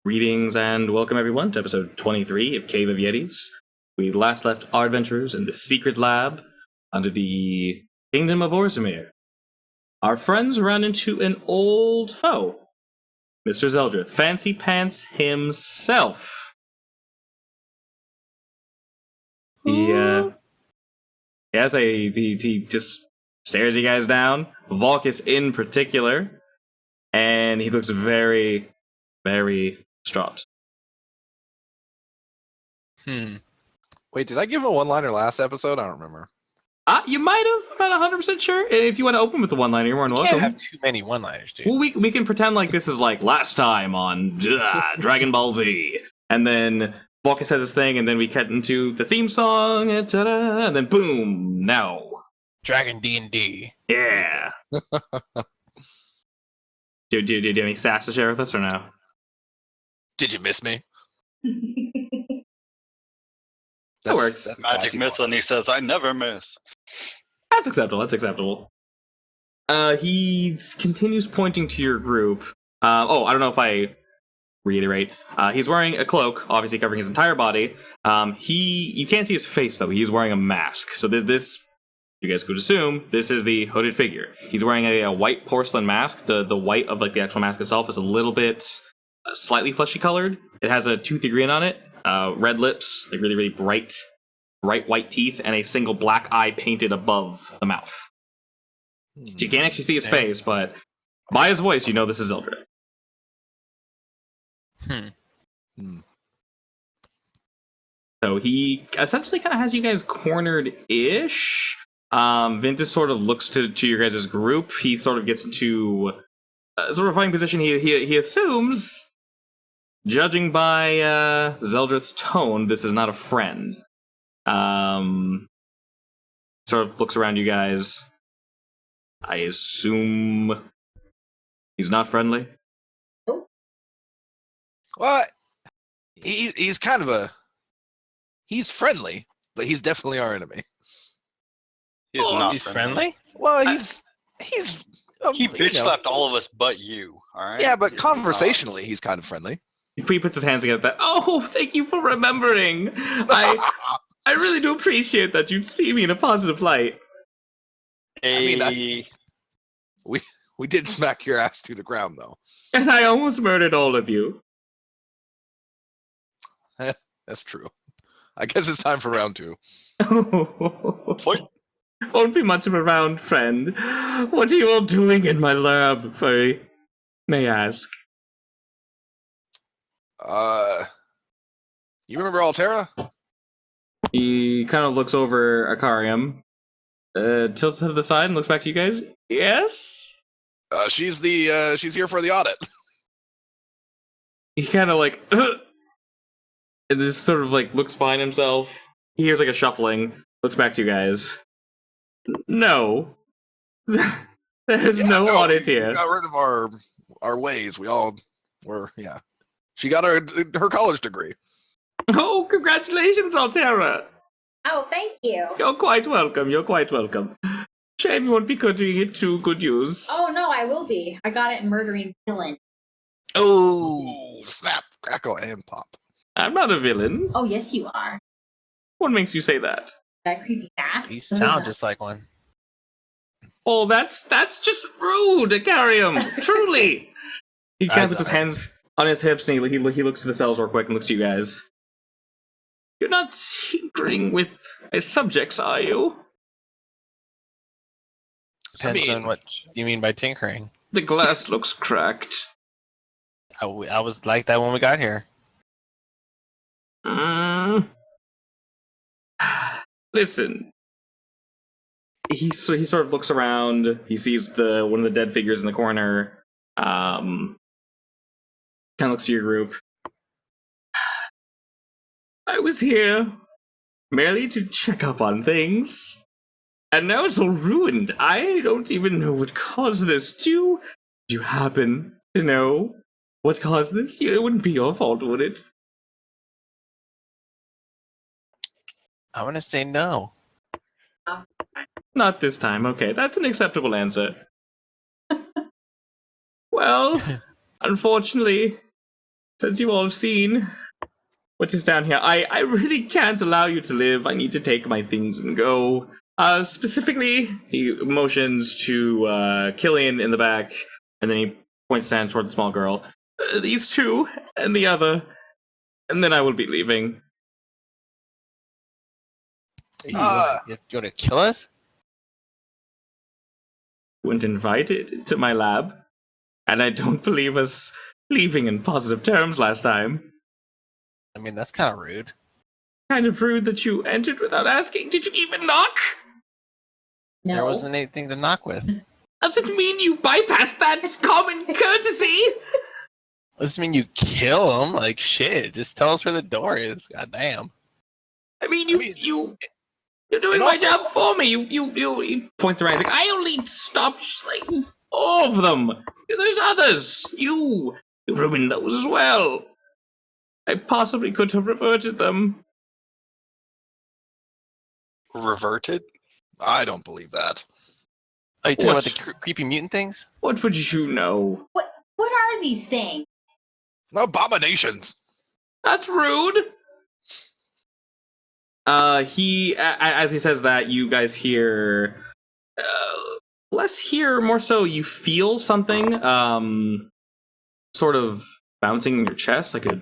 Greetings and welcome everyone to episode 23 of Cave of Yettis. We last left our adventurers in the secret lab under the Kingdom of Orzammar. Our friends ran into an old foe, Mr. Zeldryth, Fancy Pants himself. He just stares you guys down, Volkus in particular, and he looks very, very distraught. Wait, did I give him a one-liner last episode? I don't remember. You might have. I'm not 100% sure. And if you want to open with the one-liner, you're more than welcome. You can't have too many one-liners, dude. Well, we can pretend like this is like last time on Dragon Ball Z. And then Volkus says his thing, and then we cut into the theme song, and then boom, now. Dragon D&D. Yeah. Do you have any sass to share with us, or no? Did you miss me? That works. Magic miss when he says, "I never miss." That's acceptable. He continues pointing to your group. I don't know if I reiterate. He's wearing a cloak, obviously covering his entire body. You can't see his face though. He's wearing a mask. So this, you guys could assume, this is the hooded figure. He's wearing a white porcelain mask. The white of like the actual mask itself is a little bit slightly fleshy colored. It has a toothy grin on it. Red lips, like really, really bright white teeth, and a single black eye painted above the mouth. So you can't actually see his face, but by his voice, you know this is Zeldryth. So he essentially kind of has you guys cornered-ish. Vintus sort of looks to your guys' group. He sort of gets into sort of a fighting position. He assumes, judging by Zeldryth's tone, this is not a friend. Sort of looks around you guys. I assume he's not friendly? Well, he's kind of he's friendly, but he's definitely our enemy. He's not friendly. Well, he's He bitch slapped all of us but you, alright? Yeah, but conversationally, he's kind of friendly. He puts his hands together. Oh, thank you for remembering. I really do appreciate that you'd see me in a positive light. We did smack your ass to the ground, though. And I almost murdered all of you. That's true. I guess it's time for round 2. What? Won't be much of a round, friend. What are you all doing in my lab, if I may ask? You remember Altera? He kind of looks over Akarium, tilts to the side, and looks back to you guys. Yes? She's here for the audit. He kind of like, and just sort of like looks behind himself. He hears like a shuffling, looks back to you guys. No. There's no audit here. We got rid of our ways. We all were, yeah. She got her college degree. Oh, congratulations, Altera! Oh, thank you. You're quite welcome. Shame you won't be putting it to good use. Oh, no, I will be. I got it in Murdering Villain. Oh, snap, crackle, and pop. I'm not a villain. Oh, yes, you are. What makes you say that? That creepy mask. You sound just like one. Oh, that's just rude, Akarium. Truly. He kind of puts his hands on his hips and he looks to the cells real quick and looks to you guys. You're not tinkering with my subjects, are you? Depends on what you mean by tinkering. The glass looks cracked. I was like that when we got here. Listen. He sort of looks around. He sees one of the dead figures in the corner. Kind of looks to your group. I was here merely to check up on things, and now it's all ruined. I don't even know what caused this. Do you happen to know what caused this? It wouldn't be your fault, would it? I want to say no. Not this time. Okay, that's an acceptable answer. Well, unfortunately, since you all have seen what is down here, I really can't allow you to live. I need to take my things and go. Specifically, he motions to Killian in the back, and then he points down toward the small girl. These two, and the other, and then I will be leaving. You want to kill us? Weren't invited to my lab, and I don't believe us leaving in positive terms last time. I mean, that's kind of rude. Kind of rude that you entered without asking. Did you even knock? No. There wasn't anything to knock with. Does it mean you bypassed that common courtesy? Doesn't mean you kill him. Like, shit, just tell us where the door is. God damn. I mean, you're doing my job for me. He points around. He's like, I only stopped like 4 of them. There's others. You ruined those as well. I possibly could have reverted them. Reverted? I don't believe that. Oh, you talking about What? the creepy mutant things? What would you know? What are these things? Abominations. That's rude. As he says that, you guys hear, less hear, more so you feel something, sort of bouncing in your chest, like a,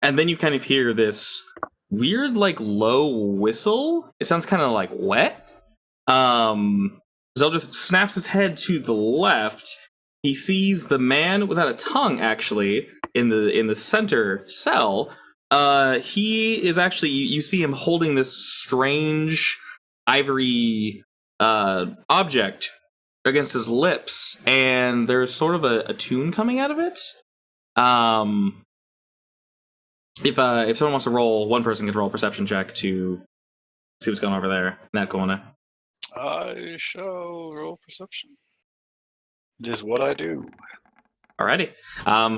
and then you kind of hear this weird, like, low whistle. It sounds kind of like wet. Zeldryth snaps his head to the left. He sees the man without a tongue, actually, in the center cell. He is actually, you see him holding this strange ivory object against his lips, and there's sort of a tune coming out of it. If someone wants to roll, one person can roll a perception check to see what's going on over there in that corner. I shall roll perception. It is what I do. Alrighty.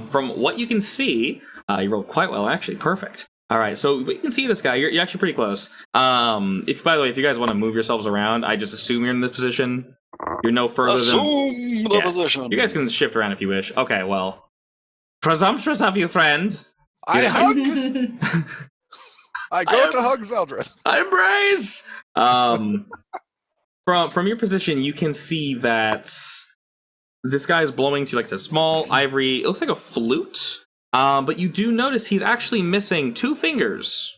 From what you can see, you rolled quite well, actually. Perfect. All right, so you can see this guy. You're actually pretty close. If, by the way, if you guys want to move yourselves around, I just assume you're in this position. You're no further than... Assume the position. You guys can shift around if you wish. Okay, well. Presumptuous of you, friend. I Yeah. hug. I go to hug Zeldryth. I embrace! From your position, you can see that this guy is blowing to, like, a small ivory... It looks like a flute. But you do notice he's actually missing 2 fingers.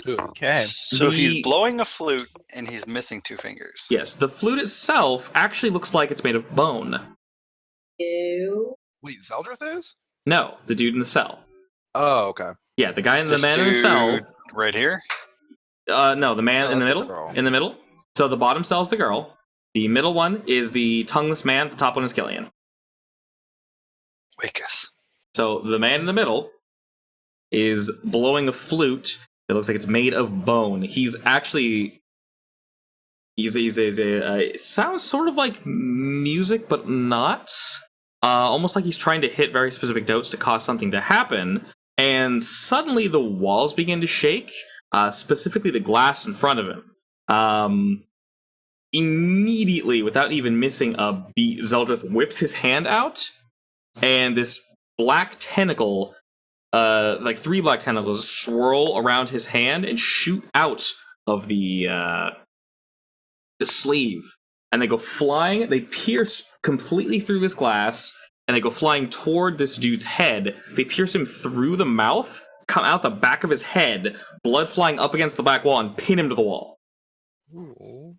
Okay. So he's blowing a flute and he's missing 2 fingers. Yes, the flute itself actually looks like it's made of bone. Ew. Wait, Zeldryth is? No, the dude in the cell. Oh, okay. Yeah, the guy in the This man in the cell. dude right here? No, the man No, in the that's the middle. girl. In the middle. So the bottom cell is the girl. The middle one is the tongueless man. The top one is Killian. Wake us. So the man in the middle is blowing a flute. It looks like it's made of bone. He's actually... It sounds sort of like music, but not. Almost like he's trying to hit very specific notes to cause something to happen. And suddenly the walls begin to shake, specifically the glass in front of him. Immediately, without even missing a beat, Zeldryth whips his hand out, and this black tentacle, like 3 black tentacles, swirl around his hand and shoot out of the sleeve. And they go flying, they pierce completely through this glass, and they go flying toward this dude's head. They pierce him through the mouth, come out the back of his head, blood flying up against the back wall, and pin him to the wall. Ooh.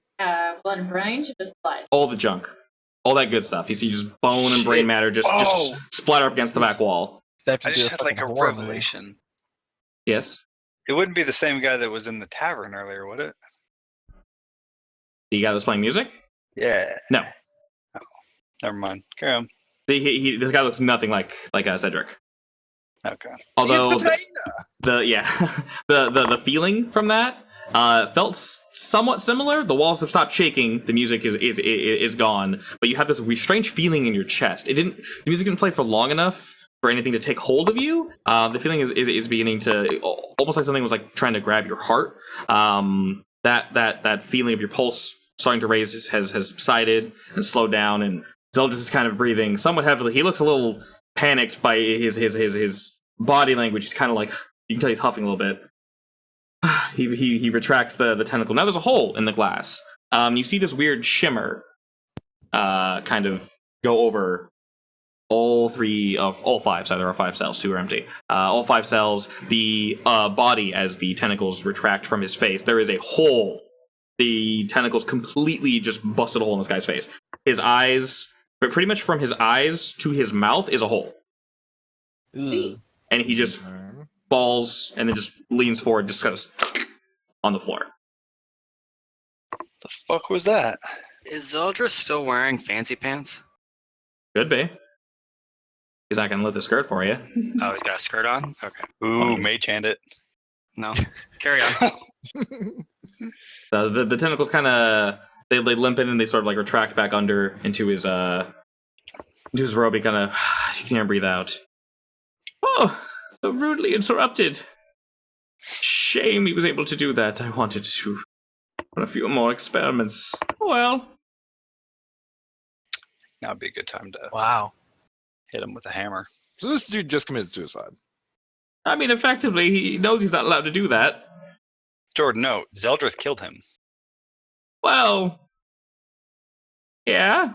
Blood and brains, or just blood? All the junk. All that good stuff. You see just bone and brain Shit. matter just splatter up against the back wall. Except I you do just had like a horror movie. revelation. Yes? It wouldn't be the same guy that was in the tavern earlier, would it? The guy that was playing music? Yeah. No. Oh, never mind. Carry on. This guy looks nothing like Cedric. Okay. Although Entertainer. the feeling from that felt somewhat similar. The walls have stopped shaking. The music is gone, but you have this strange feeling in your chest. The music didn't play for long enough for anything to take hold of you. The feeling is beginning to almost like something was like trying to grab your heart. That feeling of your pulse starting to raise has subsided and slowed down, and Zeldryth is kind of breathing somewhat heavily. He looks a little panicked by his body language. He's kind of like, you can tell he's huffing a little bit. He retracts the tentacle. Now there's a hole in the glass. You see this weird shimmer kind of go over all five. So there are 5 cells, 2 are empty. All 5 cells, the body as the tentacles retract from his face. There is a hole. The tentacles completely just busted a hole in this guy's face. His eyes, but pretty much from his eyes to his mouth is a hole. Ugh. And he just falls and then just leans forward, just kind of on the floor. The fuck was that? Is Zeldryth still wearing fancy pants? Could be. He's not gonna lift the skirt for you. Oh, he's got a skirt on? Okay. Ooh, mage hand it. No. Carry on. The tentacles kind of they limp in and they sort of like retract back under into his robe. He kind of you can hear him breathe out. Oh, so rudely interrupted. Shame he was able to do that. I wanted to run a few more experiments. Well, Now would be a good time to Wow. hit him with a hammer. So this dude just committed suicide. I mean, effectively, he knows he's not allowed to do that. Jordan, no. Zeldryth killed him. Well, yeah,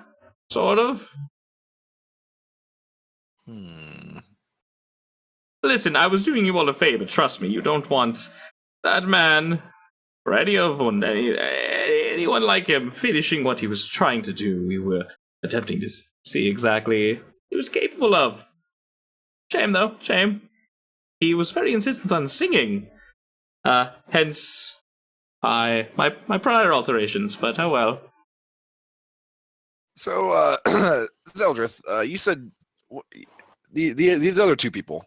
sort of. Listen, I was doing you all a favor. Trust me, you don't want that man or anyone like him finishing what he was trying to do. We were attempting to see exactly what he was capable of. Shame, though. Shame. He was very insistent on singing. Hence my prior alterations, but oh well. So, Zeldryth, you said these other 2 people,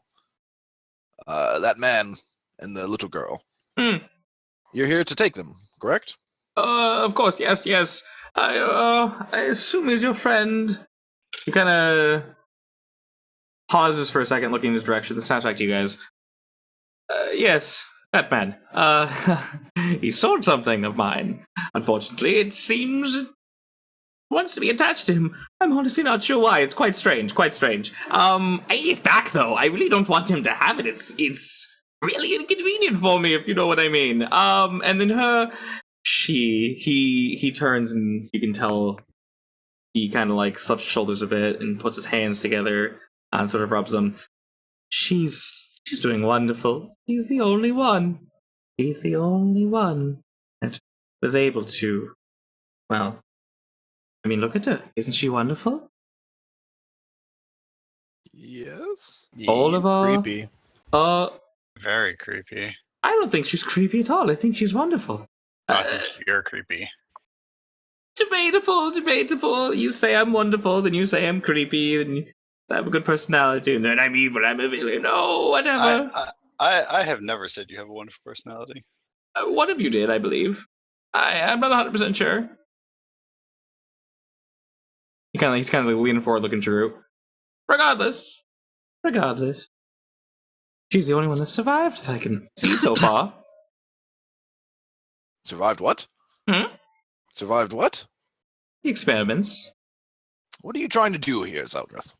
that man and the little girl. You're here to take them, correct? Of course, yes. I assume he's your friend. He kind of pauses for a second, looking in his direction, then snaps back to you guys. Yes, that man. He stole something of mine. Unfortunately, it seems it wants to be attached to him. I'm honestly not sure why. It's quite strange. I get back though. I really don't want him to have it. It's really inconvenient for me, if you know what I mean. And then he turns and you can tell he kind of like slaps his shoulders a bit and puts his hands together and sort of rubs them. She's doing wonderful. He's the only one that was able to, well, I mean, look at her. Isn't she wonderful? Yes. All of our- Creepy. Very creepy. I don't think she's creepy at all. I think she's wonderful. I think you're creepy. Debatable. You say I'm wonderful, then you say I'm creepy, then you say I have a good personality, and then I'm evil, I'm a villain. No, whatever. I have never said you have a wonderful personality. One of you did, I believe. I'm not 100% sure. He's kind of like leaning forward, looking through. Regardless, she's the only one that survived that I can see so far. Survived what? Hmm? Survived what? The experiments. What are you trying to do here, Zeldryth?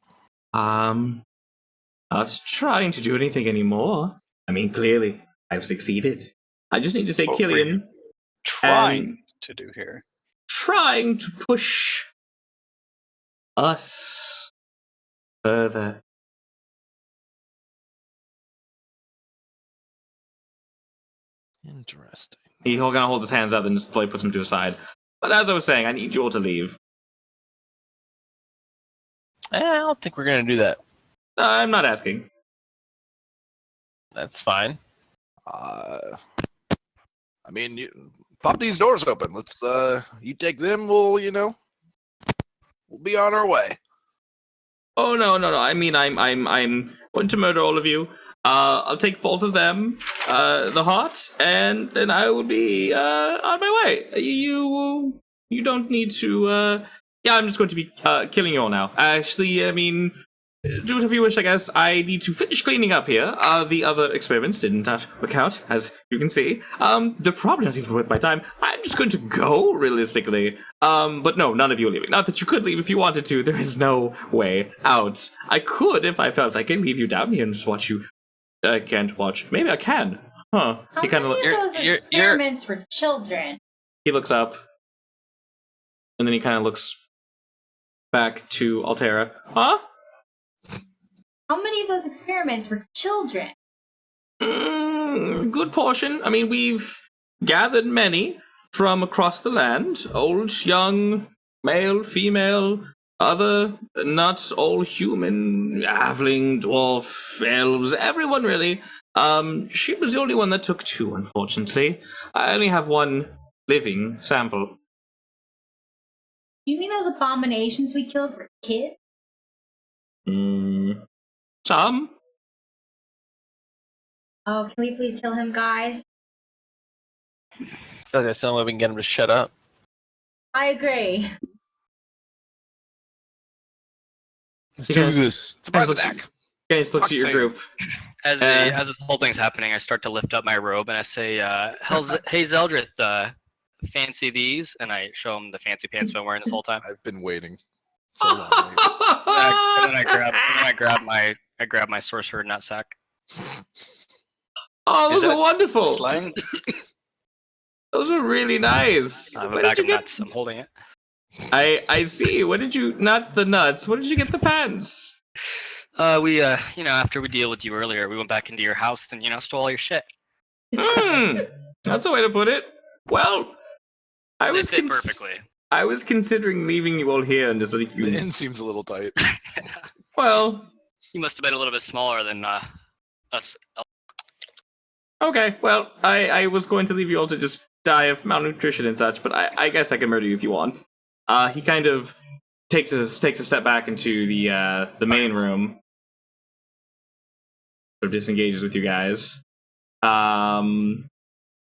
Not trying to do anything anymore. I mean, clearly, I've succeeded. I just need to take What were Killian. Trying to do here. Trying to push us further. Interesting. He kind of holds his hands out and just like puts them to his side. But as I was saying, I need you all to leave. I don't think we're gonna do that. I'm not asking. That's fine. I mean, pop these doors open. Let's, you take them, we'll be on our way. Oh no! I mean, I'm going to murder all of you. I'll take both of them, the heart, and then I will be on my way. You don't need to. Yeah, I'm just going to be killing you all now. Actually, I mean, do whatever you wish, I guess. I need to finish cleaning up here. The other experiments didn't work out, as you can see. They're probably not even worth my time. I'm just going to go, realistically. But no, none of you are leaving. Not that you could leave if you wanted to. There is no way out. I could if I felt I could leave you down here and just watch you. I can't watch. Maybe I can. Huh. How He kind of many of those experiments for children? He looks up, and then he kind of looks back to Altera. Huh? How many of those experiments were children? Good portion. I mean, we've gathered many from across the land. Old, young, male, female, other, not all human, halfling, dwarf, elves, everyone really. She was the only one that took 2, unfortunately. I only have 1 living sample. You mean those abominations we killed were kids? Some. Oh, can we please kill him, guys? I feel like that's the only way we can get him to shut up. I agree. Let's do this. Surprise Looks- attack. Guys, looks at your Fuck's group. As this whole thing's happening, I start to lift up my robe and I say, "Hey Zeldryth, fancy these?" And I show him the fancy pants I've been wearing this whole time. I've been waiting so long. And then I grab my sorcerer nutsack. Oh, those Is are that wonderful. Flying? Those are really nice. I have a Where bag did of you get? nuts. I'm holding it. I see. What did you? Not the nuts. What did you get the pants? We after we deal with you earlier, we went back into your house and stole all your shit. That's a way to put it. Well, I was It fit perfectly. I was considering leaving you all here and just letting The you. inn seems a little tight. Well, You must have been a little bit smaller than us. okay. Well, I was going to leave you all to just die of malnutrition and such, but I guess I can murder you if you want. He kind of takes a step back into the main room. Sort of disengages with you guys. And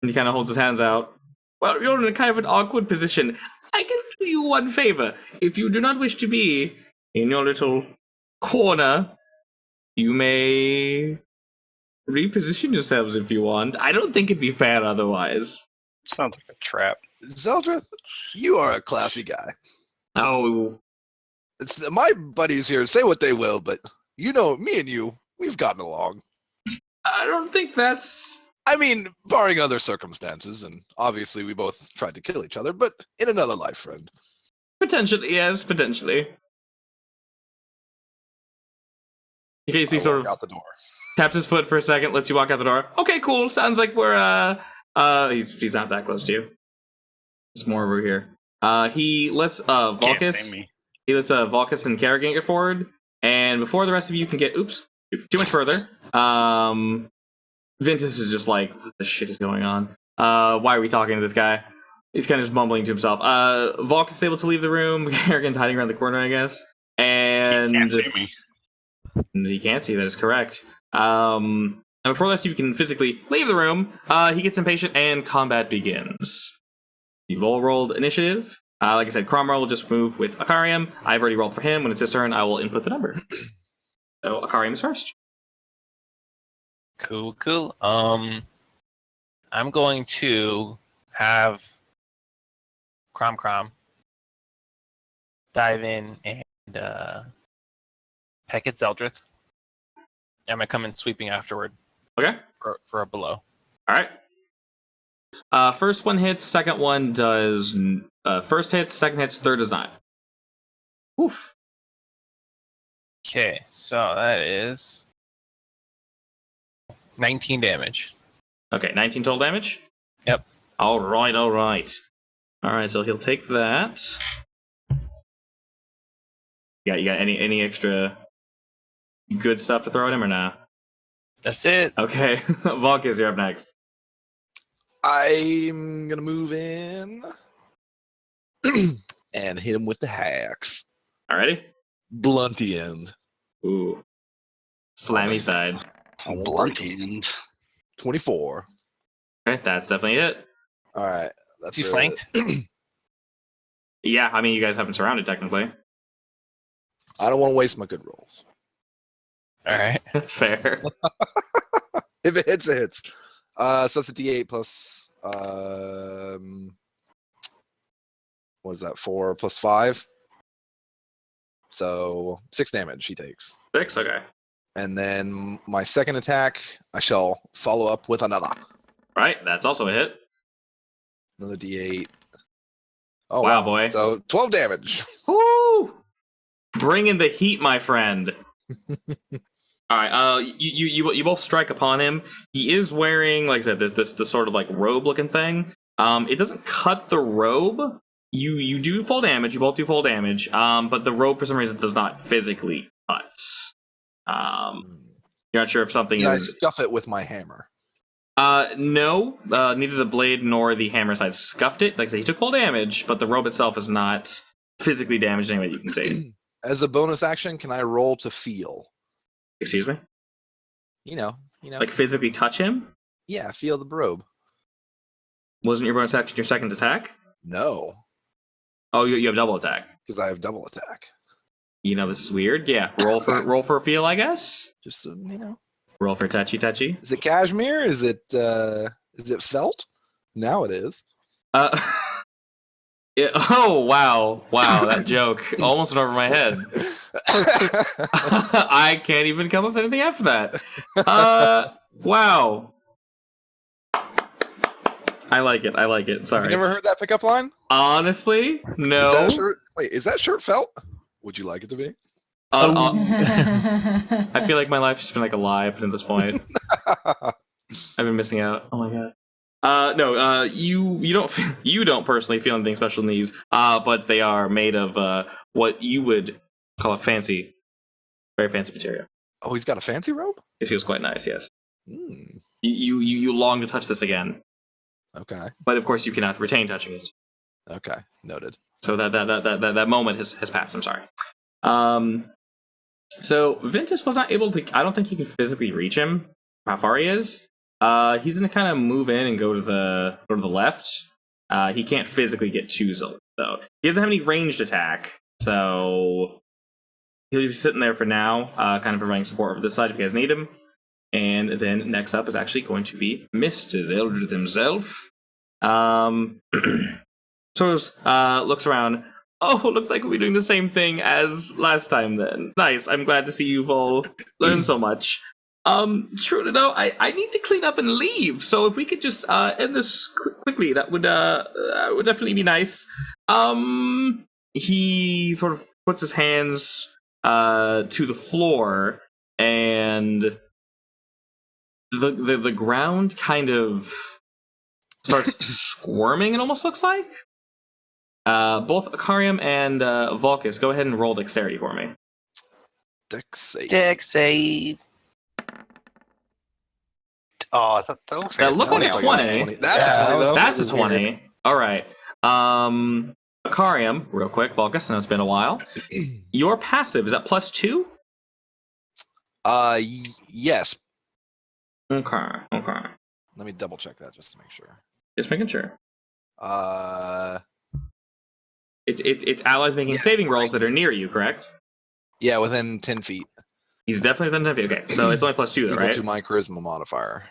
he kind of holds his hands out. Well, you're in a kind of an awkward position. I can do you one favor. If you do not wish to be in your little corner, you may reposition yourselves if you want. I don't think it'd be fair otherwise. Sounds like a trap. Zeldryth, you are a classy guy. Oh, It's my buddies here say what they will, but me and you, we've gotten along. I don't think that's... I mean, barring other circumstances, and obviously we both tried to kill each other, but in another life, friend. Potentially, yes, potentially. In case he I sort walk of out the door. taps his foot for a second, lets you walk out the door. Okay, cool. Sounds like we're he's not that close to you. It's more over here. He lets Can't Volkus. blame me. He lets Volkus and Kerrigan get forward, and before the rest of you can get too much further, Ventus is just like, what the shit is going on? Why are we talking to this guy? He's kind of just mumbling to himself. Volkus is able to leave the room. Kerrigan's hiding around the corner, I guess, and Can't blame me. he can't see. That is correct. And before the rest of you can physically leave the room, he gets impatient and combat begins. You've all rolled initiative. Like I said, Cromwell will just move with Akarium. I've already rolled for him. When it's his turn, I will input the number. So Akarium is first. Cool. I'm going to have Crom dive in and peck at Zeldryth. I'm gonna come in sweeping afterward Okay. for a blow. All right. First one hits. Second one does. First hits. Second hits. Third does not. Oof. Okay, so that is 19 damage. Okay, 19 total damage? Yep. All right. So he'll take that. You got any extra good stuff to throw at him or not? That's it. Okay, Volkus, you're up next. I'm gonna move in and hit him with the hacks. Alrighty? Blunty end. Ooh. Slammy side. I won't Blunt break him. end. 24. Okay, that's definitely it. All right. That's Is he flanked? Yeah, I mean, you guys haven't surrounded technically. I don't want to waste my good rolls. All right. That's fair. If it hits, it hits. So it's a D8 plus what is that? 4 plus 5. So 6 damage he takes. 6, okay. And then my second attack, I shall follow up with another Right, that's also a hit. D8. Oh Wow, boy. So 12 damage. Woo! Bring in the heat, my friend. All right. You both strike upon him. He is wearing, like I said, this sort of like robe looking thing. It doesn't cut the robe. You do full damage. You both do full damage. But the robe for some reason does not physically cut. You're not sure if something I is. stuff it with my hammer. No. Neither the blade nor the hammer side scuffed it. Like I said, he took full damage, but the robe itself is not physically damaged anyway you can see. As a bonus action, can I roll to feel? Excuse me? You know. Like physically touch him? Yeah, feel the robe. Wasn't your bonus action your second attack? No, Oh, you have double attack. because I have double attack. You know this is weird. Yeah, roll for a feel, I guess. Just so you know. Roll for touchy. Is it cashmere? Is it felt? Now it is. Oh wow, that joke almost went over my head. I can't even come up with anything after that. Wow. I like it. Sorry. You never heard that pickup line? Honestly, no. Is that shirt felt? Would you like it to be? I feel like my life's just been like a lie up to this point. I've been missing out. Oh my god. No, you don't personally feel anything special in these, but they are made of what you would call a very fancy material. Oh, he's got a fancy robe? It feels quite nice, yes. Mm, You long to touch this again, okay. but of course you cannot retain touching it. Okay. Noted. So that moment has passed. I'm sorry. So Ventus was not able to. I don't think he can physically reach him. How far he is? He's gonna kind of move in and go to the left. He can't physically get to Zeldryth though. He doesn't have any ranged attack, so he'll be sitting there for now, kind of providing support over this side if you guys need him. And then next up is actually going to be Mr. Zeldryth himself. Looks around. Oh, looks like we'll be doing the same thing as last time then. Nice. I'm glad to see you've all learned so much. True to know, I need to clean up and leave. So if we could just end this quickly, that would definitely be nice. He sort of puts his hands to the floor, and the ground kind of starts squirming. It almost looks like. Both Akarium and Vulcus, go ahead and roll dexterity for me. Dex save. Dex save. Oh, that looks like That looked like a 20. 20. That's Yeah, a 20 though. That's a 20. All right. Akarium, real quick, Vulcus, I know it's been a while. Your passive, is that +2? Yes. Okay. Let me double check that just to make sure. Just making sure. It's allies making Yeah, saving it's rolls that are near you, correct? Yeah, within 10 feet. He's definitely within 10 feet. Okay, so it's only +2 though, Equal right? to my charisma modifier.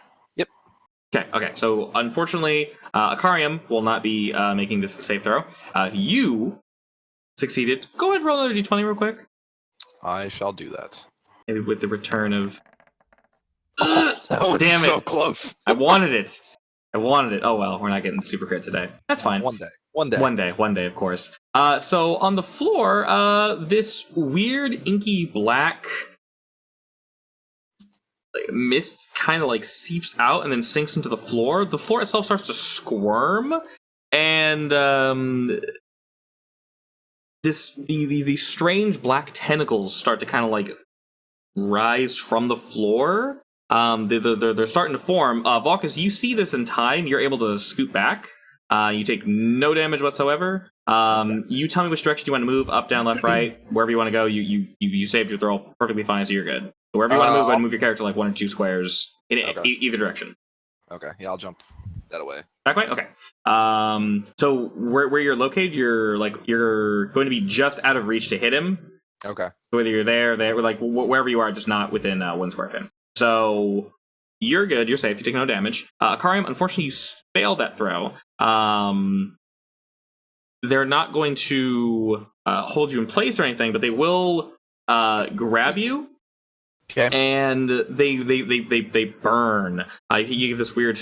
Okay. So unfortunately, Akarium will not be making this save throw. You succeeded. Go ahead and roll another d20 real quick. I shall do that. Maybe with the return of... That was Damn it. so close. I wanted it. Oh well, we're not getting super crit today. That's fine. One day, One day, of course. So on the floor, this weird inky black mist kind of like seeps out and then sinks into the floor. The floor itself starts to squirm, and these strange black tentacles start to kind of like rise from the floor. They're starting to form. Vulcus, you see this in time. You're able to scoot back. You take no damage whatsoever. You tell me which direction you want to move, up, down, left, right, wherever you want to go. You saved your throw perfectly fine, so you're good. So wherever you want to move, go ahead and move your character like 1 or 2 squares in either direction. Okay, yeah, I'll jump that away. Back way? Okay. So where you're located, you're going to be just out of reach to hit him. Okay. Whether you're there, like wherever you are, just not within 1 square feet. So you're good. You're safe. You take no damage. Akarium, unfortunately, you failed that throw. They're not going to hold you in place or anything, but they will grab you. Okay. And they burn. You get this weird,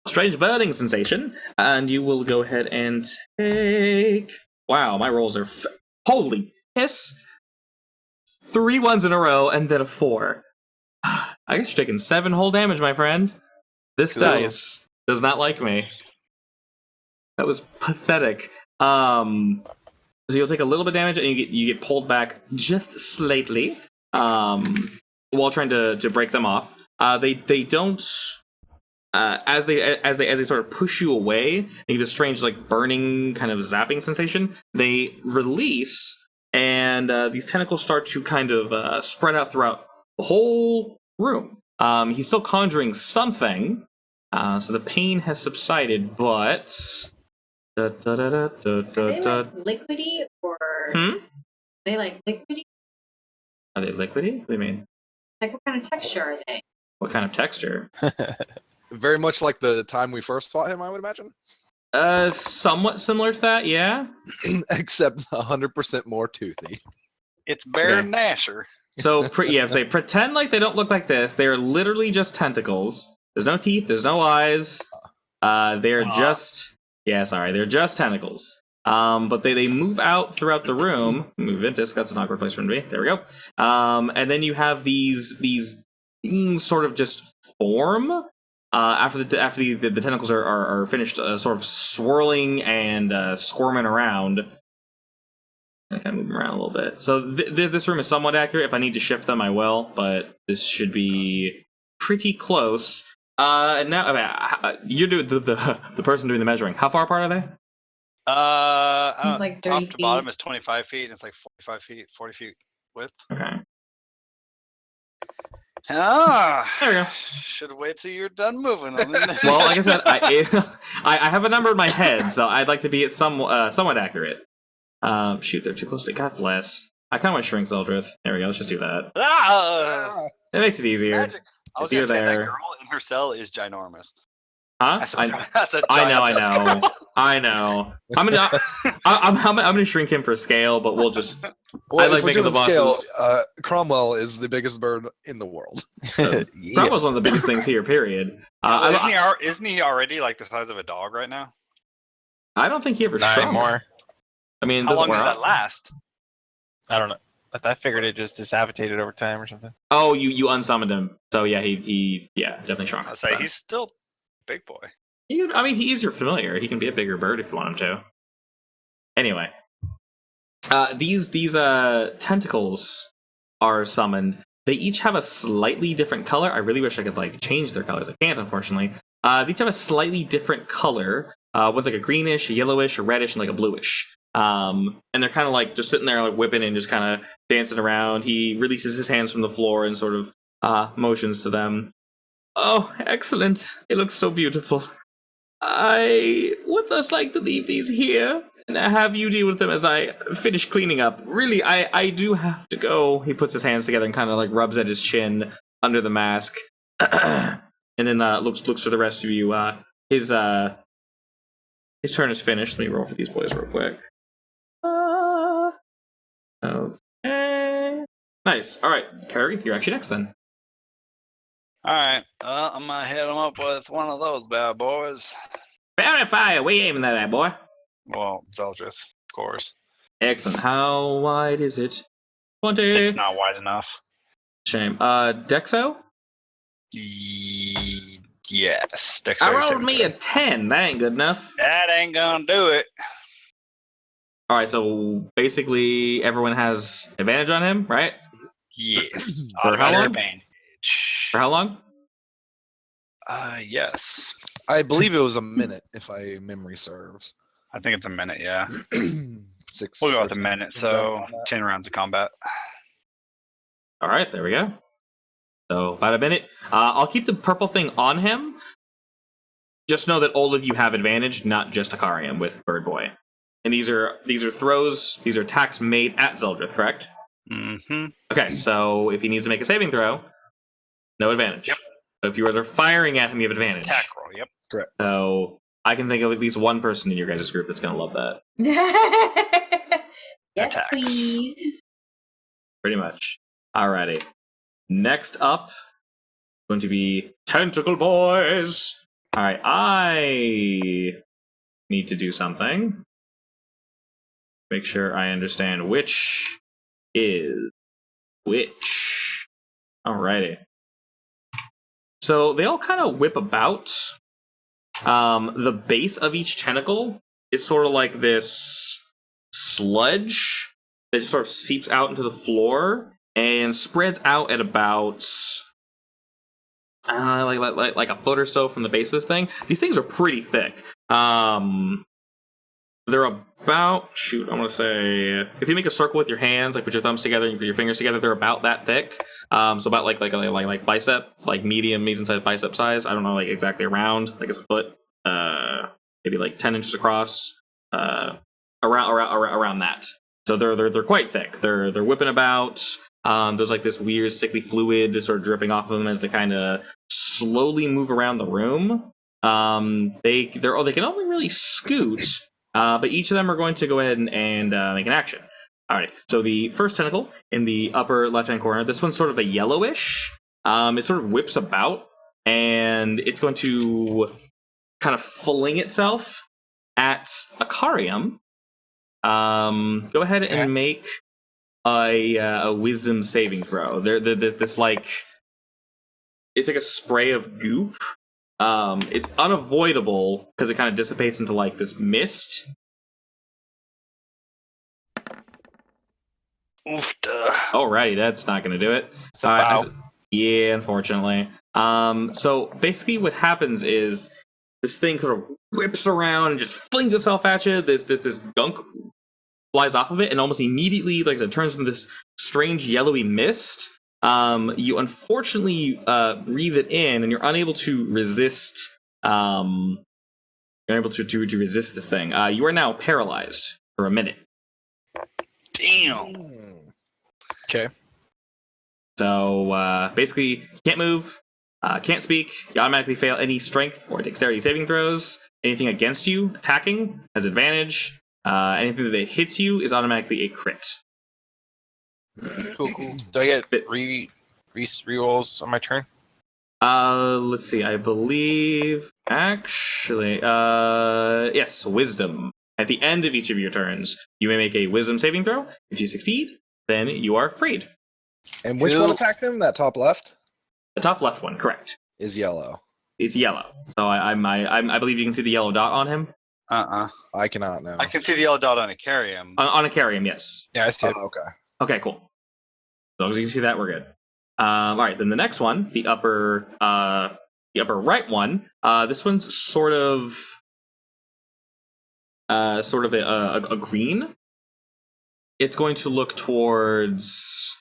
strange burning sensation, and you will go ahead and take. Wow, my rolls are holy piss! 3 ones in a row, and then a 4. I guess you're taking 7 whole damage, my friend. This Cool. dice does not like me. That was pathetic. So you'll take a little bit of damage, and you get pulled back just slightly. While trying to break them off, they don't. As they sort of push you away, and you get this strange like burning kind of zapping sensation. They release, and these tentacles start to kind of spread out throughout the whole room. He's still conjuring something, so the pain has subsided, but. Are they like liquidy or? Are they like liquidy? Are they liquidy? What do you mean? Like what kind of texture are they? What kind of texture? Very much like the time we first fought him, I would imagine. Somewhat similar to that, yeah. Except 100% more toothy. It's Baron Okay. Nasher. So, say pretend like they don't look like this. They are literally just tentacles. There's no teeth. There's no eyes. They're just they're just tentacles. But they move out throughout the room. Ventus, that's an awkward place for me. There we go. And then you have these beings sort of just form after the tentacles are finished, sort of swirling and squirming around. I kind of move them around a little bit. So this room is somewhat accurate. If I need to shift them, I will. But this should be pretty close. Now, you're doing the person doing the measuring. How far apart are they? It's like 30 top feet. to bottom is 25 feet. And it's like 45 feet, 40 feet width. Okay. There we go. Should wait till you're done moving them. Well, like I said, I have a number in my head, so I'd like to be somewhat accurate. Shoot, they're too close to. God bless. I kind of want to shrink Zeldryth. There we go. Let's just do that. It makes it easier. Magic. I was If you're gonna say that there. girl in her cell is ginormous. Huh? That's a I giant- know. I'm gonna shrink him for scale, but we'll just. Well, I like if we're making the doing scale, bosses. Cromwell is the biggest bird in the world. Cromwell's one of the biggest things here. Period. isn't he already like the size of a dog right now? I don't think he ever Not shrunk. anymore. I mean, How doesn't long does wear that out. last? I don't know. I figured it just dishabitated over time or something. Oh, you unsummoned him. So yeah, he definitely shrunk. I say he's still big boy. He is your familiar. He can be a bigger bird if you want him to. Anyway, these tentacles are summoned. They each have a slightly different color. I really wish I could like change their colors. I can't, unfortunately. They each have a slightly different color. One's like a greenish, a yellowish, a reddish, and like a bluish. And they're kind of like just sitting there like whipping and just kind of dancing around. He releases his hands from the floor and sort of motions to them. Oh, excellent. It looks so beautiful. I would just like to leave these here and have you deal with them as I finish cleaning up. Really, I do have to go. He puts his hands together and kind of like rubs at his chin under the mask. And then looks to the rest of you. His turn is finished. Let me roll for these boys real quick. Okay. Nice. All right, Curry, you're actually next then. All right, I'm gonna hit him up with one of those bad boys. Bounty fire. We aiming that at, boy. Well, Zeldryth, of course. Excellent. How wide is it? 20. It's not wide enough. Shame. Dexo? Yes. I Dexterity rolled me a 10. That ain't good enough. That ain't gonna do it. All right, so basically everyone has advantage on him, right? Yeah. For how long? Advantage. For how long? Yes. I believe it was a minute, if I memory serves. I think it's a minute, yeah. 6. We'll go with a minute, so 10 rounds of combat. All right, there we go. So about a minute. I'll keep the purple thing on him. Just know that all of you have advantage, not just Akarium with Bird Boy. And these are throws, these are attacks made at Zeldryth, correct? Mm-hmm. Okay, so if he needs to make a saving throw, no advantage. Yep. So if you guys are firing at him, you have advantage. Attack roll. Yep. Correct. So I can think of at least one person in your guys' group that's going to love that. Yes, Attacks. please. Pretty much. Alrighty. Next up, going to be Tentacle Boys. Alright, I need to do something. Make sure I understand which is which. Alrighty. So they all kind of whip about. The base of each tentacle is sort of like this sludge that just sort of seeps out into the floor and spreads out at about like a foot or so from the base of this thing. These things are pretty thick. They're about, I want to say, if you make a circle with your hands, like put your thumbs together and you put your fingers together, they're about that thick. So about like bicep, like medium-sized bicep size. I don't know, like exactly around, like it's a foot, maybe like 10 inches across, around that. So they're quite thick. They're whipping about. There's like this weird sickly fluid sort of dripping off of them as they kind of slowly move around the room. They can only really scoot. But each of them are going to go ahead and make an action. Alright, so the first tentacle in the upper left-hand corner, this one's sort of a yellowish. It sort of whips about, and it's going to kind of fling itself at Akarium. Go ahead and make a wisdom saving throw. This like, it's like a spray of goop. It's unavoidable because it kind of dissipates into like this mist. Oofta. Alrighty, that's not going to do it. It's a foul. Yeah, unfortunately. So basically, what happens is this thing kind of whips around and just flings itself at you. This gunk flies off of it, and almost immediately, like it turns into this strange yellowy mist. You unfortunately breathe it in, and you're unable to resist. You're unable to resist this thing. You are now paralyzed for a minute. Damn. Okay. So basically, you can't move, can't speak. You automatically fail any strength or dexterity saving throws. Anything against you attacking has advantage. Anything that hits you is automatically a crit. Cool. Do I get re-rolls on my turn? Let's see. I believe actually, yes, wisdom. At the end of each of your turns, you may make a wisdom saving throw. If you succeed, then you are freed. And which Cool. one attacked him? That top left The top left one, correct? is yellow. It's yellow. So I believe you can see the yellow dot on him. I cannot now. I can see the yellow dot on Akarium. On Akarium, yes. Yeah, I see it. Oh, okay. Okay, cool. As long as you can see that, we're good. All right, then the next one, the upper right one. This one's sort of a green. It's going to look towards.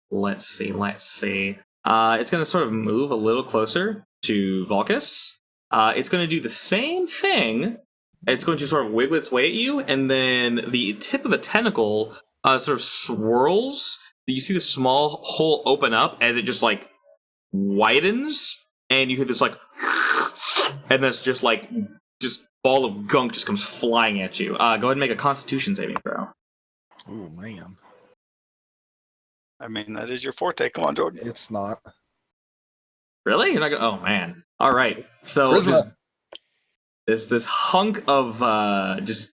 Let's see. It's going to sort of move a little closer to Vulcus. It's going to do the same thing. It's going to sort of wiggle its way at you, and then the tip of the tentacle sort of swirls. You see the small hole open up as it just like widens, and you hear this like, and this just ball of gunk just comes flying at you. Go ahead and make a Constitution saving throw. Ooh, man. I mean, that is your forte. Come on, Jordan. It's not. Really? You're not gonna? Oh man! All right. So Charisma. this hunk of just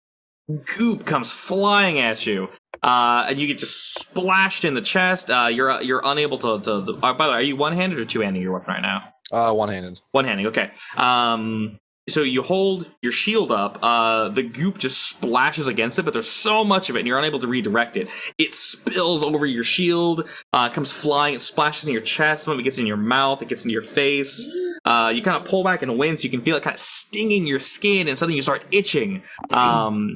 goop comes flying at you, and you get just splashed in the chest. You're unable to. By the way, are you one-handed or two-handed your weapon right now? One-handed. One-handed. Okay. So you hold your shield up. The goop just splashes against it, but there's so much of it, and you're unable to redirect it. It spills over your shield, comes flying, it splashes in your chest, some of it gets in your mouth, it gets into your face. You kind of pull back and wince, you can feel it kind of stinging your skin, and suddenly you start itching.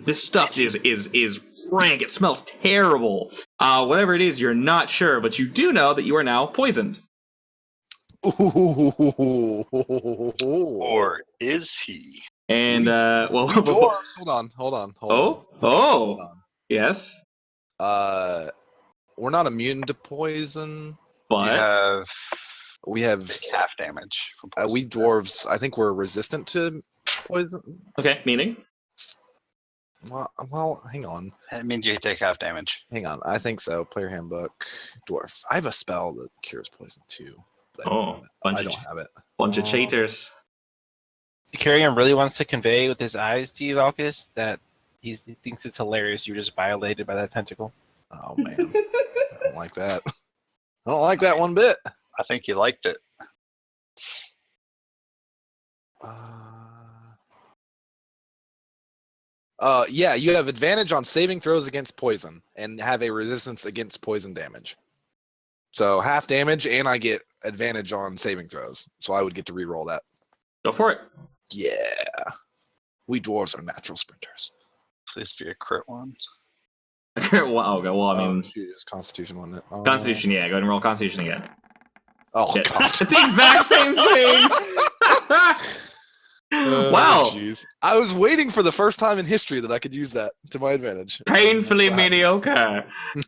This stuff is rank, it smells terrible. Whatever it is, you're not sure, but you do know that you are now poisoned. Or is he? And well, Dwarves. Hold on. Oh, Hold on. yes. we're not immune to poison. But We have half damage from poison. we dwarves. I think we're resistant to poison. okay, meaning Well, hang on. That means you take half damage. Hang on. I think so. Player handbook. Dwarf. I have a spell that cures poison too. But I don't have it. Bunch of cheaters. Carrion really wants to convey with his eyes to you, Valkus, that he thinks it's hilarious you're just violated by that tentacle. Oh man, I don't like that. I don't like that one bit. I think you liked it. Yeah, you have advantage on saving throws against poison and have a resistance against poison damage. So half damage, and I get advantage on saving throws. So I would get to reroll that. Go for it. Yeah, we dwarves are natural sprinters. Please be a crit one. Well, okay, well, I mean, shoot, it's Constitution, wasn't it? Constitution, yeah. Go ahead and roll Constitution again. Oh Yeah. god. The exact same thing. Wow. Jeez. I was waiting for the first time in history that I could use that to my advantage. Painfully mediocre.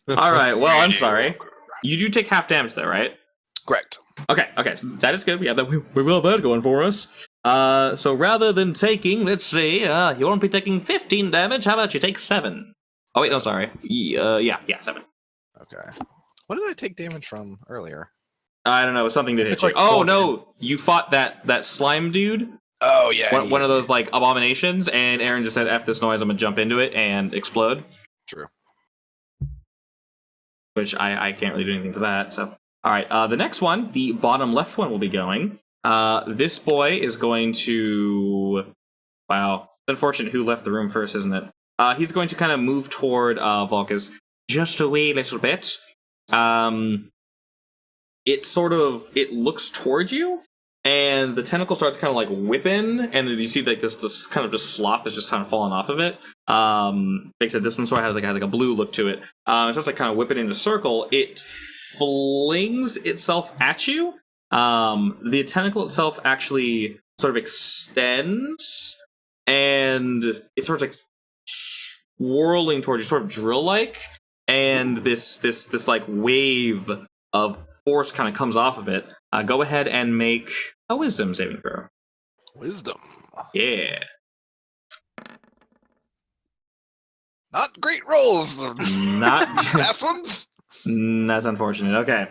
All right. Well, I'm sorry. You do take half damage, though, right? Correct. Okay. So that is good. We have that. We will have that going for us. So rather than taking, let's see, you won't be taking 15 damage. How about you take 7? Oh wait, no, sorry. Yeah, 7. Okay. What did I take damage from earlier? I don't know. Something did hit took you. like Oh 4 no, you fought that slime dude. Oh yeah. One of those like abominations, and Aaron just said, "F this noise, I'm gonna jump into it and explode." True. Which I can't really do anything to that. So, all right, the next one, the bottom left one, will be going. This boy is going to. Wow, it's unfortunate who left the room first, isn't it? He's going to kind of move toward Volkus just a wee little bit. It looks towards you. And the tentacle starts kind of like whipping, and then you see like this kind of just slop is just kind of falling off of it. Like I said, this one sort of has like a blue look to it. It starts like kind of whipping in a circle. It flings itself at you. The tentacle itself actually sort of extends, and it starts like swirling towards you, sort of drill-like. And this like wave of force kind of comes off of it. Go ahead and make a wisdom saving throw. Wisdom. Yeah. Not great rolls. Not Fast ones. That's unfortunate. Okay.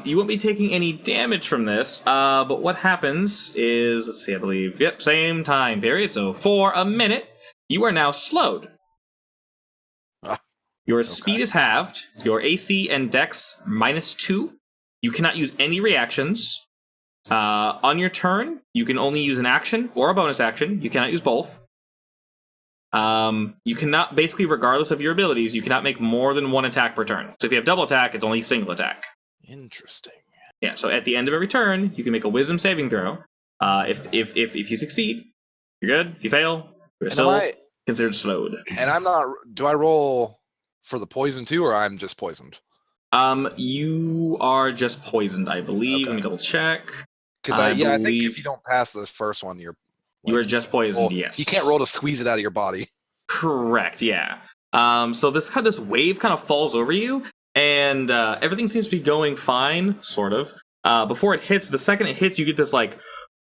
You won't be taking any damage from this, but what happens is, let's see, I believe, yep, same time period. So for a minute, you are now slowed. Your speed is halved. Your AC and Dex -2. You cannot use any reactions. On your turn, you can only use an action or a bonus action. You cannot use both. You cannot, basically, regardless of your abilities, you cannot make more than one attack per turn. So if you have double attack, it's only single attack. Interesting. Yeah, so at the end of every turn, you can make a wisdom saving throw. If you succeed, you're good. If you fail, you're still considered slowed. And I'm not. Do I roll for the poison too, or I'm just poisoned? You are just poisoned, I believe. Okay. Let me double check. Because I think if you don't pass the first one, you're You are just poisoned, yes. You can't roll to squeeze it out of your body. Correct, yeah. So this wave kind of falls over you, and everything seems to be going fine, sort of. Before it hits, but the second it hits, you get this like,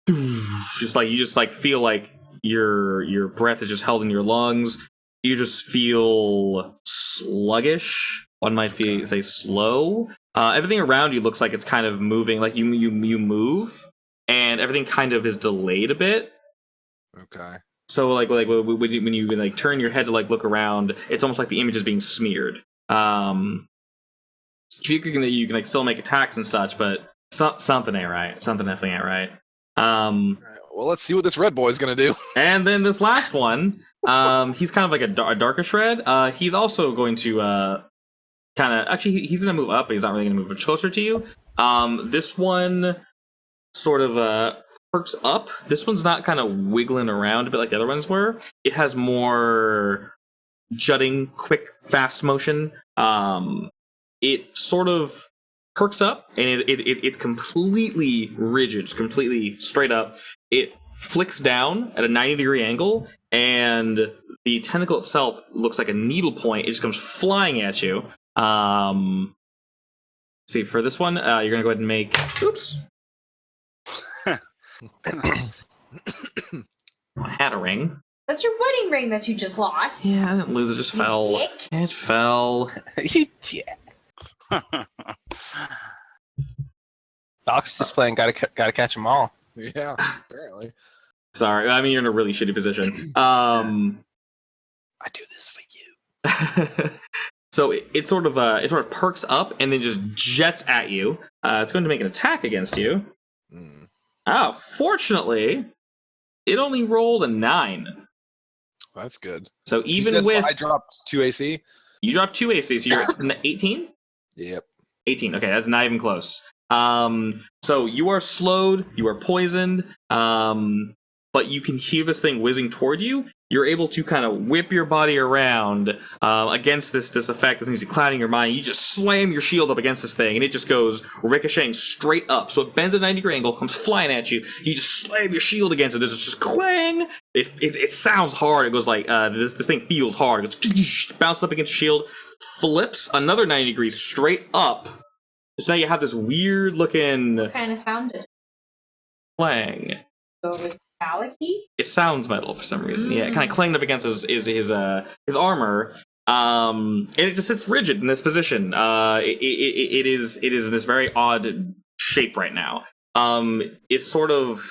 you just feel like your breath is just held in your lungs. You just feel sluggish. One might say slow. Everything around you looks like it's kind of moving, like you move, and everything kind of is delayed a bit. Okay. So like when you like turn your head to like look around, it's almost like the image is being smeared. You can like still make attacks and such, but something ain't right. Something definitely ain't right. All right. Well, let's see what this red boy is gonna do. And then this last one, he's kind of like a darkish red. He's also going to he's gonna move up, but he's not really gonna move much closer to you. This one sort of perks up. This one's not kind of wiggling around a bit like the other ones were. It has more jutting, quick, fast motion. It sort of perks up, and it's completely rigid, it's completely straight up. It flicks down at a 90-degree angle, and the tentacle itself looks like a needle point. It just comes flying at you. See, for this one, you're gonna go ahead and make. Oops. I had a ring. That's your wedding ring that you just lost. Yeah, I didn't lose. It just You fell. dick. It fell. Doc's just playing gotta catch them all. Yeah, apparently. Sorry, I mean you're in a really shitty position. I do this for you. So it sort of perks up and then just jets at you. It's going to make an attack against you. Fortunately, it only rolled a 9. That's good. So You even said with I dropped 2 AC. you dropped 2 AC, so you're at 18. Yep. 18. Okay, that's not even close. So you are slowed, you are poisoned, but you can hear this thing whizzing toward you. You're able to kind of whip your body around against this effect that seems to be clouding your mind. You just slam your shield up against this thing, and it just goes ricocheting straight up. So it bends at a 90-degree angle, comes flying at you. You just slam your shield against it. There's just clang. It sounds hard. It goes like this thing feels hard. It goes bounces up against your shield, flips another 90 degrees straight up. So now you have this weird looking What kind of sounded? clang. So it was metallic-y? It sounds metal for some reason. Yeah, it kind of clanged up against his armor. And it just sits rigid in this position. It is in this very odd shape right now. It's sort of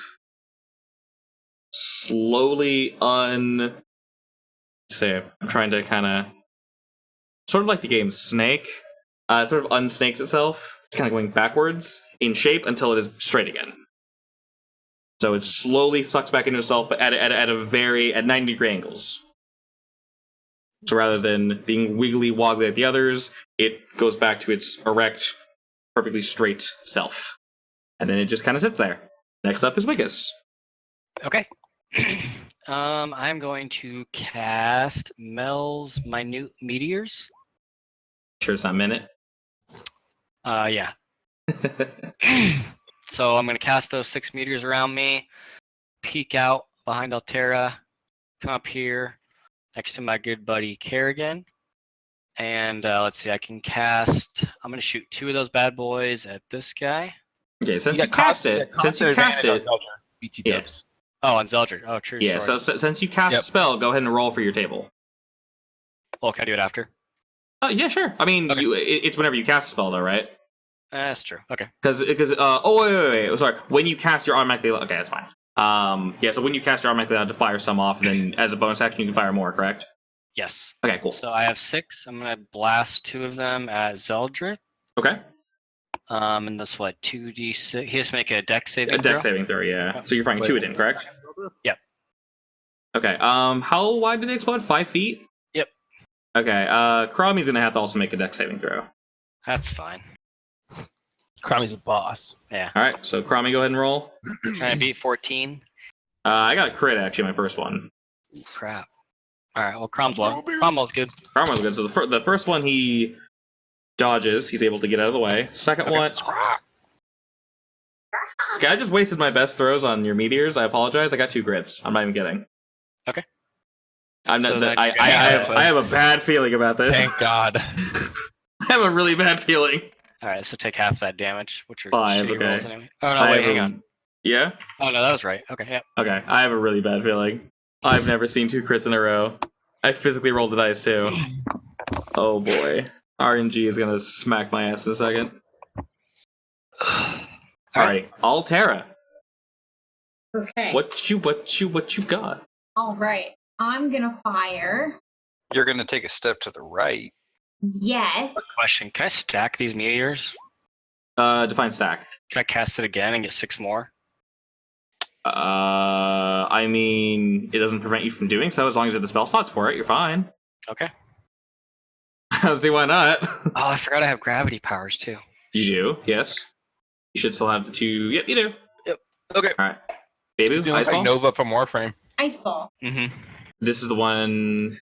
slowly I'm trying to kind of sort of like the game Snake. It sort of unsnakes itself. It's kind of going backwards in shape until it is straight again. So it slowly sucks back into itself, but at 90-degree angles. So rather than being wiggly woggly like the others, it goes back to its erect, perfectly straight self. And then it just kind of sits there. Next up is Wiggus. Okay. I'm going to cast Mel's Minute Meteors. Sure it's not Minute. Yeah. So I'm going to cast those 6 meteors around me, peek out behind Altera, come up here next to my good buddy Kerrigan, and let's see, I can cast, I'm going to shoot 2 of those bad boys at this guy. Okay, since you cast it, BT yeah. dubs. Oh, on Zeldryth. Oh, true. Yeah, sorry. so since you cast a spell, go ahead and roll for your table. Well, can I do it after? Yeah, sure. I mean, Okay. it's whenever you cast a spell, though, right? That's true. Okay. Because wait. Oh, sorry. When you cast, you're automatically okay. That's fine. Yeah. So when you cast, you're automatically allowed to fire some off, and then as a bonus action, you can fire more. Correct? Yes. Okay. Cool. So I have 6. I'm going to blast 2 of them at Zeldryth. Okay. And that's what, 2d6. He has to make a dex saving A dex throw? saving throw. Yeah. So you're firing 2 it in, correct? Yep. Okay. How wide do they explode? 5 feet. Yep. Okay. Krami's gonna have to also make a dex saving throw. That's fine. Cromie's a boss. Yeah. All right. So Krami, go ahead and roll. Can I beat 14? I got a crit actually, my first one. Crap. All right. Well, Cromwell's good. Cromwell's good. So the first one he dodges. He's able to get out of the way. Second one. Okay, I just wasted my best throws on your meteors. I apologize. I got 2 crits. I'm not even kidding. Okay. I'm not. So I have a bad feeling about this. Thank God. I have a really bad feeling. All right. So take half that damage, which are 5, shitty okay. rolls anyway. Oh no! Wait, hang on. Yeah. Oh no, that was right. Okay. Yeah. Okay. I have a really bad feeling. I've never seen 2 crits in a row. I physically rolled the dice too. Oh boy. RNG is gonna smack my ass in a second. Alright, Altera. Okay. What you got? All right. I'm gonna fire. You're going to take a step to the right. Yes. Question: can I stack these meteors? Define stack. Can I cast it again and get 6 more? I mean, it doesn't prevent you from doing so as long as you have the spell slots for it. You're fine. Okay. I don't see why not. Oh, I forgot I have gravity powers too. You do, yes. You should still have the 2. Yep, you do. Yep. Okay. All right, Baby, It's the ice only ball. Nova from Warframe. Ice ball. Mm-hmm. This is the one.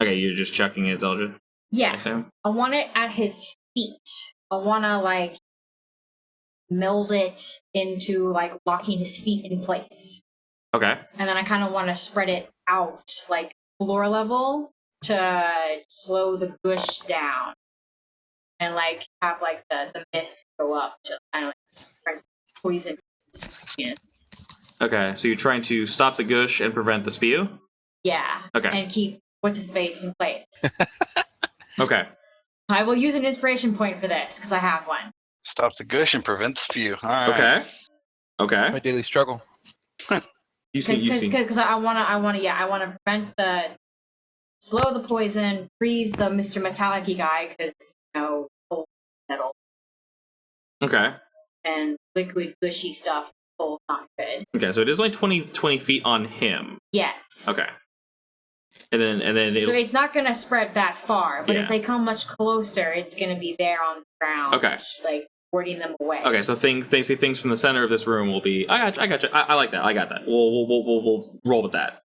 Okay, you're just chucking it, Zeldryth. I Yeah. assume. I want it at his feet. I want to like meld it into like locking his feet in place. Okay. And then I kind of want to spread it out like floor level to slow the gush down and like have like the mist go up to kind of like poison. Okay, so you're trying to stop the gush and prevent the spew? Yeah. Okay. And keep what's his face in place. Okay. I will use an inspiration point for this because I have one. Stop the gush and prevent the spew. All right. Okay. Okay. It's my daily struggle. You see. Because I wanna prevent slow the poison, freeze the Mr. Metallic-y guy because cold metal Okay. and liquid gushy stuff. Cold, not good. Okay, so it is only 20 feet on him. Yes. Okay. And then So it's not gonna spread that far, but Yeah. if they come much closer, it's gonna be there on the ground. Okay. Like warding them away. Okay, so things from the center of this room will be. I got you. I like that. I got that. We'll roll with that.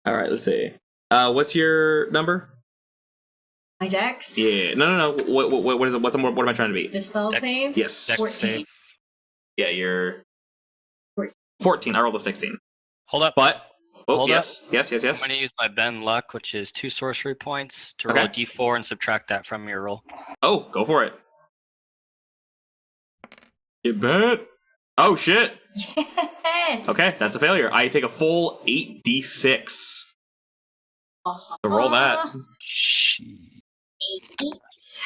All right. Let's see. What's your number? My dex. Yeah. No. What is it? What am I trying to beat? The spell Dex- save. Yes. Dex 14. save. Yeah, you're 14. 14. I rolled a 16. Hold up. But Hold up. yes. I'm going to use my bend luck, which is 2 sorcery points, to roll Okay. a d4 and subtract that from your roll. Oh, go for it. You bet. Oh shit. Yes. Okay, that's a failure. I take a full 8d6. Awesome. So roll that. She- 8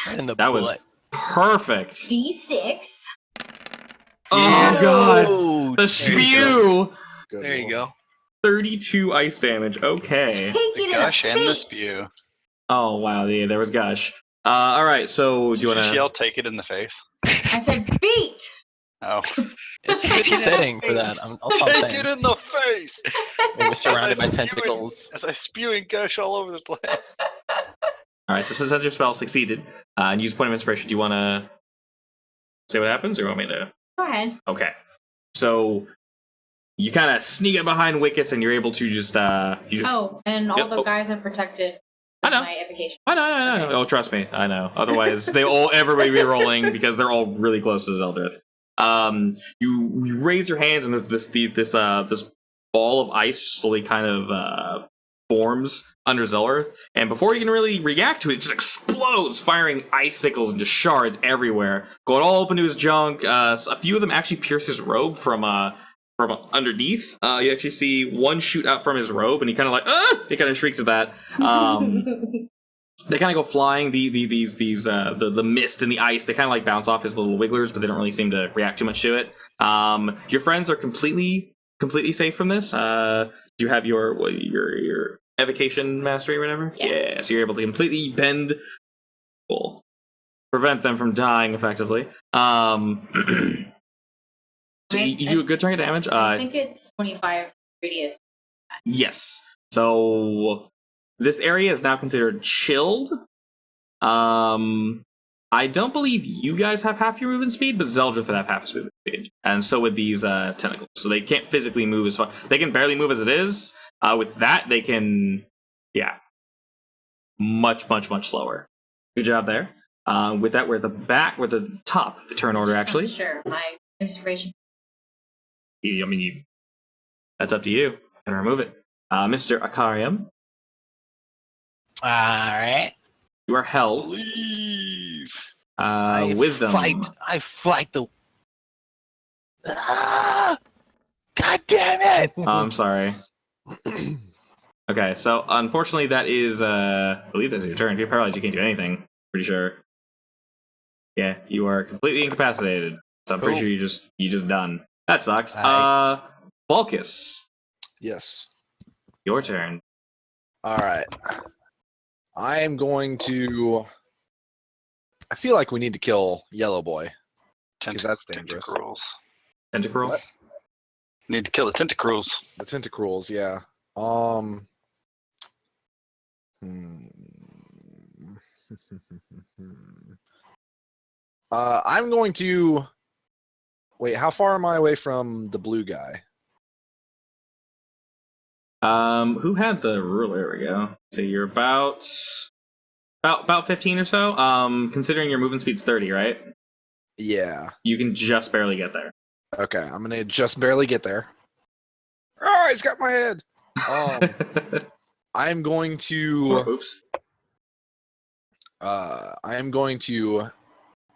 Right in the That was butt. perfect. D6. Oh god. Oh, The spew. Good There you lord. go. 32 ice damage. Okay. Take The it in gush the and the face. spew. Oh wow, yeah, there was gush. All right. So do you want to? She'll take it in the face. I said beat. Oh. It's a good setting for that. That's all I'm Take saying. it in the face! Maybe surrounded by As I tentacles. As I spew and gush all over the place. All right. So since your spell succeeded, and use point of inspiration, do you want to say what happens, or you want me to? Go ahead. Okay. So you kind of sneak up behind Wickus, and you're able to just. Oh, and all Yep, the oh. guys are protected. I with know. My evocation. I know. Oh, trust me, I know. Otherwise, everybody be rolling because they're all really close to Zeldryth. You raise your hands, and this ball of ice slowly kind of forms under Zeldryth, and before you can really react to it, it just explodes, firing icicles and just shards everywhere, going all up into his junk. A few of them actually pierce his robe from underneath. You actually see one shoot out from his robe, and he kind of like, he kind of shrieks at that. They kind of go flying. The mist and the ice, they kind of like bounce off his little wigglers, but they don't really seem to react too much to it. Your friends are completely safe from this. Do you have your evocation mastery or whatever? Yeah. So you're able to completely bend, prevent them from dying effectively. So you do a good chunk of damage. I think it's 25 radius. Yes. So this area is now considered chilled. I don't believe you guys have half your movement speed, but Zeldryth would have half his movement speed, and so would these tentacles. So they can't physically move as far. They can barely move as it is. With that, they can, much slower. Good job there. With that, we're at the top of the turn order. Actually, Sure. My inspiration. That's up to you. And remove it. Mr. Akarium, Alright. you are held. Leave. Wisdom. I fight the. Ah! God damn it! I'm sorry. Okay, so unfortunately, that is. I believe that's your turn. If you're paralyzed, you can't do anything. Pretty sure. Yeah, you are completely incapacitated. So I'm pretty Cool. sure you just done. That sucks. Aye. Vulcus, Yes. your turn. All right. I am going to. I feel like we need to kill Yellow Boy because that's dangerous. Tentacruels. Tentacruel. What? Need to kill the tentacruels. The tentacruels, yeah. I'm going to. Wait, how far am I away from the blue guy? Who had the ruler? There we go. So you're about 15 or so. Considering your movement speed's 30, right? Yeah. You can just barely get there. Okay, I'm gonna just barely get there. Oh, he's got my head. I'm going Or to oops.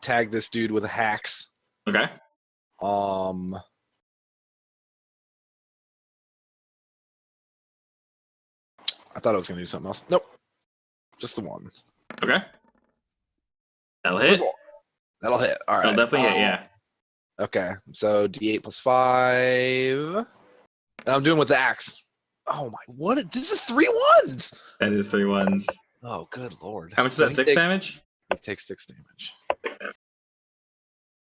tag this dude with a hacks. Okay. I thought I was gonna do something else. Nope. Just the one. Okay. That'll hit. That'll hit. All right. That'll definitely hit, yeah. Okay. So D8 plus 5. And I'm doing with the axe. Oh my! What? This is 3 ones. That is 3 ones. Oh, good lord! How much is So that? he 6 takes- damage? He takes 6 damage. 6 damage.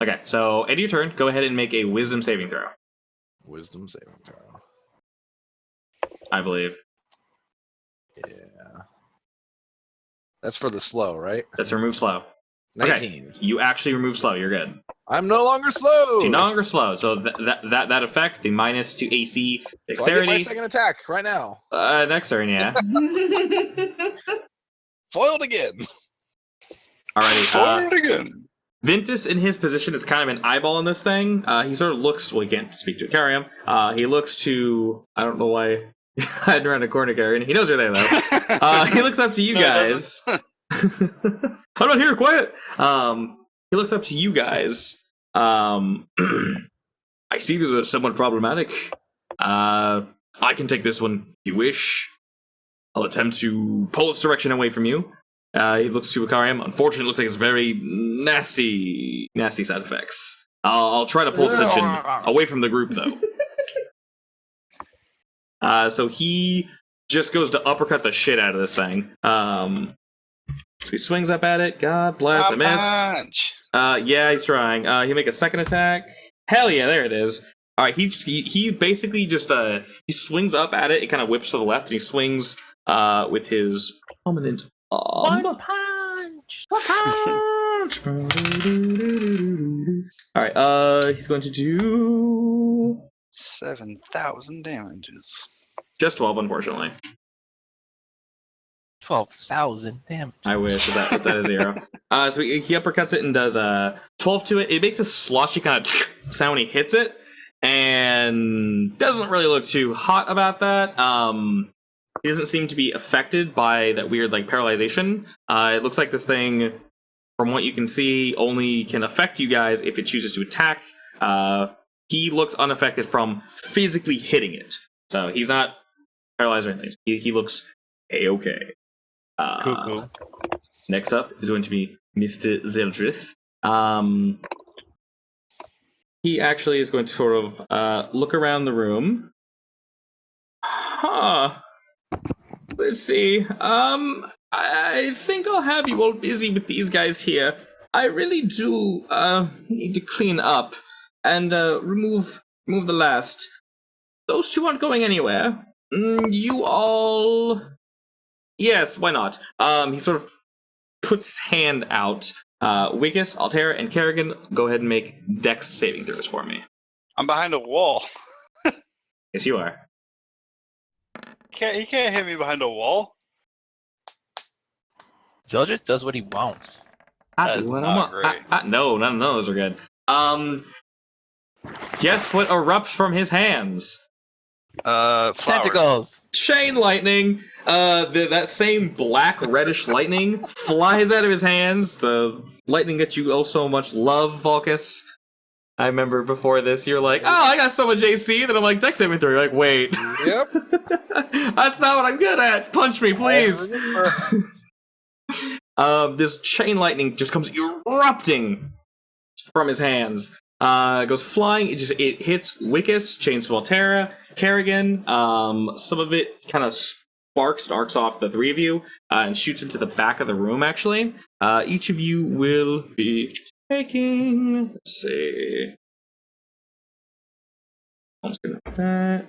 Okay, so end of your turn. Go ahead and make a Wisdom saving throw. Wisdom saving throw. I believe. Yeah. That's for the slow, right? That's remove slow. Okay. 19. You actually remove slow. You're good. I'm no longer slow. So you're no longer slow. So that effect, the minus to AC So I get dexterity. my second attack right now. Next turn, yeah. Foiled again. Alrighty. Forward again. Ventus in his position is kind of an eyeball in this thing. He sort of looks, well, he can't speak to carry him. He looks to, I don't know why I had around a corner carry, and he knows you're there though. He looks up to you guys. I'm not here, quiet. He looks up to you guys. I see these are somewhat problematic. I can take this one if you wish. I'll attempt to pull its direction away from you. He looks to Akariam. Unfortunately, it looks like it's very nasty side effects. I'll try to pull its attention away from the group, though. So he just goes to uppercut the shit out of this thing. So he swings up at it. God bless, I missed. Yeah, he's trying. He make a second attack. Hell yeah, there it is. All right, he basically just he swings up at it. It kind of whips to the left, and he swings with his prominent arm. One punch. All right, he's going to do 7,000 damages. just 12, unfortunately. 12,000 damage. I wish it's at a 0. So he uppercuts it and does 12 to it. It makes a sloshy kind of sound when he hits it, and doesn't really look too hot about that. He doesn't seem to be affected by that weird like paralyzation. It looks like this thing, from what you can see, only can affect you guys if it chooses to attack. He looks unaffected from physically hitting it, so he's not paralyzed or anything. He looks a-okay. Cuckoo. Next up is going to be Mr. Zeldryth. He actually is going to sort of look around the room. Huh. Let's see. I think I'll have you all busy with these guys here. I really do need to clean up and remove the last. Those two aren't going anywhere. You all. Yes, why not? He sort of puts his hand out. Wiggis, Altera, and Kerrigan, go ahead and make Dex saving throws for me. I'm behind a wall. Yes, you are. He can't hit me behind a wall. Zeldryth does what he wants. That is not great. No, none of those are good. Guess what erupts from his hands? Flower. Tentacles. Chain lightning. That same black reddish lightning flies out of his hands. The lightning that you oh so much love, Vulcus. I remember before this, you're like, oh, I got so much AC. Then I'm like, Dex saving throw. You're like, wait. Yep. That's not what I'm good at. Punch me, please. This chain lightning just comes erupting from his hands. It goes flying. It hits Wiggis, chains Volterra, Kerrigan. Some of it kind of sparks and arcs off the three of you and shoots into the back of the room. Actually, each of you will be taking. Let's see. I'm just gonna put that.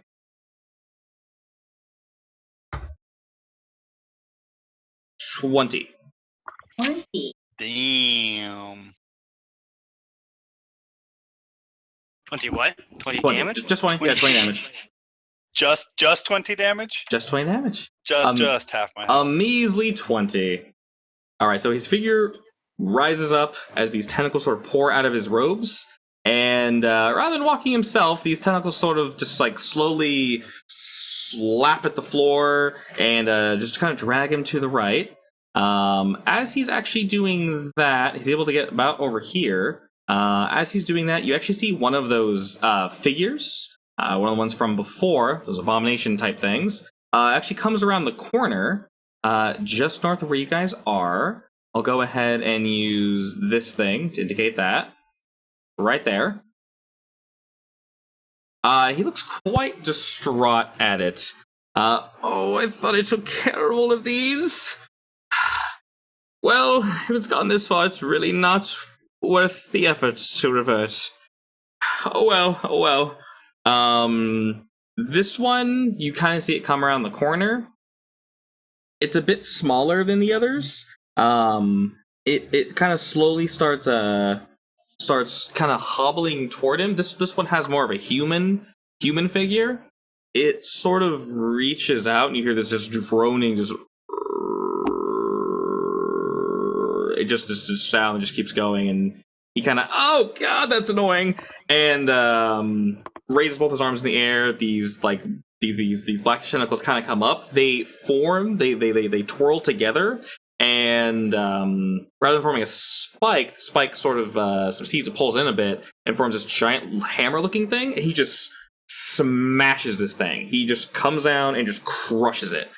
$20. 20. Damn. 20 what? 20 20. damage? Just 20. Yeah, 20 damage. Just 20 damage? Just 20 damage. Just half my A health. measly 20. Alright, so his figure rises up as these tentacles sort of pour out of his robes. And rather than walking himself, these tentacles sort of just like slowly slap at the floor and just kind of drag him to the right. As he's actually doing that, he's able to get about over here. As he's doing that, you actually see one of those figures, one of the ones from before, those abomination type things, actually comes around the corner, just north of where you guys are. I'll go ahead and use this thing to indicate that. Right there. He looks quite distraught at it. Oh, I thought I took care of all of these. Well, if it's gone this far, it's really not worth the effort to revert. Oh well. This one, you kind of see it come around the corner. It's a bit smaller than the others. It kind of slowly starts kind of hobbling toward him. This one has more of a human figure. It sort of reaches out, and you hear this just droning, this sound just keeps going, and he kind of, oh god, that's annoying, and raises both his arms in the air. These blackish tentacles kind of come up. They form. They twirl together. And rather than forming a spike, the spike sort of succeeds, it pulls in a bit and forms this giant hammer-looking thing. And he just smashes this thing. He just comes down and just crushes it.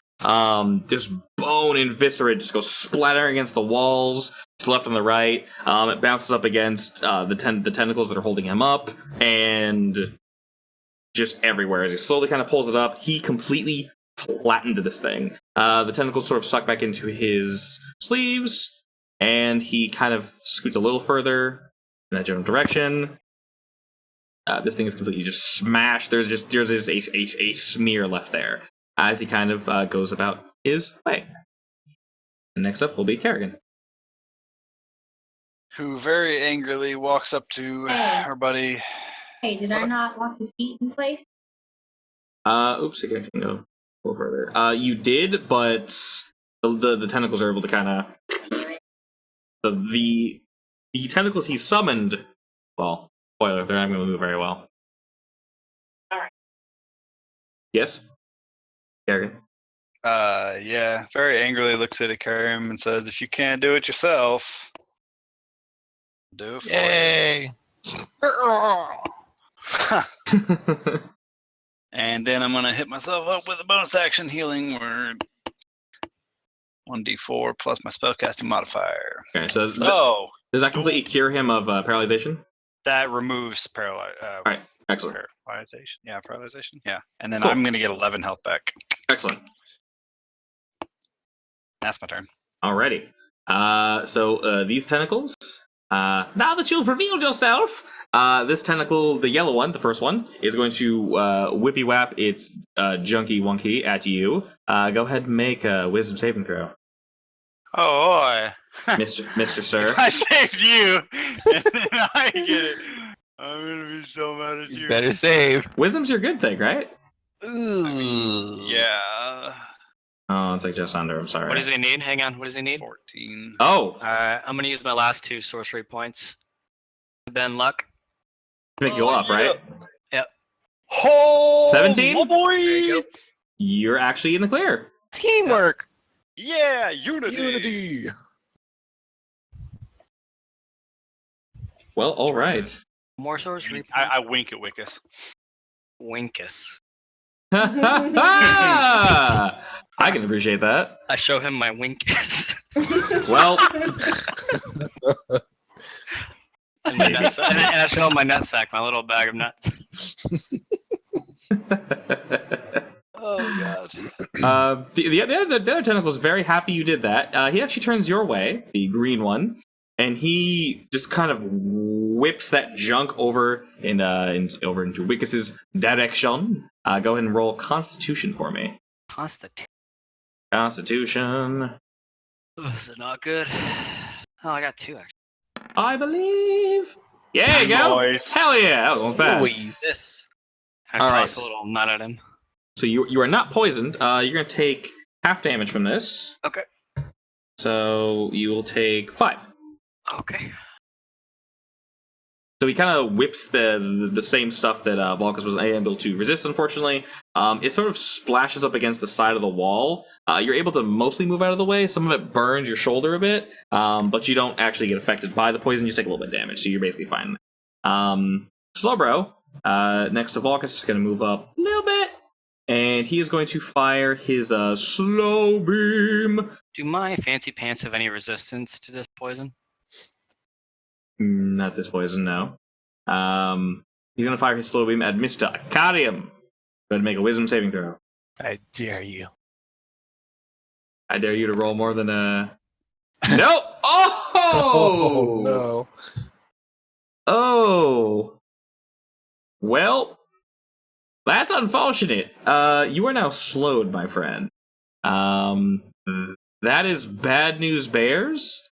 This bone and viscera just goes splattering against the walls, to the left and the right. It bounces up against the tentacles that are holding him up, and just everywhere. As he slowly kind of pulls it up, he completely flattened to this thing. The tentacles sort of suck back into his sleeves, and he kind of scoots a little further in that general direction. This thing is completely just smashed. There's a smear left there as he kind of goes about his way. And next up will be Kerrigan, who very angrily walks up to her buddy. Hey, did I not lock his feet in place? Oops, I can go a little further. You did, but the tentacles are able to kind of... The tentacles he summoned... Well, spoiler, they're not going to move very well. Alright. Yes? Kerrigan? Yeah, very angrily looks at Ikarim and says, if you can't do it yourself, do it for Yay! you. And then I'm going to hit myself up with a bonus action healing word. 1d4 plus my spellcasting modifier. Okay, so does that completely cure him of paralyzation? That removes Alright, excellent. paralyzation. Yeah, paralyzation. Yeah. And then Cool. I'm going to get 11 health back. Excellent. That's my turn. Alrighty. So these tentacles, now that you've revealed yourself, this tentacle, the yellow one, the first one, is going to whippy whap its junky wonky at you. Go ahead and make a wisdom saving throw. Oh, boy. Mr. Sir. I saved you, and then I get it. I'm going to be so mad at you. You better save. Wisdom's your good thing, right? Ooh. Yeah. Oh, it's like just under, I'm sorry. What does he need? Hang on. What does he need? 14. Oh, Alright, I'm gonna use my last 2 sorcery points. Ben luck. make you go up, right? Oh, 17? oh boy. There you go. You're actually in the clear. Teamwork. Yeah, unity. Unity. Well, alright. More sorcery points. I wink at Wickus. Winkus. I can appreciate that. I show him my winkus. Well, and, and I show him my nutsack, my little bag of nuts. Oh god. the other tentacle is very happy you did that. He actually turns your way, the green one, and he just kind of whips that junk over over into Wickus's direction. Go ahead and roll Constitution for me. Constitution. Oh, is it not good? Oh, I got 2 actually. I believe. Yeah, you go. Nice. Hell yeah, that was almost bad. This. I All toss right. a little nut at him. So you are not poisoned. You're gonna take half damage from this. Okay. So you will take 5. Okay. So he kind of whips the same stuff that Volcus was able to resist, unfortunately. It sort of splashes up against the side of the wall. You're able to mostly move out of the way. Some of it burns your shoulder a bit, but you don't actually get affected by the poison. You just take a little bit of damage, so you're basically fine. Slowbro, next to Volcus, is going to move up a little bit, and he is going to fire his slow beam. Do my fancy pants have any resistance to this poison? Not this poison, no. He's going to fire his slow beam at Mr. Acarium. Go ahead and make a wisdom saving throw. I dare you. I dare you to roll more than a... No! Oh! no. Oh! Well, that's unfortunate. You are now slowed, my friend. That is bad news bears.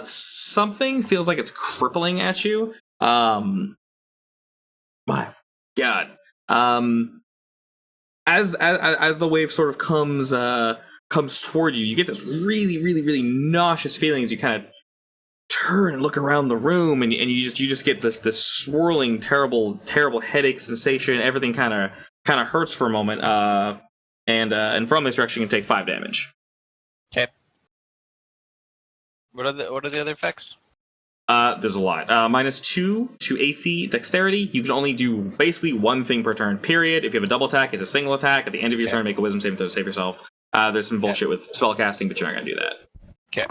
Something feels like it's crippling at you. My God. As the wave sort of comes toward you, you get this really, really, really nauseous feeling as you kind of turn and look around the room, and you just get this swirling, terrible headache sensation. Everything kind of hurts for a moment. And from this direction, you can take 5 damage. Okay. What are the other effects? There's a lot. -2 to AC dexterity. You can only do basically one thing per turn, period. If you have a double attack, it's a single attack. At the end of your turn, make a wisdom saving throw to save yourself. There's some bullshit with spell casting, but you're not going to do that. Okay.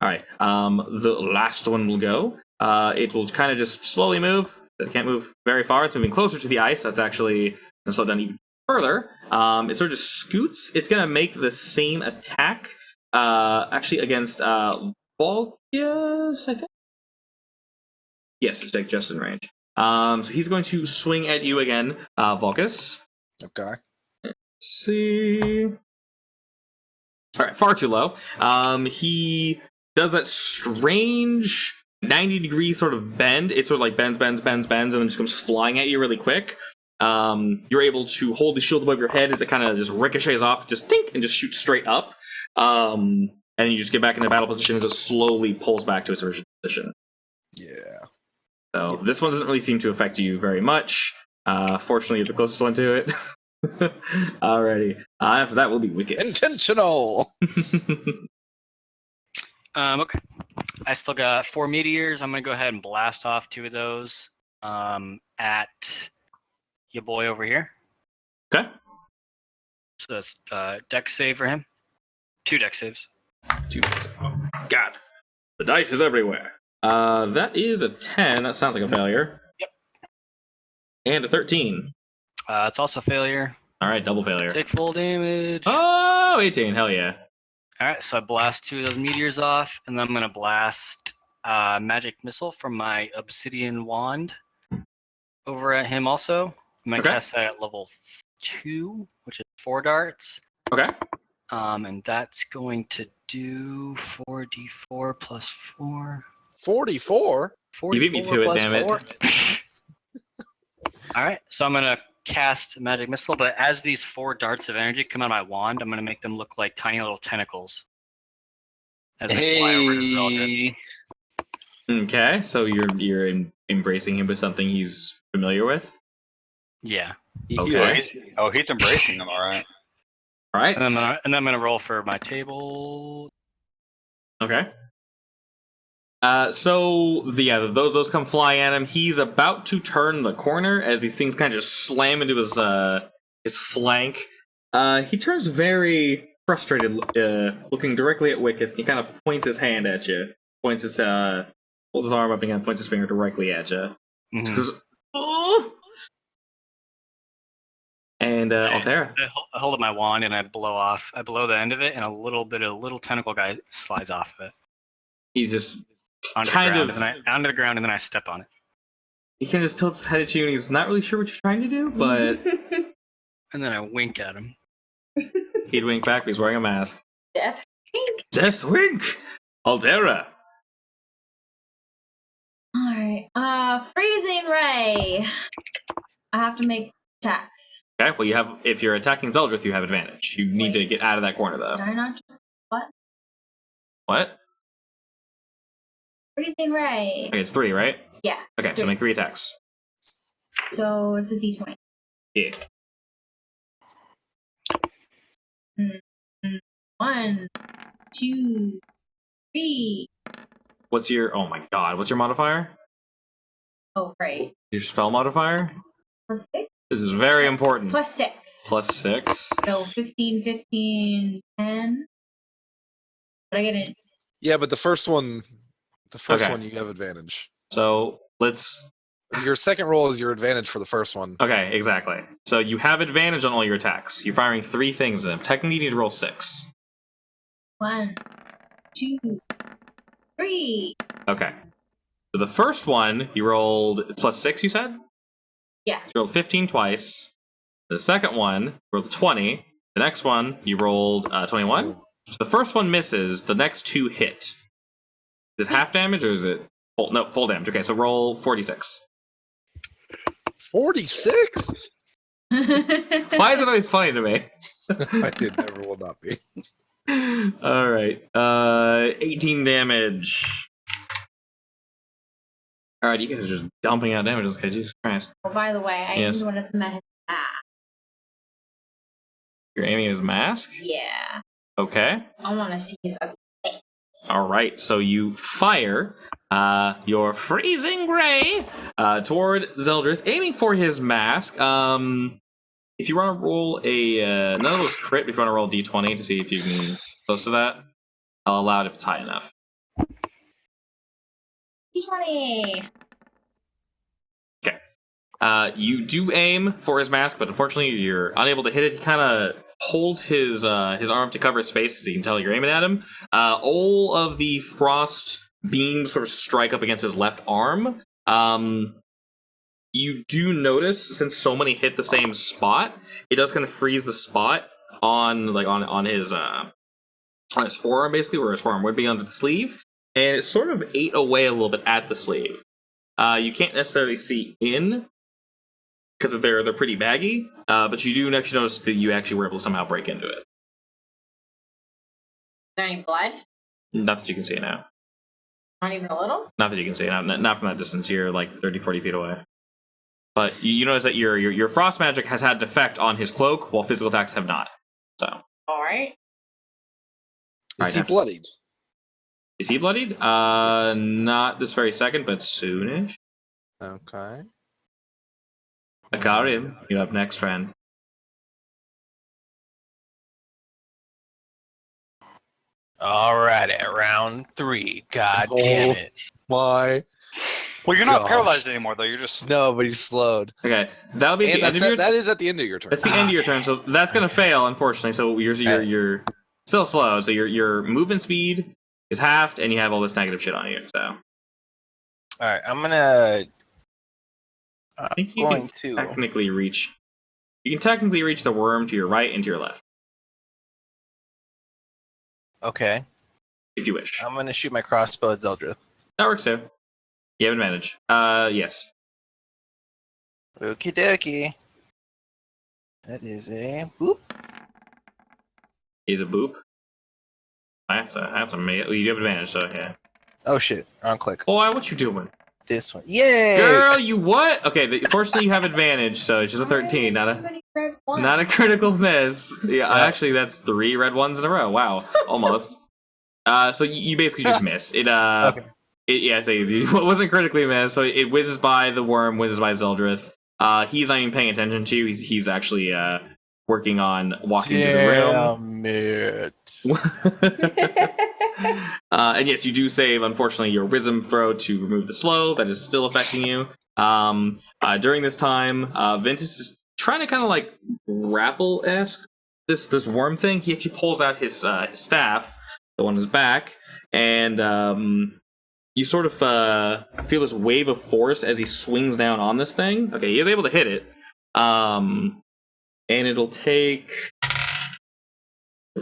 Alright, the last one will go. It will kind of just slowly move. It can't move very far. It's moving closer to the ice. That's actually going to slow down even further. It sort of just scoots. It's going to make the same attack, actually against Volcus, I think? Yes, it's just in range. So he's going to swing at you again, Volcus. Okay. Let's see. Alright, far too low. He does that strange 90-degree sort of bend. It sort of like bends, and then just comes flying at you really quick. You're able to hold the shield above your head as it kind of just ricochets off, just tink, and just shoots straight up. And you just get back into battle position as it slowly pulls back to its original position. Yeah. So this one doesn't really seem to affect you very much. Fortunately, you're the closest one to it. Alrighty. After that will be Wickus. Intentional! Okay. I still got 4 meteors. I'm going to go ahead and blast off 2 of those at your boy over here. Okay. So that's dex save for him. 2 dex saves. 2 dice. Oh, God. The dice is everywhere. That is a 10. That sounds like a failure. Yep. And a 13. It's also a failure. Alright, double failure. Take full damage. Oh, 18. Hell yeah. Alright, so I blast 2 of those meteors off, and then I'm going to blast magic missile from my obsidian wand over at him also. I'm going to cast that at level 2, which is 4 darts. Okay. And that's going to do 4d4 plus 4. 44? You beat me to it, damn it. Alright, so I'm going to cast magic missile, but as these 4 darts of energy come out of my wand, I'm going to make them look like tiny little tentacles. As they fly over to Zeldryth. Okay, so you're embracing him with something he's familiar with? Yeah. Okay. He's embracing them, alright. Alright. And then I'm going to roll for my table. Okay. Those come flying at him. He's about to turn the corner as these things kind of just slam into his flank. He turns very frustrated, looking directly at Wickus. He kind of points his hand at you. Holds his arm up again, points his finger directly at you. Mm-hmm. Says, "Oh!" And Altera. I hold up my wand and I blow the end of it, and a little tentacle guy slides off of it. He's just onto the ground, and then I step on it. He kind of just tilts his head at you, and he's not really sure what you're trying to do, but... And then I wink at him. He'd wink back, but he's wearing a mask. Death wink. Death wink! Altera! Alright. Freezing ray. I have to make attacks. Okay, well, if you're attacking Zeldryth, you have advantage. You need to get out of that corner, though. Did I not just... What? What? Freezing ray. Okay, it's 3, right? Yeah. Okay, so make 3 attacks. So it's a d20. Yeah. 1, 2, 3. What's your? Oh my god! What's your modifier? Oh, right. Your spell modifier? Plus 6. This is very important. Plus 6. Plus 6. So 15, 15, 10. But I get it. Yeah, but the first one Okay. you have advantage. So let's. Your second roll is your advantage for the first one. Okay, exactly. So you have advantage on all your attacks. You're firing 3 things at them. Technically, you need to roll 6. 1, 2, 3. Okay. So the first one you rolled it's plus 6. You said. Yeah. So you rolled 15 twice. The second one you rolled 20. The next one you rolled 21. So the first one misses. The next 2 hit. Is it half damage or is it full? No, full damage. Okay, so roll 46. 46? Why is it always funny to me? It never will not be. All right. 18 damage. All right, you guys are just dumping out damage. Okay, Jesus Christ. Oh, by the way, I Yes. aimed one of them at his back. You're aiming at his mask? Yeah. Okay. I want to see his ugly face. All right, so you fire your freezing ray toward Zeldryth, aiming for his mask. If you want to roll none of those crit, if you want to roll d20 to see if you can close to that, I'll allow it if it's high enough. D20. Okay. You do aim for his mask, but unfortunately you're unable to hit it. He kind of holds his arm to cover his face because he can tell you're aiming at him. All of the frost beams sort of strike up against his left arm. You do notice, since so many hit the same spot, it does kind of freeze the spot on his forearm, basically, where his forearm would be under the sleeve, and it sort of ate away a little bit at the sleeve. You can't necessarily see in because they're pretty baggy, but you do actually notice that you actually were able to somehow break into it. Is there any blood? Not that you can see now. Not even a little? Not that you can see now. Not from that distance. You're like 30, 40 feet away. But you notice that your frost magic has had an effect on his cloak, while physical attacks have not. So. All right. Is he bloodied? Is he bloodied? Not this very second, but soonish. Okay. Akarim, you're up next, friend. Alright, at round 3. God damn it. My. Well, you're not Gosh. paralyzed anymore, though. You're just. No, but he's slowed. Okay, that'll be at And the end of your. that is at the end of your turn. That's the end of your turn, so that's gonna fail, unfortunately. So you're still slow. So your movement speed is halved, and you have all this negative shit on you. So Alright, I'm gonna. I think you can technically reach. You can technically reach the worm to your right and to your left, Okay. if you wish. I'm gonna shoot my crossbow at Zeldryth. That works too. You have advantage. Yes. Okie dokie. That is a boop. He's a boop. That's amazing. You have advantage, so yeah. Oh shit, wrong click. Boy, what you doing? This one. Yay! Girl, you what? Okay, fortunately you have advantage, so it's just a 13, not a critical miss. Yeah, actually that's 3 red ones in a row. Wow, almost. So you basically just miss. It Okay. It wasn't critically missed, so it whizzes by the worm, whizzes by Zeldryth. He's not even paying attention to you. He's actually working on walking into the room. Damn it. And yes, you do save, unfortunately, your wisdom throw to remove the slow. That is still affecting you. During this time, Ventus is trying to kind of like grapple-esque this worm thing. He actually pulls out his staff, the one on his back, and you sort of feel this wave of force as he swings down on this thing. Okay, he is able to hit it. And it'll take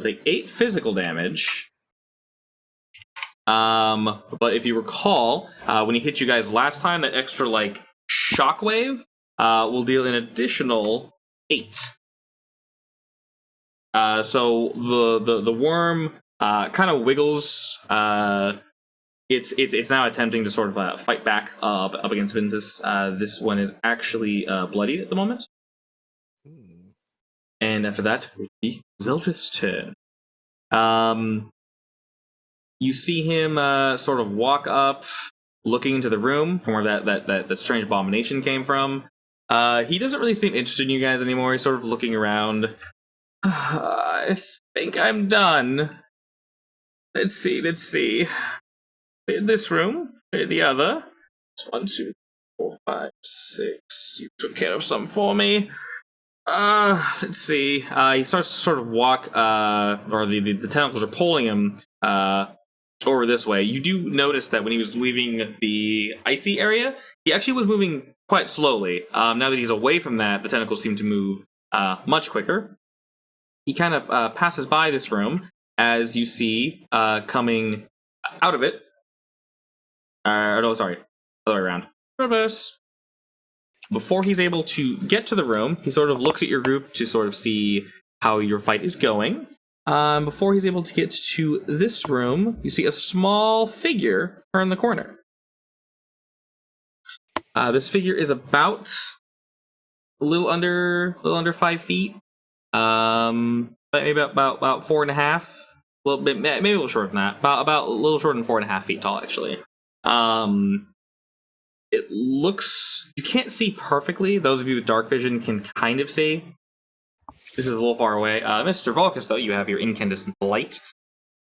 8 physical damage. But if you recall, when he hit you guys last time, that extra like shockwave will deal an additional 8. So the worm kind of wiggles It's now attempting to sort of fight back up against Vince's. This one is actually bloodied at the moment. And after that, it would be Zeldryth's turn. You see him sort of walk up, looking into the room from where that strange abomination came from. He doesn't really seem interested in you guys anymore. He's sort of looking around. I think I'm done. Let's see. This room, the other. It's 1, 2, 4, 5, 6. You took care of some for me. Let's see. He starts to sort of walk, or the tentacles are pulling him over this way. You do notice that when he was leaving the icy area, he actually was moving quite slowly. Now that he's away from that, the tentacles seem to move much quicker. He kind of passes by this room as you see coming out of it. No, sorry, other way around. Reverse. Before he's able to get to the room, he sort of looks at your group to sort of see how your fight is going. Before he's able to get to this room, you see a small figure turn the corner. This figure is about a little under 5 feet. Maybe about 4.5. A little bit, maybe a little shorter than that. About a little shorter than 4.5 feet tall, actually. It looks... You can't see perfectly. Those of you with dark vision can kind of see. This is a little far away. Mr. Volkus, though, you have your incandescent light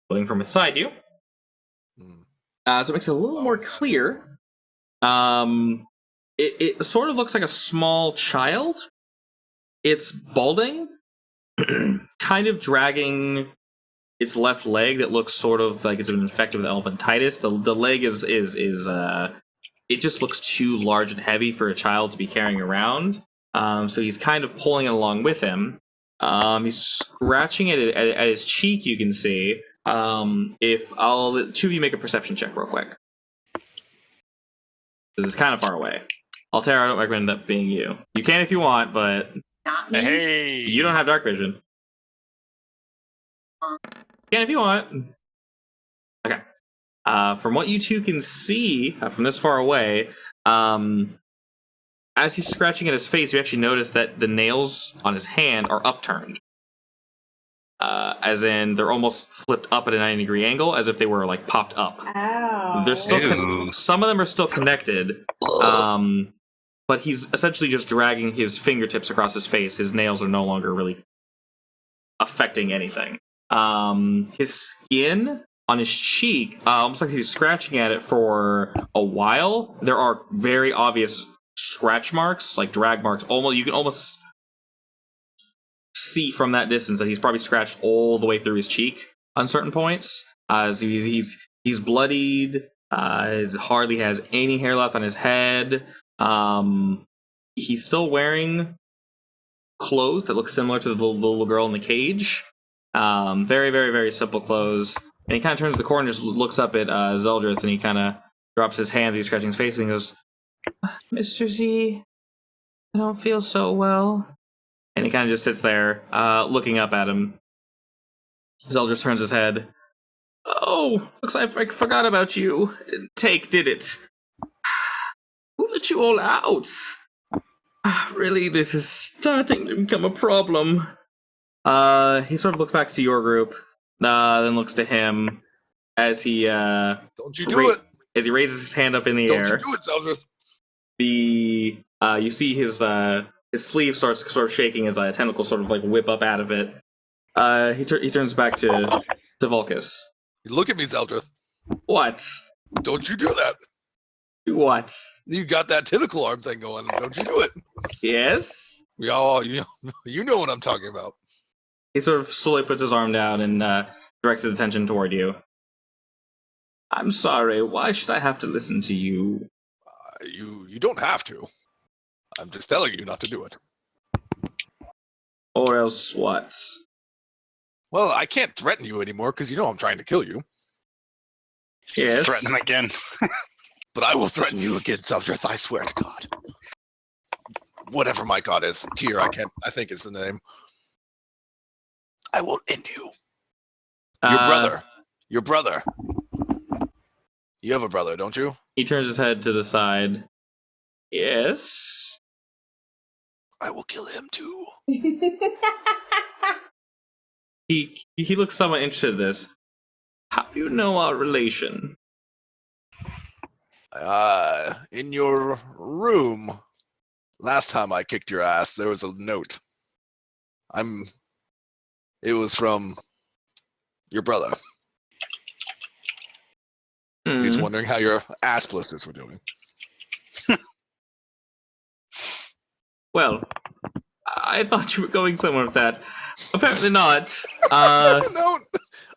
floating from beside you. So it makes it a little more clear. It sort of looks like a small child. It's balding, kind of dragging its left leg that looks sort of like it's been infected with elephantitis. The leg is it just looks too large and heavy for a child to be carrying around. So he's kind of pulling it along with him. He's scratching it at his cheek, you can see. If I'll let two of you make a perception check real quick. Because it's kind of far away. Altera, I don't recommend that being you. You can if you want, but Not me. Hey, you don't have dark vision. You can if you want. Okay. From what you two can see from this far away, as he's scratching at his face, you actually notice that the nails on his hand are upturned. As in, they're almost flipped up at a 90-degree angle, as if they were like popped up. Ow. They're still some of them are still connected, but he's essentially just dragging his fingertips across his face. His nails are no longer really affecting anything. His skin on his cheek, almost like he was scratching at it for a while. There are very obvious scratch marks, like drag marks. Almost, you can almost see from that distance that he's probably scratched all the way through his cheek on certain points. So he's bloodied. He hardly has any hair left on his head. He's still wearing clothes that look similar to the little girl in the cage. Very, very, very simple clothes. And he kind of turns the corner and just looks up at Zeldryth, and he kind of drops his hand, he's scratching his face, and he goes, Mr. Z, I don't feel so well. And he kind of just sits there, looking up at him. Zeldryth turns his head. Oh, looks like I forgot about you. Didn't take, did it? Who let you all out? Really, this is starting to become a problem. He sort of looks back to your group, then looks to him as he Don't you do it! As he raises his hand up in the air. Don't you do it, Zeldryth! You see his sleeve starts sort of shaking as a tentacle sort of like whip up out of it. He turns back to Volkus. Look at me, Zeldryth. What? Don't you do that! What? You got that tentacle arm thing going. Don't you do it! Yes? Oh, you know what I'm talking about. He sort of slowly puts his arm down and directs his attention toward you. I'm sorry, why should I have to listen to you? You don't have to. I'm just telling you not to do it. Or else what? Well, I can't threaten you anymore because you know I'm trying to kill you. Yes. threaten him again. But I will threaten you again, Zeldryth, I swear to God. Whatever my god is. Tyr, I think is the name. I will end you. Your brother. You have a brother, don't you? He turns his head to the side. Yes. I will kill him too. He looks somewhat interested in this. How do you know our relation? In your room, last time I kicked your ass, there was a note. It was from your brother. He's wondering how your ass blisters were doing. Well, I thought you were going somewhere with that. Apparently not. No,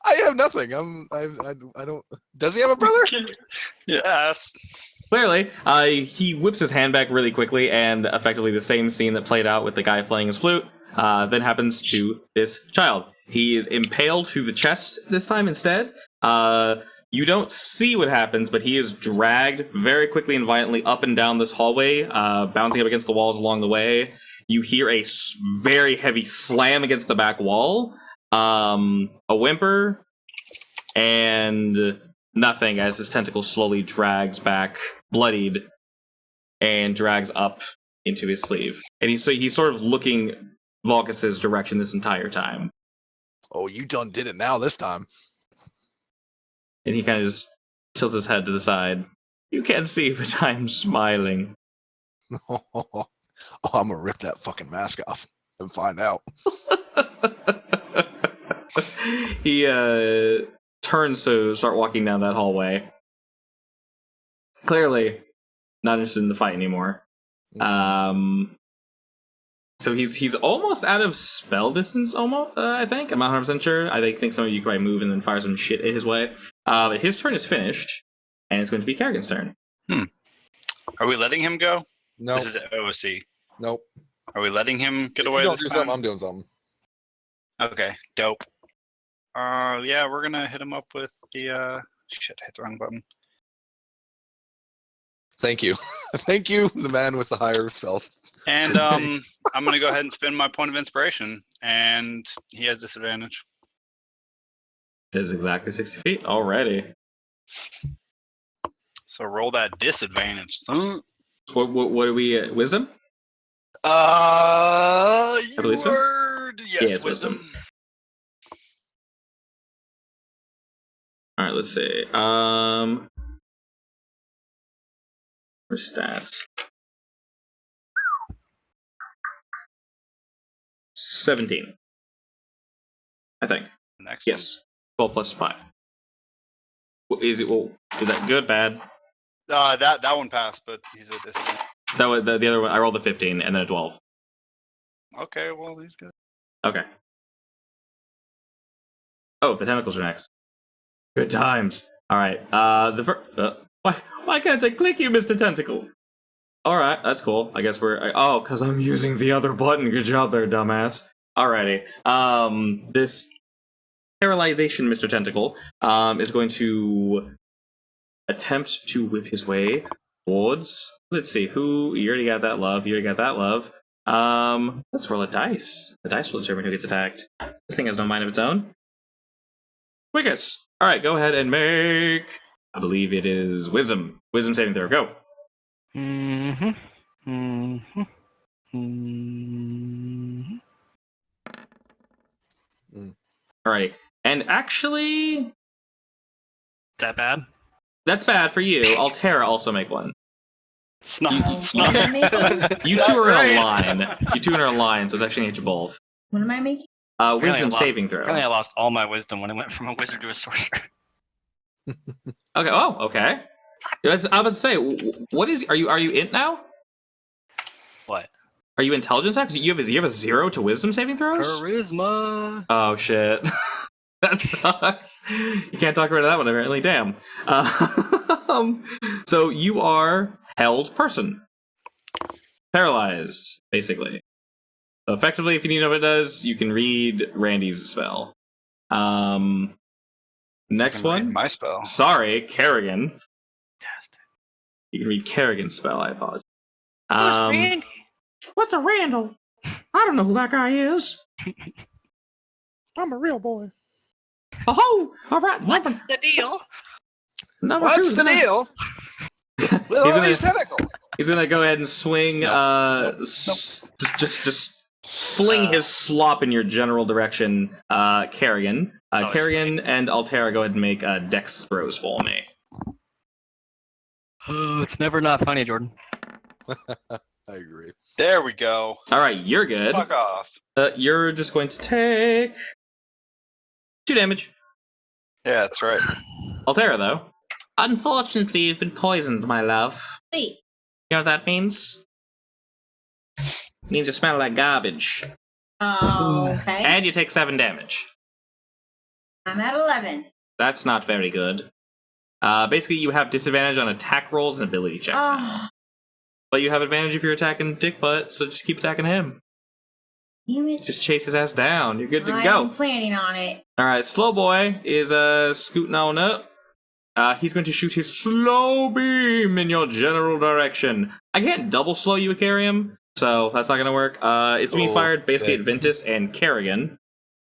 I have nothing. I don't. Does he have a brother? Yes. Clearly, he whips his hand back really quickly, and effectively the same scene that played out with the guy playing his flute then happens to this child. He is impaled through the chest this time instead. You don't see what happens, but he is dragged very quickly and violently up and down this hallway, bouncing up against the walls along the way. You hear a very heavy slam against the back wall, a whimper, and nothing as his tentacle slowly drags back, bloodied, and drags up into his sleeve. And he's sort of looking Vulcus's direction this entire time. Oh, you done did it now this time. And he kind of just tilts his head to the side. You can't see, but I'm smiling. Oh, I'm gonna rip that fucking mask off and find out. He turns to start walking down that hallway. Clearly not interested in the fight anymore. So he's almost out of spell distance, almost, I think. I'm not 100% sure. I think some of you can probably move and then fire some shit at his way. But his turn is finished, and it's going to be Kerrigan's turn. Are we letting him go? No. This is OOC. Nope. Are we letting him get away? You don't this do something, time? I'm doing something. Okay, dope. Yeah, we're gonna hit him up with the shit. I hit the wrong button. Thank you. Thank you, the man with the higher spell. And I'm gonna go ahead and spend my point of inspiration, and he has disadvantage. It is exactly 60 feet already. So roll that disadvantage. What are we? Wisdom? I believe so. Yes, Yeah, it's wisdom. All right, let's see. For stats. 17. I think. Next Yes. 12 plus 5. Is that good, bad? one. That one passed, but he's a disadvantage. That was the other one. I rolled a 15 and then a 12. Okay, well he's good. Okay. Oh, the tentacles are next. Good times. All right. Why can't I click you, Mr. Tentacle? All right, that's cool. I guess because I'm using the other button. Good job there, dumbass. Alrighty. This paralyzation, Mr. Tentacle, is going to attempt to whip his way towards. Let's see. You already got that love. Let's roll a dice. The dice will determine who gets attacked. This thing has no mind of its own. Wickus. All right, go ahead and make. I believe it is wisdom. Wisdom saving throw. Go. Alrighty. And actually, Is that bad? that's bad for you. Altera also make one. It's not. What am I making? You two are in a line. You two are in a line, so it's actually hit you both. What am I making? Wisdom saving throw. Apparently I lost all my wisdom when I went from a wizard to a sorcerer. Okay. Oh, okay. I was about to say, what is? Are you int now? What? Are you intelligence now? Because you have a 0 to wisdom saving throws. Charisma. Oh shit. That sucks. You can't talk about that one apparently. Damn. So you are held person, paralyzed, basically. So effectively, if you need to know what it does, you can read Randy's spell. Next one. My spell. Sorry, Kerrigan. Fantastic. You can read Kerrigan's spell. I apologize. Who's Randy? What's a Randall? I don't know who that guy is. I'm a real boy. Oh, all right. What's the deal? No, What's the deal with all these tentacles? He's gonna go ahead and swing. Just fling his slop in your general direction, Kerrigan. Kerrigan and Altera, go ahead and make dex throws for me. Oh, it's never not funny, Jordan. I agree. There we go. All right, you're good. Fuck off. You're just going to take 2 damage. Yeah, that's right. Altera, though. Unfortunately, you've been poisoned, my love. Sweet. You know what that means? It means you smell like garbage. Oh, okay. And you take 7 damage. I'm at 11. That's not very good. Basically, you have disadvantage on attack rolls and ability checks. Oh, But you have advantage if you're attacking Dick Butt, so just keep attacking him. damn it. Just chase his ass down. You're good to I'm go. planning on it. Alright, Slow Boy is scooting on up. He's going to shoot his slow beam in your general direction. I can't double slow you, Icarium, so that's not going to work. It's being fired basically at Ventus and Kerrigan.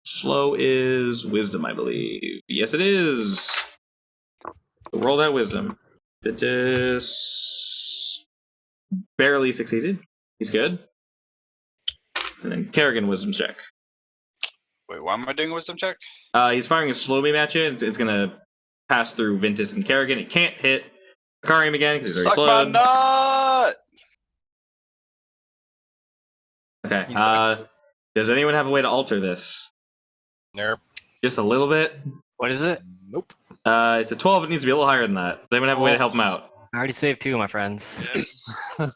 Slow is Wisdom, I believe. Yes, it is. Roll that Wisdom. Ventus barely succeeded. He's good. And then Kerrigan Wisdom check. Wait, why am I doing a wisdom check? He's firing a slow beam at you. It's going to pass through Ventus and Kerrigan. It can't hit Icarium again because he's already slowed. Not! Okay. He's Does anyone have a way to alter this? Nope. Just a little bit? What is it? Nope. It's a 12. It needs to be a little higher than that. Does anyone have a way to help him out? I already saved 2, my friends. I'm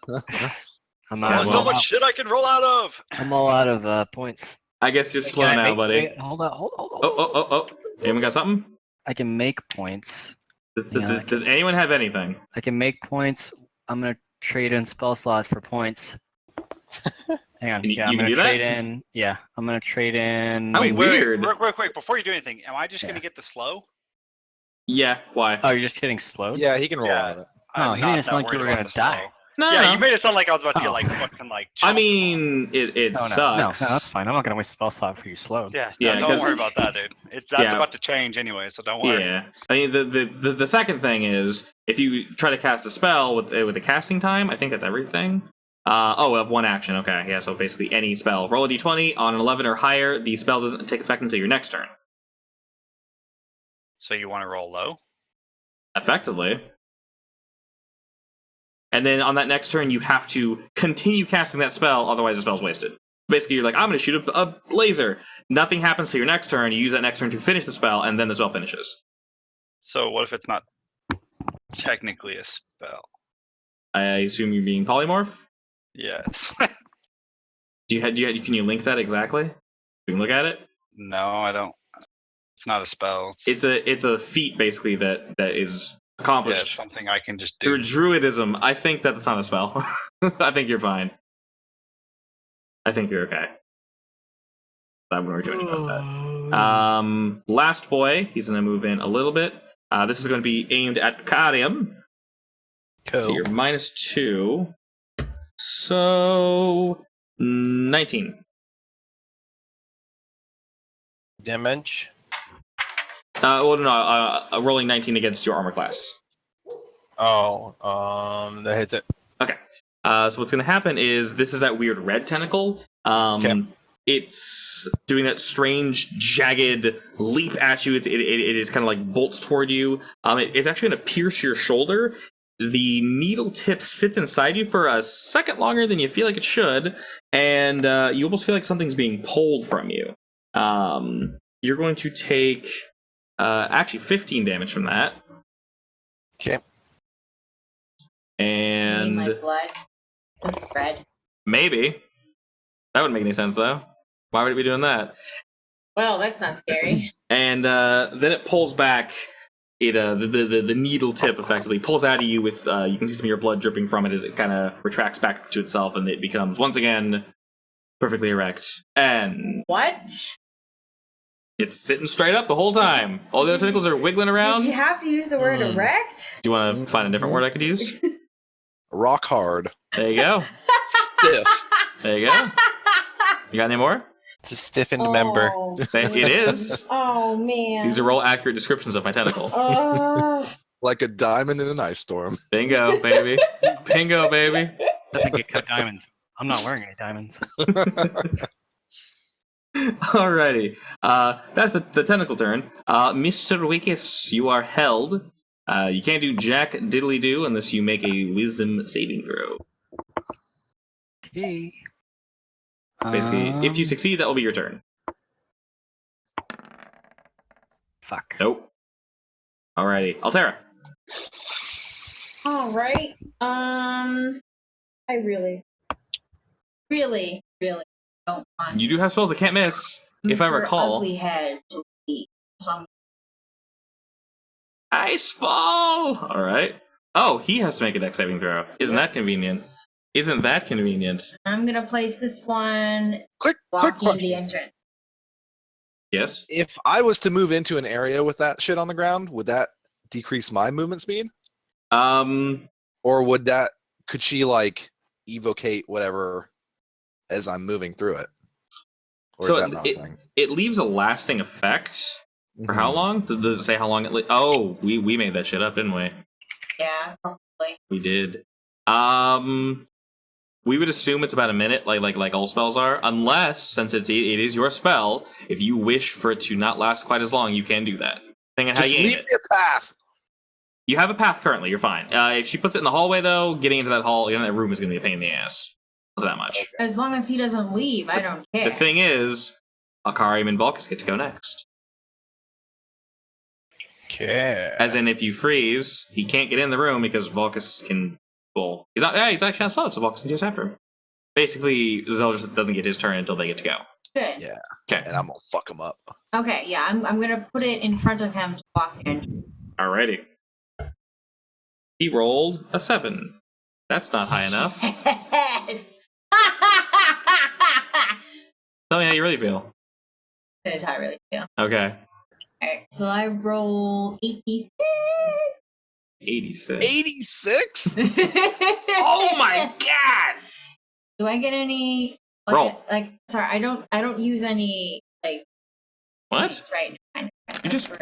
Yeah, so well- much shit I can roll out of! I'm all out of points. I guess you're Wait, slow can I now, make- buddy. wait, hold on. Oh. Anyone got something? I can make points. Does anyone have anything? I can make points. I'm gonna trade in spell slots for points. Hang on. Can you- Yeah, I'm you can gonna do that? trade in. Yeah, I'm gonna trade in. Oh, Wait, weird. Real quick, before you do anything, am I just Yeah. gonna get the slow? Yeah, why? Oh, you're just getting slowed? Yeah, he can roll Yeah. out of it. Oh, I'm he not didn't that sound like you worried were about gonna the die. slow. No, Yeah, no. you made it sound like I was about to get Oh. like fucking like. I chopped. mean, it No, sucks. No, that's fine. I'm not gonna waste spell slot for you slowed. Yeah, Yeah, don't 'cause- worry about that, dude. That's Yeah. about to change anyway, so don't worry. Yeah, I mean the second thing is if you try to cast a spell with the casting time, I think that's everything. We have 1 action. Okay, yeah. So basically any spell. Roll a d20 on an 11 or higher. The spell doesn't take effect until your next turn. So you want to roll low? Effectively. And then on that next turn, you have to continue casting that spell, otherwise the spell's wasted. Basically, you're like, I'm going to shoot a laser. Nothing happens to your next turn. You use that next turn to finish the spell, and then the spell finishes. So what if it's not technically a spell? I assume you're being polymorph. Yes. Can you link that exactly? You can look at it. No, I don't. It's not a spell. It's a feat basically that is yeah, accomplished something I can just through do. druidism. I think that's not a spell. I think you're fine. I think you're okay. I'm going to do anything about that. Last boy, he's going to move in a little bit. This is going to be aimed at Icarium. So you're -2. So 19 Damage. rolling 19 against your armor class. Oh, that hits it. Okay. So what's going to happen is this is that weird red tentacle. Okay. It's doing that strange, jagged leap at you. It is kind of like bolts toward you. It's actually going to pierce your shoulder. The needle tip sits inside you for a second longer than you feel like it should, and you almost feel like something's being pulled from you. You're going to take actually 15 damage from that. Okay. You And mean like blood? Is it red? maybe. That wouldn't make any sense, though. Why would it be doing that? Well, that's not scary. And then it pulls back. The needle tip effectively pulls out of you with you can see some of your blood dripping from it as it kind of retracts back to itself, and it becomes once again perfectly erect. And What? it's sitting straight up the whole time. All the other tentacles are wiggling around. Did you have to use the word erect? Do you want to find a different word I could use? Rock hard. There you go. Stiff. There you go. You got any more? It's a stiffened member. It is. Oh man. These are all accurate descriptions of my tentacle. Like a diamond in an ice storm. Bingo, baby. Bingo, baby. Doesn't get cut diamonds. I'm not wearing any diamonds. Alrighty. That's the tentacle turn. Mr. Wickus, you are held. You can't do jack diddly do unless you make a wisdom saving throw. Okay. Basically, if you succeed, that will be your turn. Fuck. Nope. Alrighty. Altera. All right. I really don't want You do have spells that can't miss, if I Mr. recall. Ugly Head to leave. So I'm Ice ball! Alright. Oh, he has to make a dex saving throw. Isn't that convenient? Isn't that convenient? I'm gonna place this one Quick blocking question. the entrance. Yes? If I was to move into an area with that shit on the ground, would that decrease my movement speed? Or could she like evocate whatever as I'm moving through it? Or So is that not a thing? it leaves a lasting effect. For how long? Does it say how long it Oh, we made that shit up, didn't we? Yeah, probably. We did. We would assume it's about a minute, like all spells are, unless, since it is your spell, if you wish for it to not last quite as long, you can do that. Depending on how Just you aim leave it. me a path. You have a path currently, you're fine. If she puts it in the hallway, though, getting into that hall, that room is going to be a pain in the ass. Not that much. As long as he doesn't leave, I don't care. The thing is, Akarium and Balkus get to go next. Okay. As in, if you freeze, he can't get in the room because Balkus can. Well, he's actually on slot, so Balkus can just after him. Basically, Zeldryth doesn't get his turn until they get to go. Good. Yeah. Okay. And I'm gonna fuck him up. Okay, yeah, I'm gonna put it in front of him to block the entrance. Alrighty. He rolled a 7. That's not high enough. Yes! Tell me how you really feel. That is how I really feel. Okay. Alright, so I roll 86. 86. 86? Oh my god! Do I get any Roll. sorry, I don't use any What? points right now.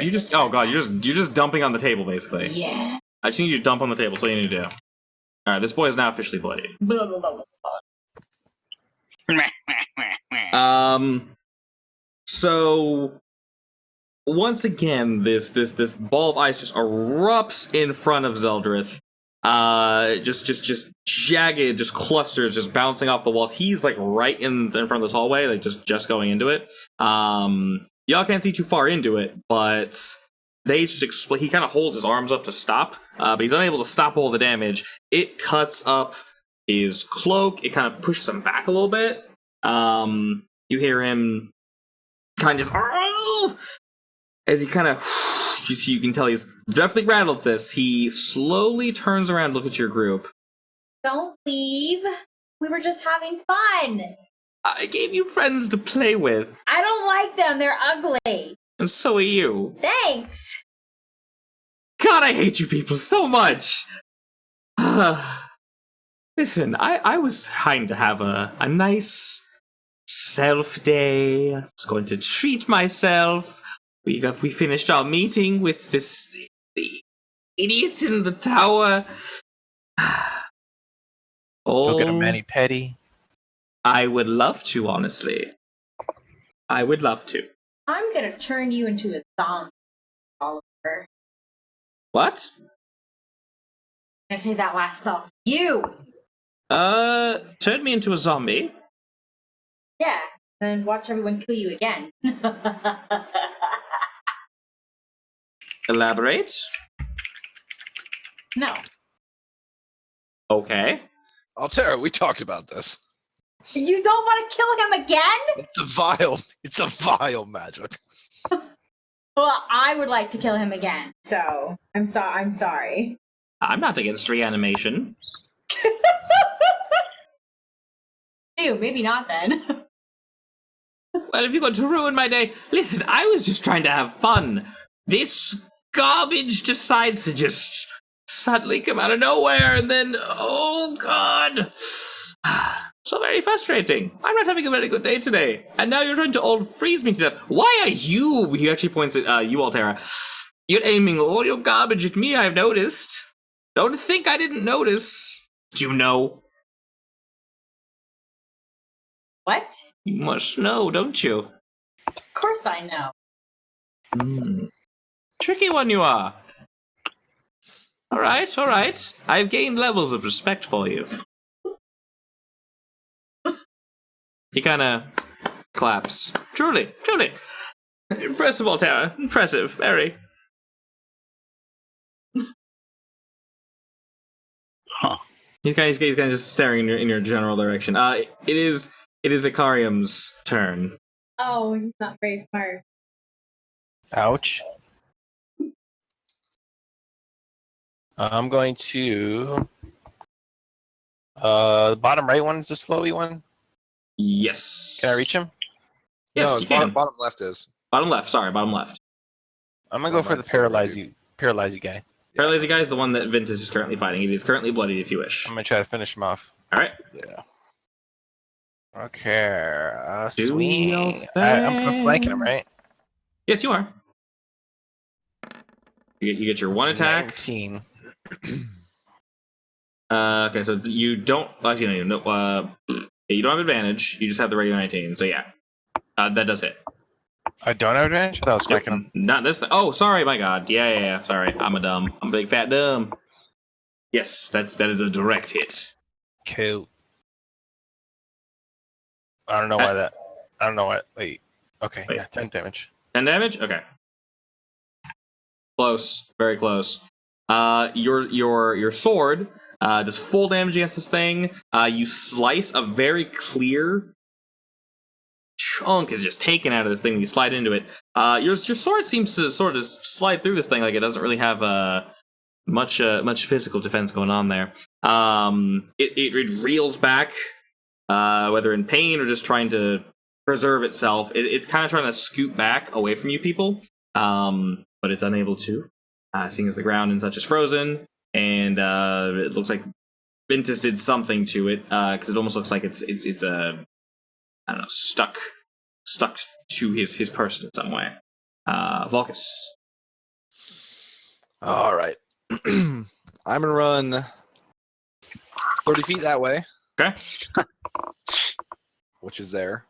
You just oh god, you're just dumping on the table basically. Yeah. I just need you to dump on the table, that's all you need to do. Alright, this boy is now officially bloody. Blah, blah, blah, blah. So once again, this ball of ice just erupts in front of Zeldryth. Just jagged, just clusters, just bouncing off the walls. He's like right in front of this hallway, like just going into it. Y'all can't see too far into it, but they just explode. He kind of holds his arms up to stop, but he's unable to stop all the damage. It cuts up his cloak. It kind of pushes him back a little bit. You hear him kind of just as he kind of you can tell he's definitely rattled at this. He slowly turns around to look at your group. Don't leave. We were just having fun. I gave you friends to play with, I don't like them. They're ugly. and so are you. Thanks. God, I hate you people so much. Listen, I was trying to have a nice self day. I was going to treat myself. We finished our meeting with the idiot in the tower. Go get a Oh, mani-pedi. I would love to, honestly. I would love to. I'm gonna turn you into a zombie, Oliver. What? I'm gonna say that last spell. You. Turn me into a zombie. Yeah. Then watch everyone kill you again. Elaborate. No. Okay. Altera, we talked about this. You don't want to kill him again? It's a vile magic. Well, I would like to kill him again. So I'm sorry. I'm not against reanimation. Ew, maybe not then. Well, if you're going to ruin my day, listen, I was just trying to have fun. This garbage decides to just suddenly come out of nowhere, and then, oh god. So very frustrating. I'm not having a very good day today. And now you're trying to all freeze me to death. Why are you? He actually points at you, Altera. You're aiming all your garbage at me, I've noticed. Don't think I didn't notice. You know. What? You must know, don't you? Of course I know. Tricky one you are. All right. I've gained levels of respect for you. He kind of claps. Truly. Impressive, Altera. Impressive, very. Huh. He's kind of just staring in your general direction. It is Icarium's turn. Oh, he's not very smart. Ouch. I'm going to. The bottom right one is the slowy one. Yes. Can I reach him? Yes, no, you it's can. bottom left is. Bottom left. Sorry, bottom left. I'm gonna go for the paralyzy guy. Paralyzed guy is the one that Ventus is currently fighting. It is currently bloodied, if you wish. I'm gonna try to finish him off. All right. Yeah. Okay. Do Swing. your I'm flanking him, right? Yes, you are. You get your one attack. 19. Okay, so you don't. Actually, no. You don't have advantage. You just have the regular 19. So yeah, that does hit. I don't have advantage? I thought I was flanking him. Not this. Oh, sorry. My God. Yeah. Sorry, I'm a big fat dumb. Yes, that is a direct hit. Cool. I don't know why. Wait. Okay. Wait. Yeah, 10 damage. 10 damage. Okay. Close. Very close. Your sword does full damage against this thing. You slice a very clear chunk is just taken out of this thing. You slide into it. Your sword seems to sort of slide through this thing like it doesn't really have much physical defense going on there. It reels back, whether in pain or just trying to preserve itself. It's kind of trying to scoot back away from you people, but it's unable to, seeing as the ground and such is frozen, and it looks like Ventus did something to it, because it almost looks like it's I don't know, stuck to his person in some way. Vulcus. All right. I'm gonna run 30 feet that way. Okay. Which is there.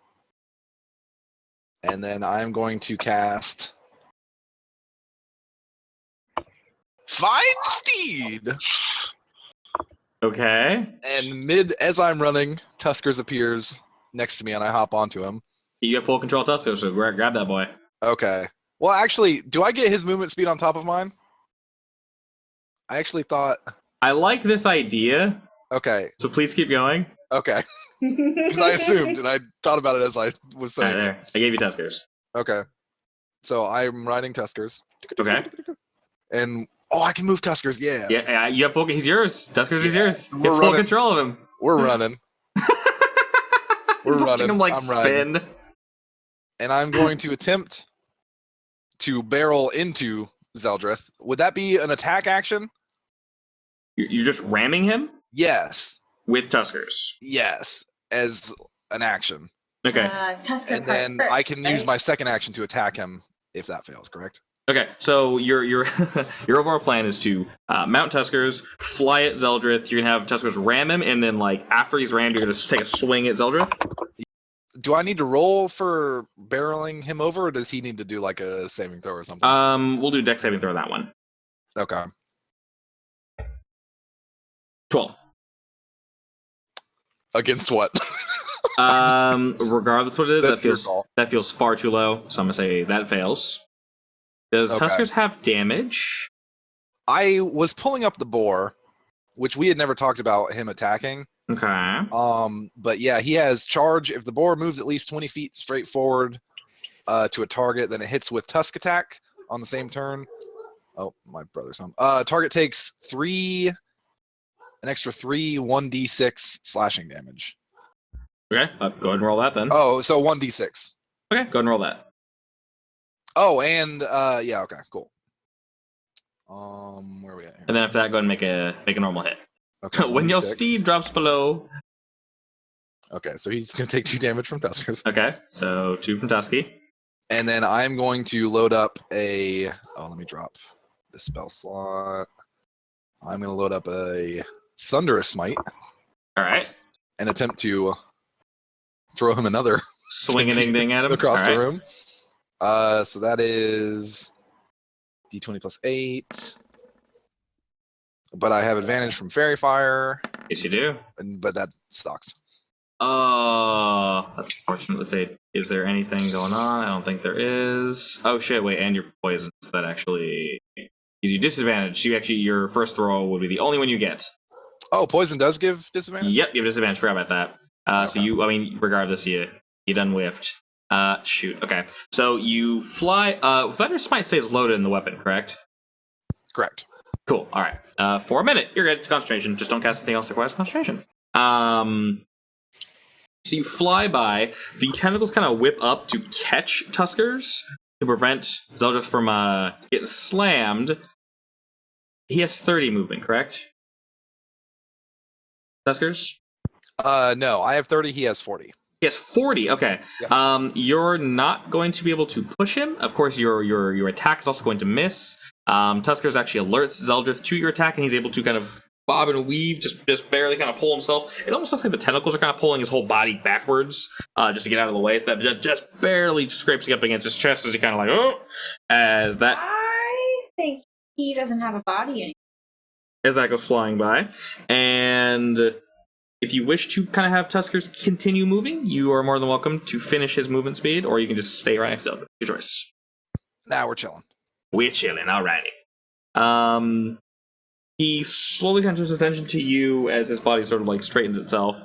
And then I'm going to cast Find Steed. Okay. And as I'm running, Tuskers appears next to me and I hop onto him. You have full control of Tusker, so grab that boy. Okay. Well, actually, do I get his movement speed on top of mine? I actually thought... I like this idea. Okay. So please keep going. Okay. Because I assumed, and I thought about it as I was saying. There. I gave you Tuskers. Okay. So I'm riding Tuskers. Okay. And, I can move Tuskers, yeah. Yeah, you have full. He's yours. Tuskers is yours. You We're have full running. control of him. We're running. He's We're watching running. him like I'm spin. riding. And I'm going to attempt to barrel into Zeldryth. Would that be an attack action? You're just ramming him Yes. with Tuskers. Yes. As an action. Okay. Tusker And part then first, I can use right? my second action to attack him if that fails, correct? Okay. So your your overall plan is to mount Tuskers, fly at Zeldryth. You're gonna have Tuskers ram him, and then like after he's rammed, you're gonna take a swing at Zeldryth. Do I need to roll for barreling him over, or does he need to do like a saving throw or something? We'll do dex saving throw on that one. Okay. 12. Against what? Regardless what it is, That's your call. that feels far too low. So I'm gonna say that fails. Does Okay. Tuskers have damage? I was pulling up the boar, which we had never talked about him attacking. Okay. But yeah, he has charge. If the boar moves at least 20 feet straight forward to a target, then it hits with tusk attack on the same turn. Oh, my brother's home. Target takes an extra 1d6 slashing damage. Okay. Go ahead and roll that then. Oh, so 1d6. Okay. Go ahead and roll that. Oh, and yeah, okay, cool. Where are we at here? And then after that, go ahead and make a normal hit. Okay, When your 1d6. steed drops below. Okay, so he's gonna take 2 damage from Tuskers. Okay. So 2 from Tusky. And then I'm going to load up a. Oh, let me drop the spell slot. I'm going to load up a Thunderous Smite All right. and attempt to throw him another Swing a ding ding at him. across All the right. room. So that is D20 plus 8. But I have advantage from Fairy Fire, Yes, you do. but that sucked. That's unfortunate. Let's say, is there anything going on? I don't think there is. Oh shit! Wait, and you're poisoned. So that actually gives you disadvantage. Your first throw would be the only one you get. Oh, poison does give disadvantage? Yep, you have disadvantage. Forgot about that. So regardless, you done whiffed. Shoot. Okay. So you fly. Thunder Smite stays loaded in the weapon, correct? Correct. Cool. All right. For a minute, you're good to concentration. Just don't cast anything else that requires concentration. So you fly by. The tentacles kind of whip up to catch Tuskers to prevent Zeldryth from getting slammed. He has 30 movement, correct? Tuskers? No, I have 30. He has 40. He has 40. Okay. Yes. You're not going to be able to push him. Of course, your attack is also going to miss. Tuskers actually alerts Zeldryth to your attack, and he's able to kind of bob and weave, just barely kind of pull himself. It almost looks like the tentacles are kind of pulling his whole body backwards, just to get out of the way. So that just barely scrapes up against his chest as he kind of like, oh, as that. I think he doesn't have a body anymore. As that goes flying by, and if you wish to kind of have Tuskers continue moving, you are more than welcome to finish his movement speed, or you can just stay right next to him. Your choice. Now we're chilling. We're chilling, alrighty. He slowly turns his attention to you as his body sort of like straightens itself.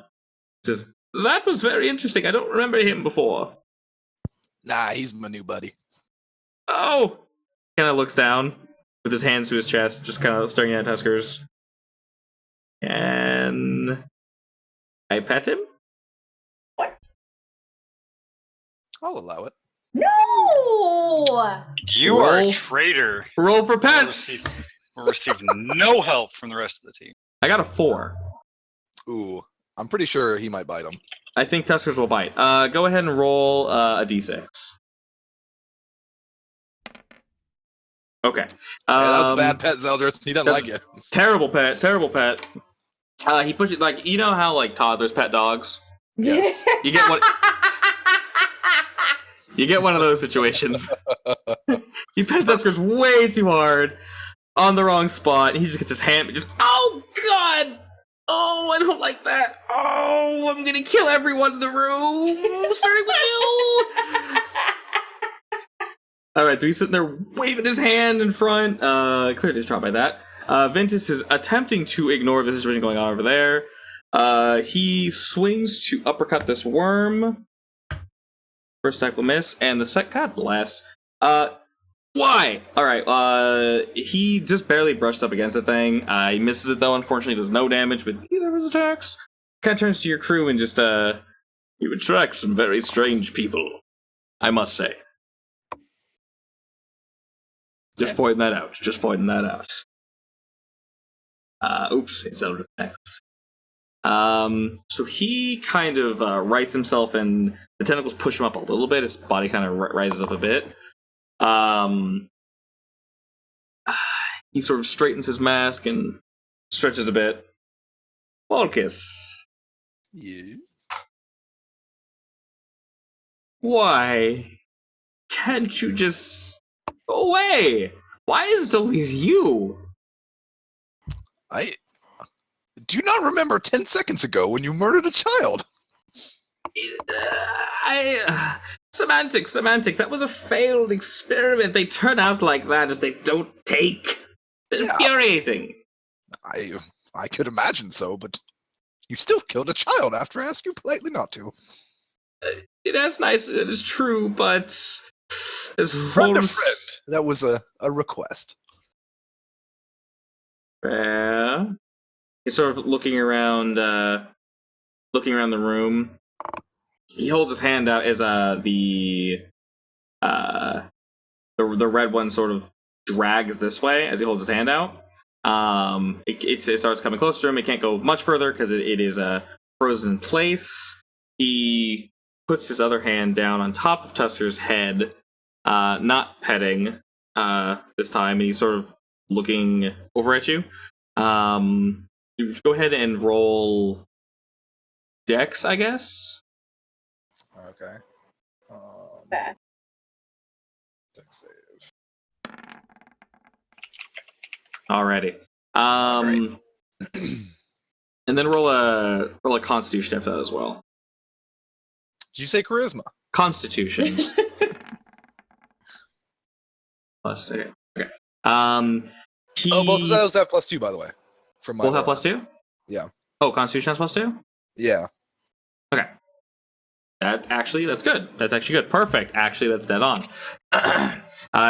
He says, "That was very interesting. I don't remember him before." Nah, he's my new buddy. Oh! Kind of looks down with his hands to his chest, just kind of staring at Tuskers. And I pet him? What? I'll allow it. No! You are a Roll. traitor. Roll for pets! We're receiving no help from the rest of the team. I got a 4. Ooh, I'm pretty sure he might bite him. I think Tuskers will bite. Go ahead and roll a d6. Okay. Yeah, that was a bad pet, Zeldryth. He doesn't that's- like it. Terrible pet. Terrible pet. He puts you like, you know how like toddlers pet dogs? Yes. You get one. You get one of those situations. He pets Tuskers way too hard on the wrong spot, and he just gets his hand. Just oh god. Oh, I don't like that. Oh, I'm gonna kill everyone in the room, starting with you. All right, so he's sitting there waving his hand in front. Clearly distraught by that. Ventus is attempting to ignore the situation going on over there. He swings to uppercut this worm. First attack will miss, and the second, God bless. Why? All right. He just barely brushed up against the thing. He misses it though. Unfortunately, does no damage with either of his attacks. Kind of turns to your crew and just you attract some very strange people, I must say. Just pointing that out. Just pointing that out. Oops, it's Zeldryth next. So he kind of rights himself, and the tentacles push him up a little bit. His body kind of rises up a bit. He sort of straightens his mask and stretches a bit. Volkis, Yeah. why can't you just go away? Why is it always you? Do you not remember 10 seconds ago when you murdered a child? Semantics. That was a failed experiment. They turn out like that if they don't take. It's Yeah. infuriating. I could imagine so, but you still killed a child after I asked you politely not to. It is true, but as Friend far of as friend. That was a request. He's sort of looking around the room. He holds his hand out as the red one sort of drags this way as he holds his hand out. It starts coming closer to him. It can't go much further because it is frozen in place. He puts his other hand down on top of Tusker's head not petting this time, and he's sort of looking over at you. You go ahead and roll Dex, I guess. Okay. Okay. Dex save. Alrighty. Alright. And then roll a Constitution after that as well. Did you say charisma? Constitution. +2. Okay. Both of those have +2, by the way. From my Both have lore. +2? Yeah. Oh, Constitution has +2? Yeah. Okay. That's good. That's actually good. Perfect. Actually, that's dead on.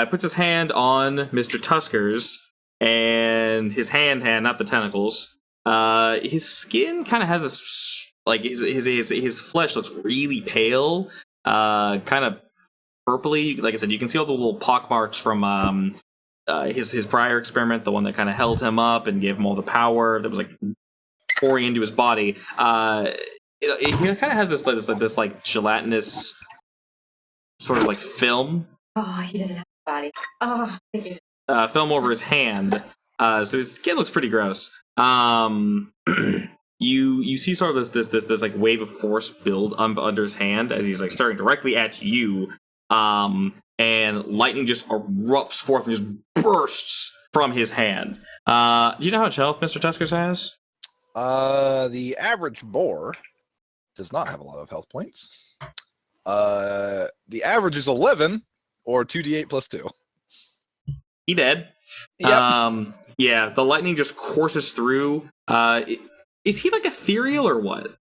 Puts his hand on Mr. Tusker's, and his hand, not the tentacles. His skin kind of has this, like, his flesh looks really pale, kind of purpley. Like I said, you can see all the little pock marks from his prior experiment, the one that kind of held him up and gave him all the power that was like pouring into his body. It kind of has this like gelatinous sort of like film. Oh, he doesn't have a body. Oh, Film over his hand. So his skin looks pretty gross. You see sort of this like wave of force build under his hand as he's like staring directly at you. And lightning just erupts forth and just bursts from his hand. Do you know how much health Mr. Tuskers has? The average boar does not have a lot of health points. The average is 11 or 2d8 plus 2. He dead. Yep. Yeah, the lightning just courses through. Is he like ethereal or what?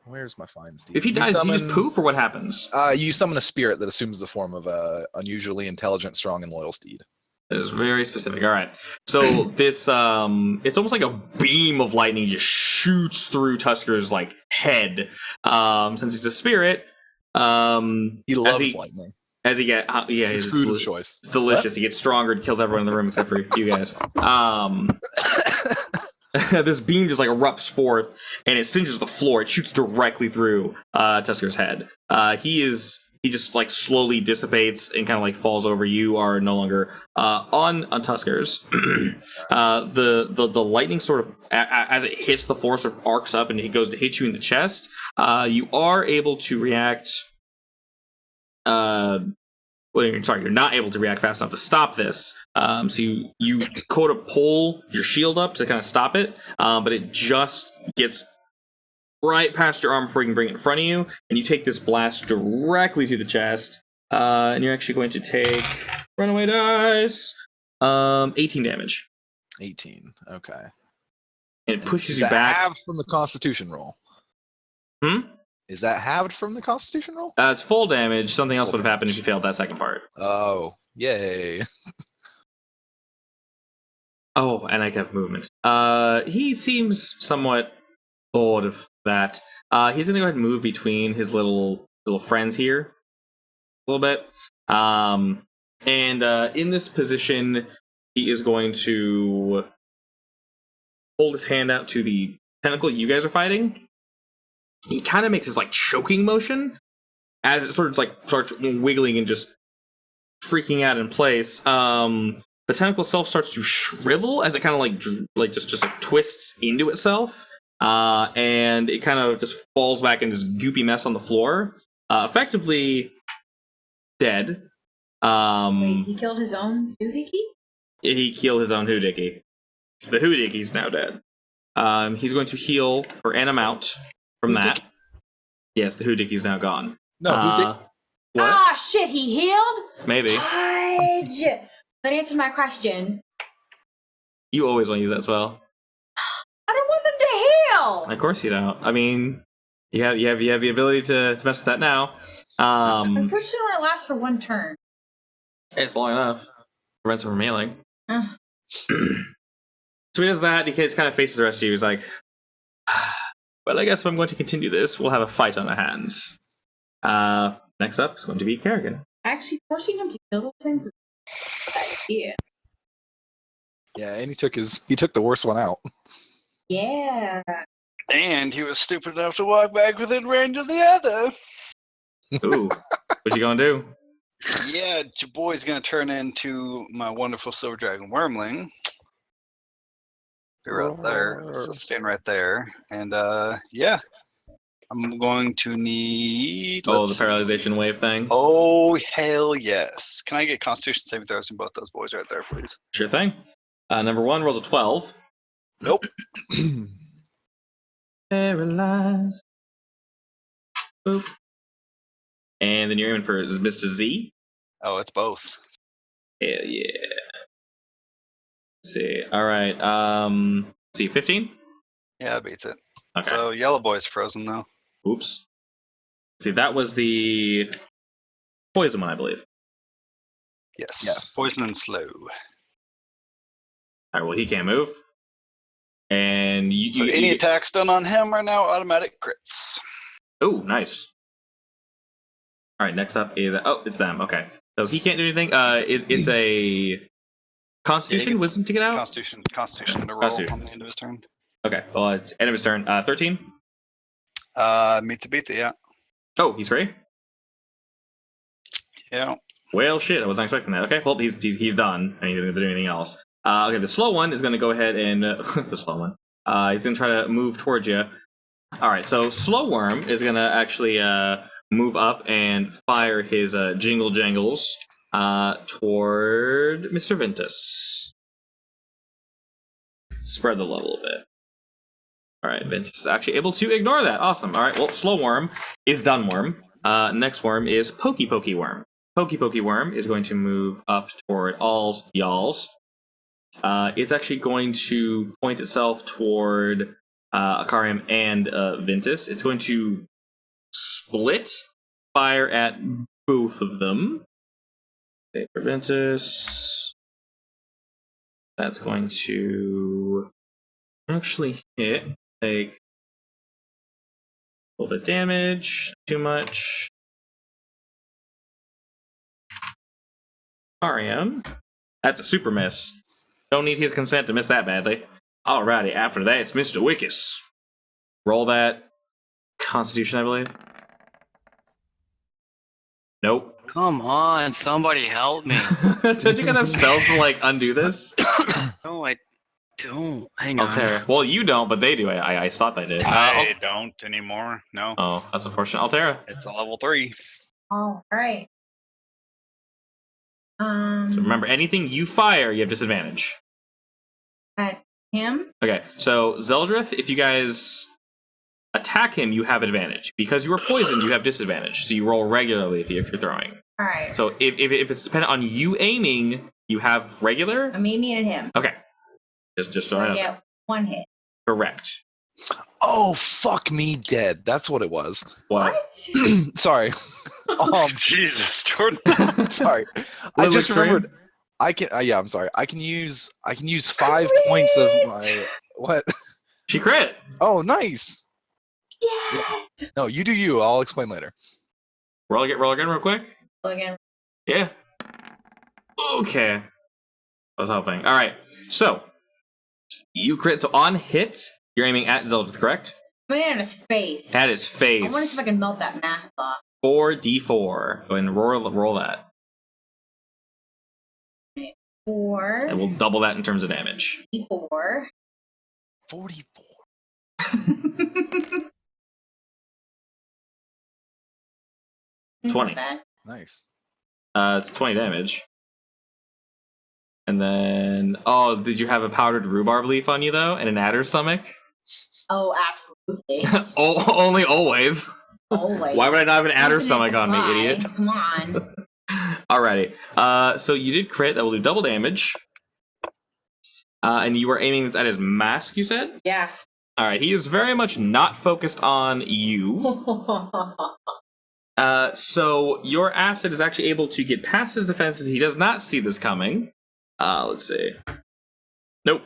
Where's my fine Steve? If he dies, does he just poof or what happens? You summon a spirit that assumes the form of a unusually intelligent, strong, and loyal steed. That is very specific. All right. So this, it's almost like a beam of lightning just shoots through Tusker's like head. Since he's a spirit, He loves lightning. As he get, It's his food of choice. It's delicious. What? He gets stronger and kills everyone in the room except for you guys. This beam just like erupts forth and it singes the floor. It shoots directly through Tusker's head. He just like slowly dissipates and kind of like falls over. You are no longer on Tusker's. The lightning sort of as it hits the floor sort of arcs up and it goes to hit you in the chest. You are able to react. You're not able to react fast enough to stop this. So you go to pull your shield up to kind of stop it, but it just gets right past your arm before you can bring it in front of you, and you take this blast directly to the chest, and you're actually going to take runaway dice, 18 damage. 18. Okay. And it pushes Is you that back. halved from the Constitution roll? Is that halved from the Constitution roll? It's full damage. Something else would have happened if you failed that second part. Oh, yay. Oh, and I kept movement. He seems somewhat bored of that. He's gonna go ahead and move between his little friends here a little bit. And in this position, he is going to hold his hand out to the tentacle you guys are fighting. He kind of makes this like choking motion as it sort of like starts wiggling and just freaking out in place. The tentacle itself starts to shrivel as it kind of like just twists into itself, and it kind of just falls back in this goopy mess on the floor, effectively dead. Wait, he killed his own doohickey? He killed his own hoodickie. The hoodicky's now dead. He's going to heal for an amount from that. Yes, the hoodicky's now gone. No, what? Ah, shit, he healed? Maybe. Fudge! That answered my question. You always want to use that spell. I don't want them to heal! Of course you don't. I mean, you have the ability to mess with that now. Unfortunately, it lasts for one turn. It's long enough. Prevents him from healing. So he does that. He kind of faces the rest of you. He's like, well, I guess if I'm going to continue this, we'll have a fight on our hands. Next up is going to be Kerrigan. Actually, forcing him to kill those things is a bad idea. Yeah, and he took the worst one out. Yeah. And he was stupid enough to walk back within range of the other. Ooh. What you gonna do? Yeah, your boy's gonna turn into my wonderful silver dragon wormling. Be right there. So staying right there. And yeah. I'm going to need Oh, let's the paralyzation see. wave thing. Oh hell yes. Can I get Constitution saving throws from both those boys right there, please? Sure thing. Number 1 rolls a 12. Nope. Paralyzed. Boop. And then you're aiming for Mr. Z. Oh, it's both. Hell yeah. Let's see. All right. Let's see. 15. Yeah, that beats it. Okay. So yellow boy's frozen though. Oops. See, that was the poison one, I believe. Yes. Poison and slow. All right. Well, he can't move. And So any attacks done on him are now automatic crits. Oh, nice. All right. Next up is it's them. Okay. So he can't do anything. It's a Constitution, Wisdom to get out. Constitution to roll Constitution. on the end of his turn. Okay. Well, it's end of his turn. 13. Meets a beat it, yeah. Oh, he's free. Yeah. Well, shit. I wasn't expecting that. Okay. Well, he's done. And he doesn't do anything else. Okay. The slow one is going to go ahead and the slow one. He's going to try to move towards you. All right. So slow worm is going to actually move up and fire his jingle jangles toward Mr. Ventus. Spread the level a bit. All right, Ventus is actually able to ignore that. Awesome. All right, well, slow worm is done worm. Next worm is Pokey Pokey worm. Pokey Pokey worm is going to move up toward all's y'all's. It's actually going to point itself toward Akarium and Ventus. It's going to split fire at both of them. Save for Ventus. That's going to actually hit. Take a little bit of damage. Too much. Akarium. That's a super miss. Don't need his consent to miss that badly. Alrighty, after that, it's Mr. Wickus. Roll that Constitution, I believe. Nope. Come on, somebody help me. Don't you guys have spells to, like, undo this? No, I don't. Hang on. Altera. Well, you don't, but they do. I thought they did. I don't anymore. No. Oh, that's unfortunate. Altera. It's a level 3. All right. So remember, anything you fire, you have disadvantage. At him? Okay, so Zeldryth, if you guys attack him, you have advantage. Because you were poisoned, you have disadvantage. So you roll regularly if you're throwing. All right. So if it's dependent on you aiming, you have regular? I'm aiming at him. Okay. Just So so I I know. get 1 hit. Correct. Oh, fuck me dead. That's what it was. What? Sorry. Jesus, Jordan. Sorry. I Little just extreme? remembered. I can. Yeah, I'm sorry. I can use 5 points of my what? She crit. Oh, nice. Yes. No, you do you. I'll explain later. Roll again real quick. Again. Yeah. Okay. I was hoping. All right. So you crit. So on hit, you're aiming at Zeldryth, correct? I'm aiming at his face. At his face. I want to see if I can melt that mask off. 4d4. Go ahead and roll that. 4. And we'll double that in terms of damage. 4. 44. It's 20. not bad. Nice. It's 20 damage. And then, oh, did you have a powdered rhubarb leaf on you though, and an adder stomach? Oh, absolutely. Oh, only always. Always. Why would I not have an adder Infinite stomach on me, supply. idiot? Come on. Alrighty. So you did crit. That will do double damage. And you were aiming at his mask, you said? Yeah. Alright, he is very much not focused on you. So your acid is actually able to get past his defenses. He does not see this coming. Let's see. Nope.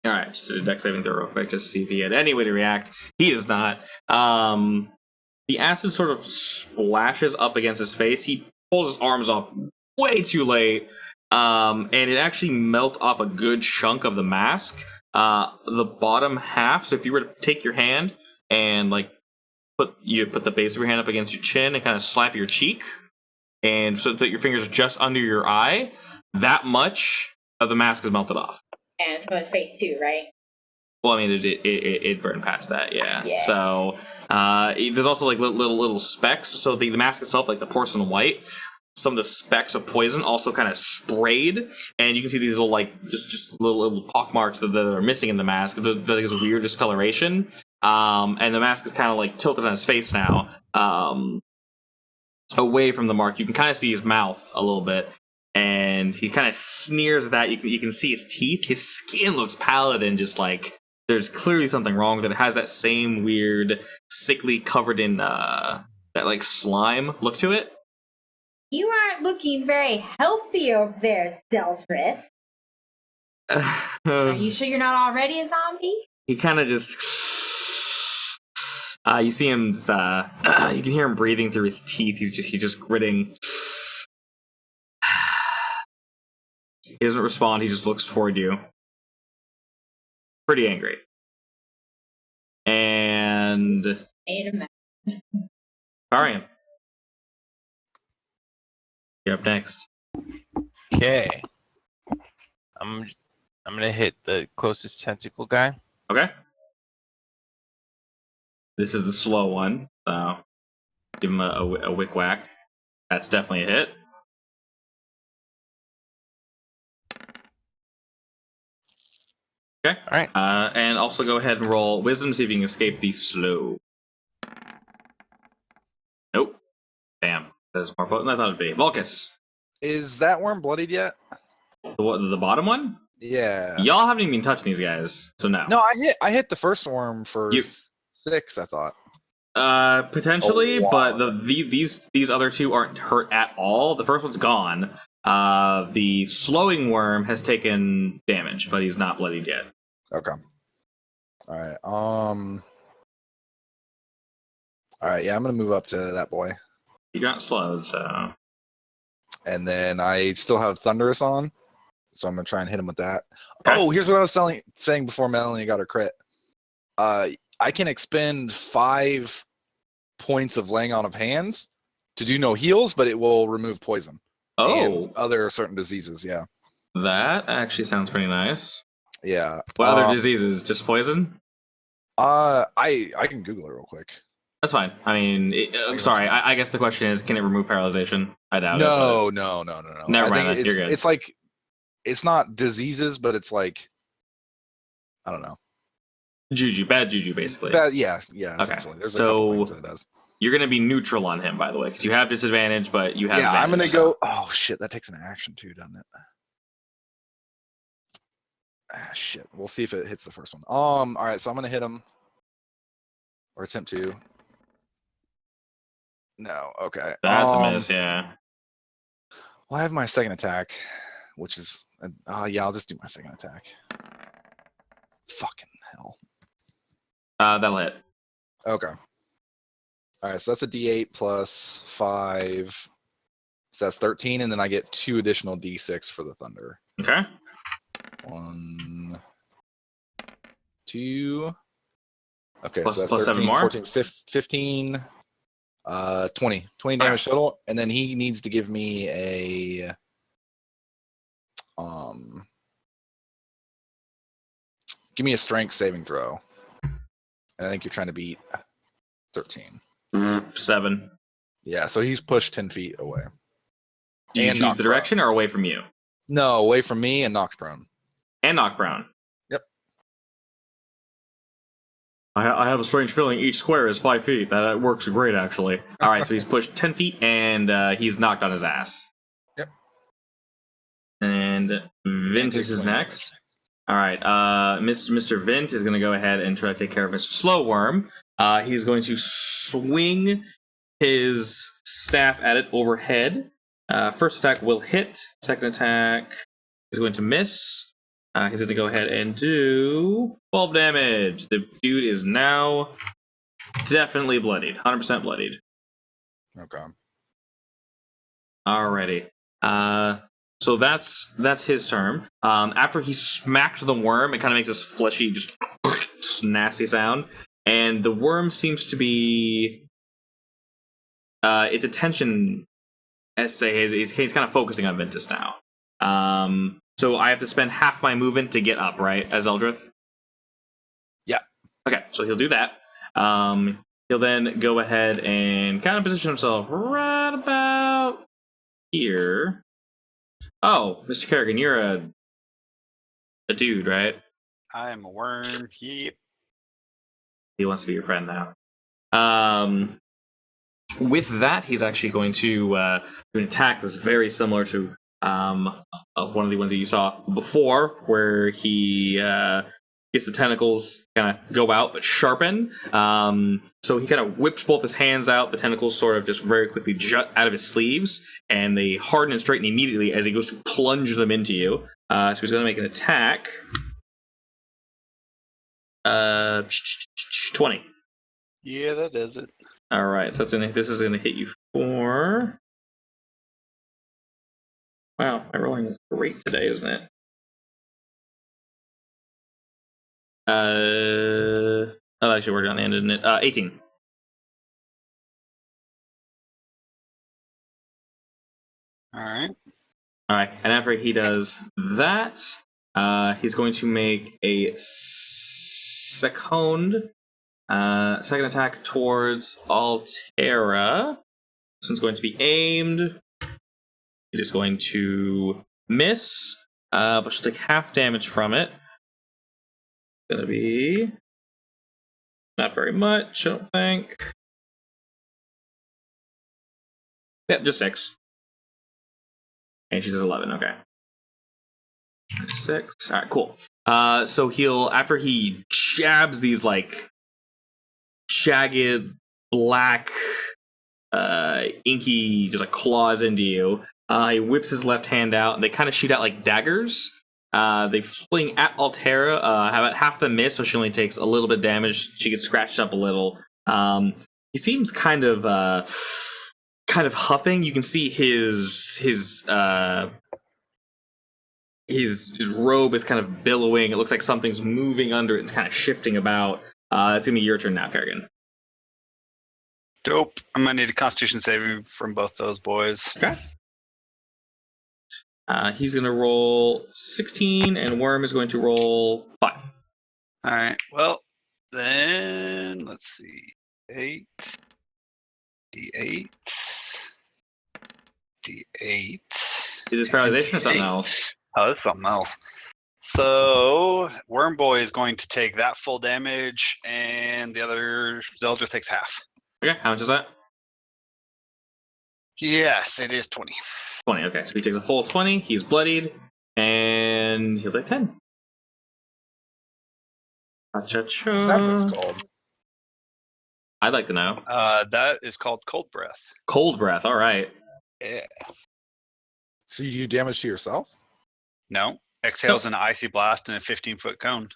Alright, just did a dex saving throw real quick just to see if he had any way to react. He does not. The acid sort of splashes up against his face. He pulls his arms off way too late. And it actually melts off a good chunk of the mask. The bottom half. So if you were to take your hand and like put the base of your hand up against your chin and kind of slap your cheek, and so that your fingers are just under your eye. That much of the mask is melted off. And some of his face too, right? Well, I mean, it burned past that, yeah. Yes. So there's also like little specks. So the mask itself, like the porcelain white, some of the specks of poison also kind of sprayed, and you can see these little like just little pock marks that are missing in the mask. There's a weird discoloration, and the mask is kind of like tilted on his face now, away from the mark. You can kind of see his mouth a little bit. And he kind of sneers at that. You can see his teeth. His skin looks pallid and just like there's clearly something wrong with it. It has that same weird, sickly, covered in that like slime look to it. You aren't looking very healthy over there, Zeldryth. Are you sure you're not already a zombie? He kind of just. You see him. You can hear him breathing through his teeth. He's just gritting. He doesn't respond, he just looks toward you. Pretty angry. And Varian. You're up next. Okay. I'm gonna hit the closest tentacle guy. Okay. This is the slow one, so give him a wick whack. That's definitely a hit. Okay. All right. And also go ahead and roll wisdom, see if you can escape the slow. Nope. Damn. That's more potent than I thought it'd be. Vulcus. Is that worm bloodied yet? The bottom one? Yeah. Y'all haven't even been touching these guys, so no. No, I hit the first worm for 6, I thought. Potentially, Oh, wow. but these other two aren't hurt at all. The first one's gone. The slowing worm has taken damage, but he's not bloodied yet. Okay. All right. All right. Yeah, I'm gonna move up to that boy, He got slowed, so and then I still have Thunderous on, so I'm gonna try and hit him with that. Okay. Oh, here's what I was saying before Melanie got her crit. I can expend 5 points of laying on of hands to do no heals, but it will remove poison. Oh, And other certain diseases. Yeah. that actually sounds pretty nice. Yeah. What other diseases? Just poison? I can Google it real quick. That's fine. I mean, I'm sorry. I guess the question is, can it remove paralyzation? I doubt it. No. Never I mind. think You're good. it's like, it's not diseases, but it's like, I don't know. Juju, bad juju, basically. Yeah. Okay. Essentially. There's a So- couple things that it does. You're gonna be neutral on him, by the way, because you have disadvantage, but you have. Yeah, I'm gonna advantage, go. Oh shit, that takes an action too, doesn't it? Ah shit. We'll see if it hits the first one. All right, so I'm gonna hit him, or attempt to. No. Okay. That's a miss. Yeah. Well, I have my second attack, which is. Yeah, I'll just do my second attack. Fucking hell. That'll hit. Okay. All right, so that's a D8 plus 5. So that's 13, and then I get 2 additional D6 for the thunder. Okay. 1, 2. Okay, Plus- so that's plus 7 13, more? 14, 15, 20. 20 damage total, and then he needs to give me a strength saving throw. And I think you're trying to beat 13. 7. Yeah, so he's pushed 10 feet away. Do you And choose knocked the direction or away from you? No, away from me and knocked prone. And knock prone. Yep. I have a strange feeling each square is 5 feet. That works great, actually. All right, so he's pushed 10 feet and he's knocked on his ass. Yep. And Ventus is next. All right, Mr. Vint is going to go ahead and try to take care of Mr. Slowworm. He's going to swing his staff at it overhead. First attack will hit. Second attack is going to miss. He's going to go ahead and do 12 damage. The dude is now definitely bloodied. 100% bloodied. Okay. Alrighty. So that's his turn. After he smacked the worm, it kind of makes this fleshy, just nasty sound. and the worm seems to be its attention. As say, he's kind of focusing on Ventus now. So I have to spend half my movement to get up, right, as Zeldryth? Yeah. Okay, so he'll do that. He'll then go ahead and kind of position himself right about here. Oh, Mr. Kerrigan, you're a dude, right? I'm a worm. Yep. He wants to be your friend now. With that, he's actually going to do an attack that's very similar to of one of the ones that you saw before, where he gets the tentacles kind of go out but sharpen. So he kind of whips both his hands out. The tentacles sort of just very quickly jut out of his sleeves, and they harden and straighten immediately as he goes to plunge them into you. So he's going to make an attack. 20. Yeah, that does it. All right, so this is gonna hit you for. Wow, my rolling is great today, isn't it? Oh, actually, we're on the end, isn't it? 18. All right. All right, and after he does that, he's going to make a second attack towards Altera. This one's going to be aimed. It is going to miss, but she'll take half damage from it. It's going to be not very much, I don't think. Yep, just 6. And she's at 11, okay. 6. Alright, cool. So after he jabs these, like, jagged, black, inky, just like claws into you, he whips his left hand out, and they kind of shoot out like daggers. They fling at Altera. About half the miss, so she only takes a little bit of damage. She gets scratched up a little. He seems kind of huffing. You can see his robe is kind of billowing. It looks like something's moving under it. It's kind of shifting about. It's gonna be your turn now, Kerrigan. Dope. I'm gonna need a Constitution saving from both those boys. Okay. He's gonna roll 16, and Worm is going to roll 5. All right. Well, then let's see. 8, D8, D8. Is this paralyzation or something else? Oh, that's something else. So Worm Boy is going to take that full damage, and the other Zeldryth takes half. Okay, how much is that? Yes, it is 20. 20, okay. So he takes a full 20, he's bloodied, and he'll take 10. What's that move called? I'd like to know. That is called Cold Breath. Cold Breath, alright. Yeah. So you do damage to yourself? No. Exhales an icy blast in a 15-foot cone.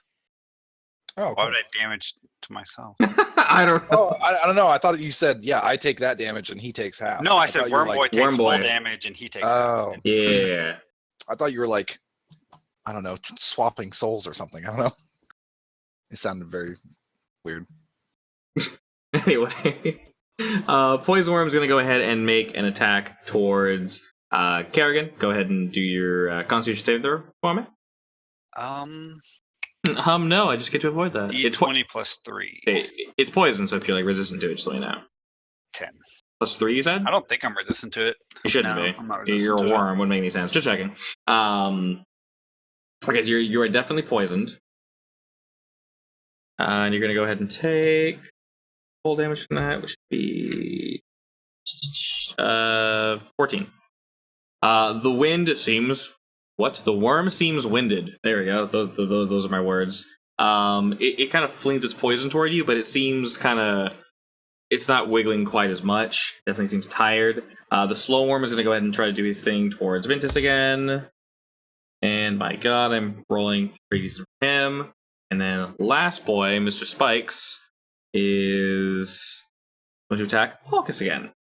Oh, Why would I damage to myself? I don't know. Oh, I don't know. I thought you said, yeah, I take that damage and he takes half. No, I said Worm Boy takes Worm full Boy. damage and he takes Oh. half. Yeah. I thought you were like, I don't know, swapping souls or something. I don't know. It sounded very weird. Anyway. Poison Worm's gonna go ahead and make an attack towards Kerrigan. Go ahead and do your Constitution save throw for me. No, I just get to avoid that. It's D20 plus 3. It's poison, so if you're like resistant to it, just let me know. 10. Plus 3, you said? I don't think I'm resistant to it. You shouldn't No, be. I'm not resistant You're a to it. worm. Wouldn't make any sense. Just checking. Okay, so you are definitely poisoned. And you're gonna go ahead and take full damage from that, which would be 14. The wind seems the worm seems winded. There we go. Those are my words. It kind of flings its poison toward you, but it seems it's not wiggling quite as much. Definitely seems tired. The slow worm is going to go ahead and try to do his thing towards Ventus again. And my god, I'm rolling 3d for him. And then last boy, Mr. Spikes, is going to attack Hawkus again.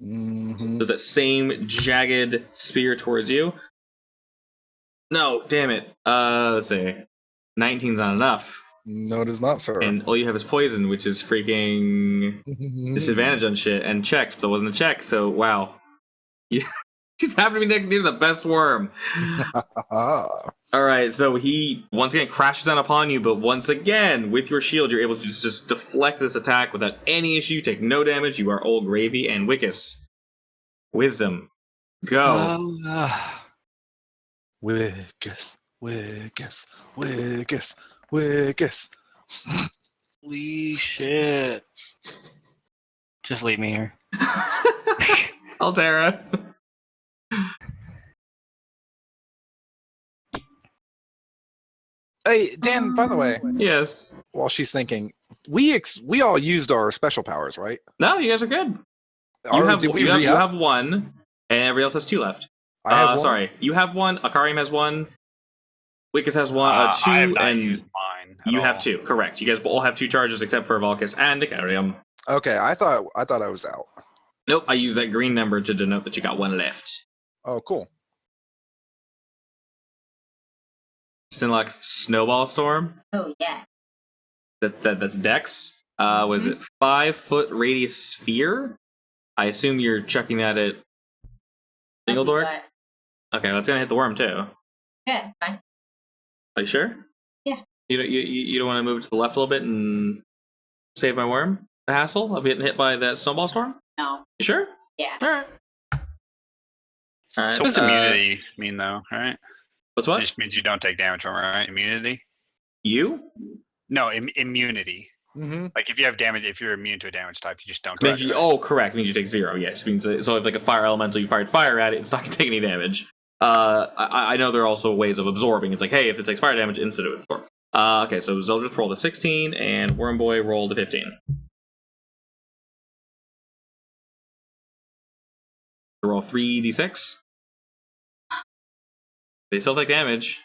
Mm-hmm. Does that same jagged spear towards you? No, damn it. Let's see. 19's not enough. No, it is not, sir. And all you have is poison, which is freaking disadvantage on shit, and checks, but it wasn't a check, so wow. You just happen to be next to the best worm. Alright, so he once again crashes down upon you, but once again, with your shield, you're able to just deflect this attack without any issue. You take no damage. You are old gravy. And Wickus. Wisdom. Go. Wickus, Wickus, Wickus, Wickus. Holy shit. Just leave me here. Altera. Hey, Dan, by the way, Yes. while she's thinking, we all used our special powers, right? No, you guys are good. You have one, and everybody else has 2 left. I have one. Sorry, you have 1. Akarium has 1. Wickus has 1, 2, I have not and used mine at you have all. 2. Correct. You guys all have 2 charges except for Valkis and Akarium. Okay, I thought I was out. Nope, I used that green number to denote that you got 1 left. Oh, cool. Sinlock's Snowball Storm. Oh yeah. That's Dex. Was it 5-foot radius sphere? I assume you're chucking that at Single Dork? But- Okay, that's gonna hit the worm too. Yeah, it's fine. Are you sure? Yeah. You don't want to move to the left a little bit and save my worm? The hassle of getting hit by that snowball storm? No. You sure? Yeah. All right. So what does immunity mean, though? Right? What's It what? just means you don't take damage from it, right? Immunity? You? No, immunity. Mm-hmm. Like if you have damage, if you're immune to a damage type, you just don't. Means take you, it. oh, correct. Means you take 0. Yes. Means so if like a fire elemental, you fired fire at it, it's not gonna take any damage. I know there are also ways of absorbing. It's like, hey, if it takes fire damage, instead of absorb. Okay, so Zeldryth rolled a 16 and Wormboy rolled a 15. Roll 3d6. They still take damage.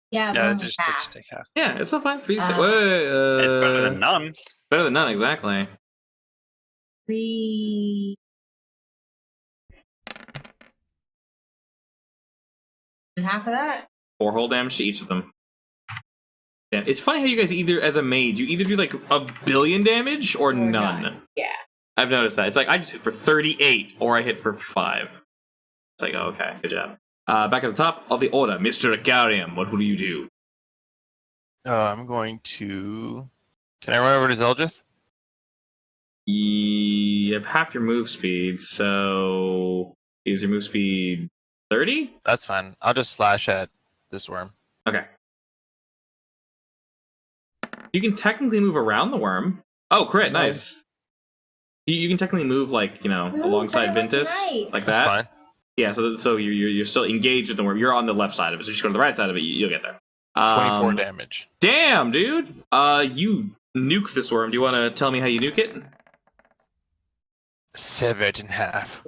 Yeah, Yeah, only just half. take half. Yeah, it's still fine. 3d6. Uh, It's better than none. Better than none, exactly. 3 and half of that. 4 whole damage to each of them. Yeah, it's funny how you guys either, as a mage, you either do like 1 billion damage or none. Yeah. I've noticed that. It's like I just hit for 38 or I hit for 5. It's like, oh, okay, good job. Back at the top of the order, Mr. Akarium, what will you do? I'm going to. Can I run over to Zeldryth? You have half your move speed, so is your move speed 30? That's fine. I'll just slash at this worm. Okay. You can technically move around the worm. Oh, crit, nice. You can technically move, like, alongside sorry, left to Ventus, right. like That's that. fine. Yeah, so you're still engaged with the worm. You're on the left side of it, so you just go to the right side of it, you'll get there. 24 damage. Damn, dude! You nuke this worm. Do you want to tell me how you nuke it? Sever it in half.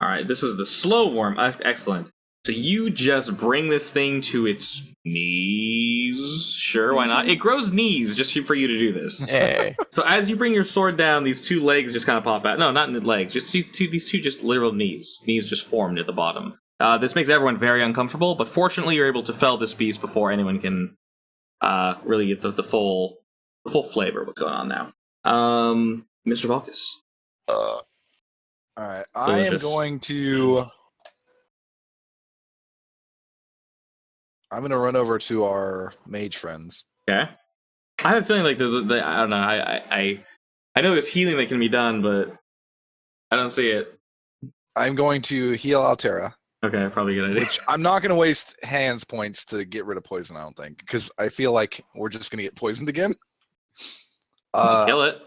Alright, this was the slow worm. Excellent. So you just bring this thing to its knees. Sure, why not? It grows knees just for you to do this. Hey. So as you bring your sword down, these 2 legs just kind of pop out. No, not legs. Just these two just literal knees. Knees just formed at the bottom. This makes everyone very uncomfortable, but fortunately you're able to fell this beast before anyone can really get the full flavor of what's going on now. Mr. Valkis. All right, I am Delicious. going to. I'm going to run over to our mage friends. Okay. I have a feeling like the I don't know. I know there's healing that can be done, but I don't see it. I'm going to heal Altera, Okay, probably a good idea. which I'm not going to waste hands points to get rid of poison. I don't think, because I feel like we're just going to get poisoned again. Kill it.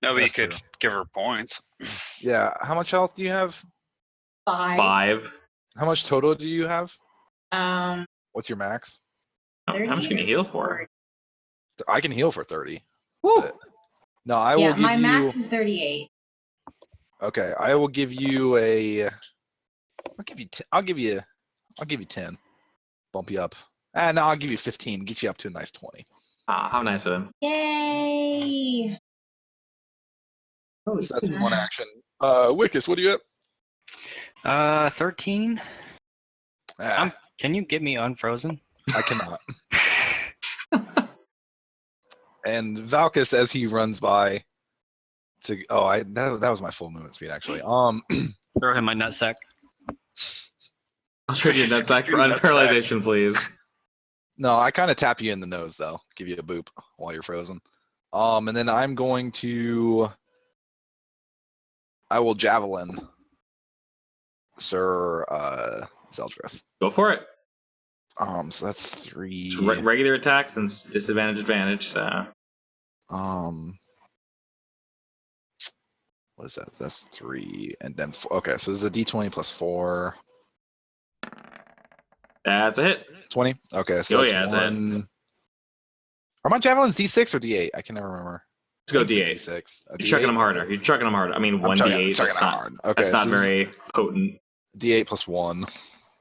No, but you That's could true. give her points. Yeah. How much health do you have? 5. How much total do you have? Um, What's your max? How much can you heal for? I can heal for 30. Woo! But- No, I will yeah, give my you. max is 38. Okay, I will give you a. I'll give you 10. Bump you up. No, I'll give you 15. Get you up to a nice 20. Ah, how nice of him. Yay! So that's one action. Wickus, what do you have? 13. Ah, Can you get me unfrozen? I cannot. And Valkus, as he runs by, that was my full movement speed actually. Throw him my nutsack. I'll trade you that sack for unparalyzation, please. No, I kind of tap you in the nose though, give you a boop while you're frozen. And then I'm going to, I will javelin Sir Zeldryth. Go for it. So that's 3. It's regular attacks and disadvantage advantage. So. What is that? That's 3, and then 4. Okay, so this is a D20 plus 4. That's a hit. 20. Okay, so that's one. Are my javelins D6 or D8? I can never remember. Let's go D8. D8. You're chucking them harder. You're chucking them harder. I mean, one D8. That's not hard. Okay, that's not very potent. D8 plus 1.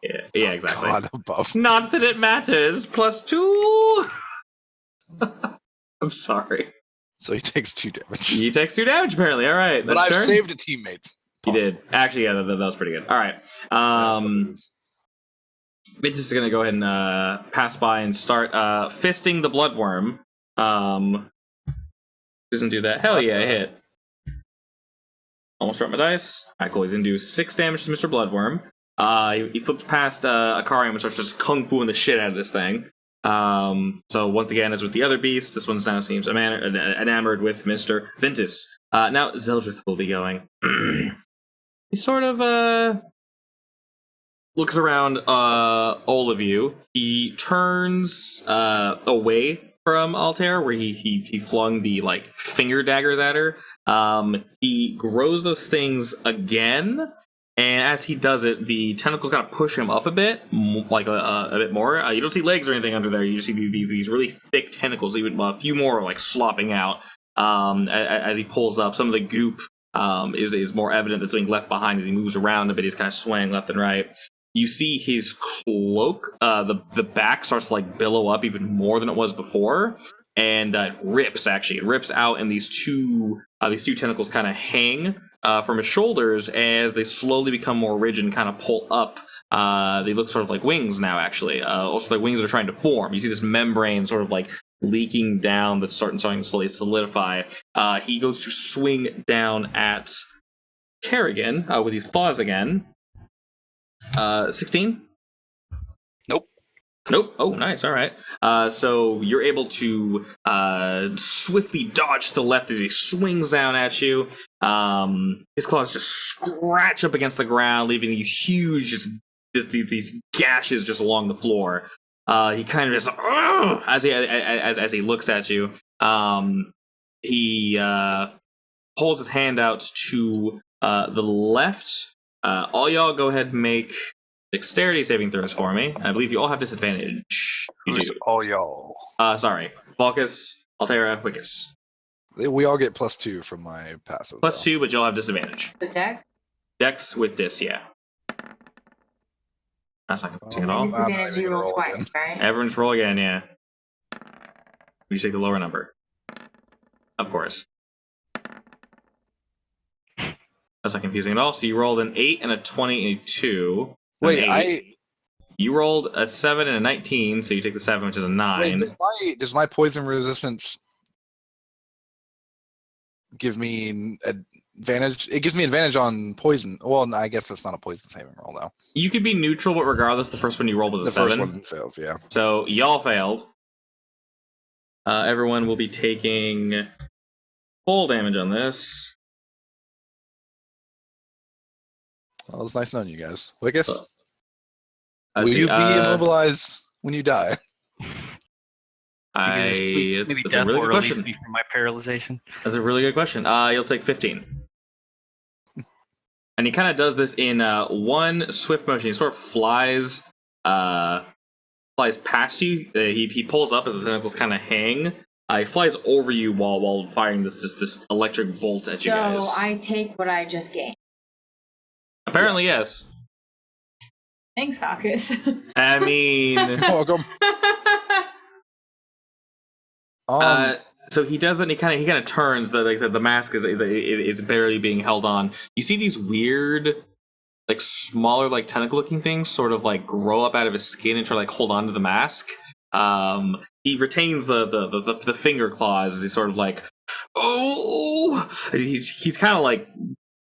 Yeah, exactly. God, above. Not that it matters. Plus 2. I'm sorry. So he takes 2 damage. He takes 2 damage, apparently. All right. But I've saved a teammate. You did. Actually, yeah, that was pretty good. All right. Mitch is going to go ahead and pass by and start fisting the bloodworm. Doesn't do that. Hell yeah, I hit. Almost dropped my dice. Alright, cool. He's going to do 6 damage to Mr. Bloodworm. He flips past Akarium and starts just kung fuing the shit out of this thing. So once again, as with the other beasts, this one now seems enamored with Mr. Ventus. Now Zeldryth will be going. He sort of looks around all of you. He turns away from Altair, where he flung the like finger daggers at her. He grows those things again, and as he does it, the tentacles kind of push him up a bit, like a bit more. You don't see legs or anything under there. You just see these really thick tentacles, even a few more like slopping out. As he pulls up, some of the goop is more evident that's being left behind as he moves around a bit. He's kind of swaying left and right. You see his cloak, the back starts to like billow up even more than it was before, and it rips actually. It rips out, and these two tentacles kind of hang from his shoulders as they slowly become more rigid and kind of pull up. They look sort of like wings now, actually. Also, their wings are trying to form. You see this membrane sort of like leaking down that's starting to slowly solidify. He goes to swing down at Kerrigan with his claws again. 16? Nope. Oh, nice. All right. So you're able to swiftly dodge to the left as he swings down at you. His claws just scratch up against the ground, leaving these huge, these gashes just along the floor. He kind of just as he looks at you. He holds his hand out to the left. All y'all go ahead and make dexterity saving throws for me. I believe you all have disadvantage. You do. All y'all. Sorry. Valkus, Altera, Wickus. We all get +2 from my passive. +2, but you'll have disadvantage. The deck? Dex with this, yeah. That's not confusing at all. Disadvantage, you roll twice, right? Everyone's roll again, yeah. You take the lower number. Of course. That's not confusing at all. So you rolled an 8 and a 20 and a 2. Wait, You rolled a 7 and a 19, so you take the 7, which is a 9. Wait, does my poison resistance give me advantage? It gives me advantage on poison. Well, I guess that's not a poison saving roll, though. You could be neutral, but regardless, the first one you rolled was a 7. The first one fails, yeah. So y'all failed. Everyone will be taking full damage on this. Well, it's nice knowing you guys. Wickus? Will you be immobilized when you die? Maybe That's a death really will good release question. me from my paralyzation. That's a really good question. You'll take 15. And he kind of does this in one swift motion. He sort of flies past you. He pulls up as the tentacles kind of hang. He flies over you while firing this electric bolt at you guys. So I take what I just gained. Apparently, yes. Thanks, Valkus. I mean, Welcome. so he does that, and he kind of turns. The mask is barely being held on. You see these weird, like smaller, like tentacle-looking things, sort of like grow up out of his skin and try to like hold on to the mask. He retains the finger claws as he's sort of like, oh, he's kind of like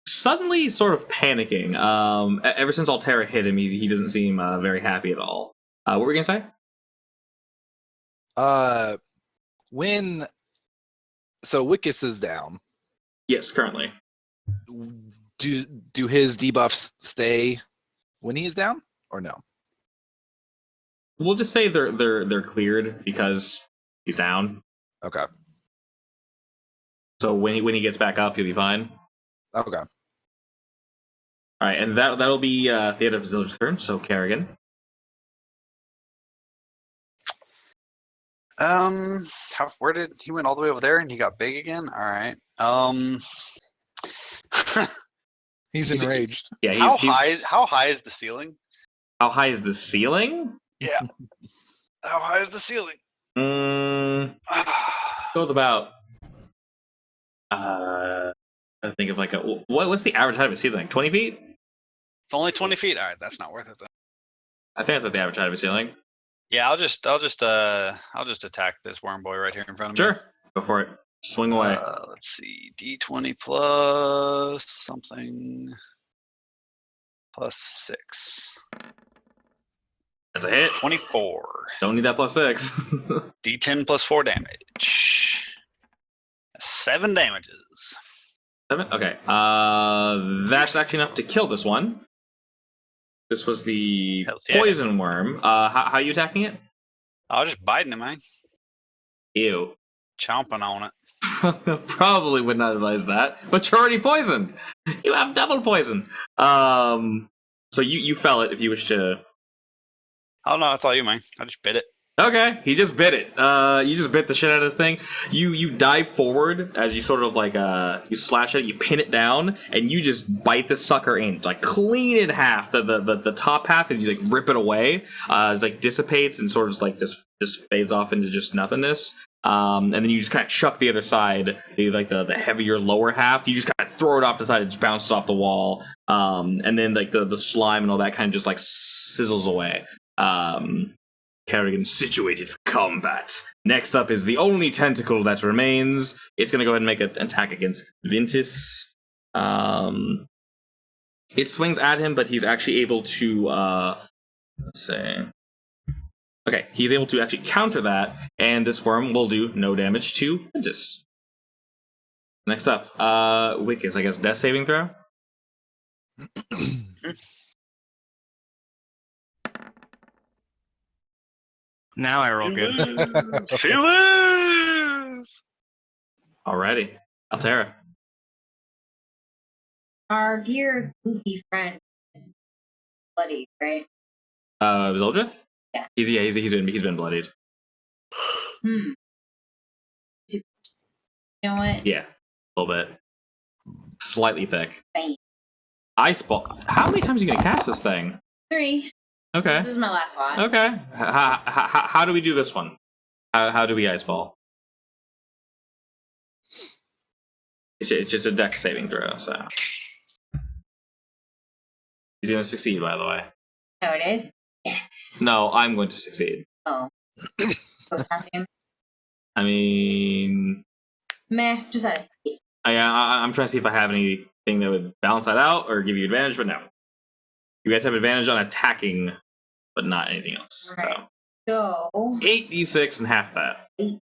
suddenly sort of panicking. Ever since Altera hit him, he doesn't seem very happy at all. What were we gonna say? When so Wickus is down, Yes, currently. do his debuffs stay when he's down or no? We'll just say they're cleared because he's down. Okay. So when he gets back up, he'll be fine. Okay. All right, and that'll be the end of Zeldryth's turn. So Kerrigan. Where did he went all the way over there and he got big again? All right. He's enraged. Yeah, how high is the ceiling? How high is the ceiling? Yeah. How high is the ceiling? Go with about. I think of like what's the average height of a ceiling? 20 feet? It's only 20 feet. All right, that's not worth it then. I think that's what the average height of a ceiling. Yeah, I'll just attack this worm boy right here in front of me. Sure, go for it. Swing away. Let's see, D20 plus something plus 6. That's a hit. 24. Don't need that plus 6. D10 plus 4 damage. 7 damages. 7? Okay. That's actually enough to kill this one. This was the poison worm. How are you attacking it? I was just biting it, man. Ew. Chomping on it. Probably would not advise that, but you're already poisoned. You have double poison. So you fell it if you wish to. Oh no, that's all you, man. I just bit it. Okay, he just bit it. You just bit the shit out of this thing. You dive forward as you sort of like you slash it, you pin it down, and you just bite the sucker in, like clean in half. The top half is you like rip it away. It's like dissipates and sort of just fades off into just nothingness. And then you just kind of chuck the other side, the heavier lower half. You just kind of throw it off the side. It just bounces off the wall. And then like the slime and all that kind of just like sizzles away. Kerrigan situated for combat. Next up is the only tentacle that remains. It's going to go ahead and make an attack against Ventus. It swings at him, but he's actually able to, let's see. Okay, he's able to actually counter that, and this worm will do no damage to Ventus. Next up, Wickus, I guess, death saving throw? Now I roll good. Feelings! Alrighty. Altera. Our dear goofy friend is bloody, right? Zeldryth? Yeah. He's been bloodied. You know what? Yeah, a little bit. Slightly thick. Bang. Ice ball. How many times are you gonna cast this thing? 3. Okay. This is my last slot. Okay. How do we do this one? How do we ice ball? It's just a dex saving throw, so. He's gonna succeed, by the way. Oh, it is? Yes. No, I'm going to succeed. Oh. So it's not him. I mean, Meh, just had a speed. I'm trying to see if I have anything that would balance that out or give you advantage, but no. You guys have advantage on attacking, but not anything else. Right. So So 8d6 and half that. 8.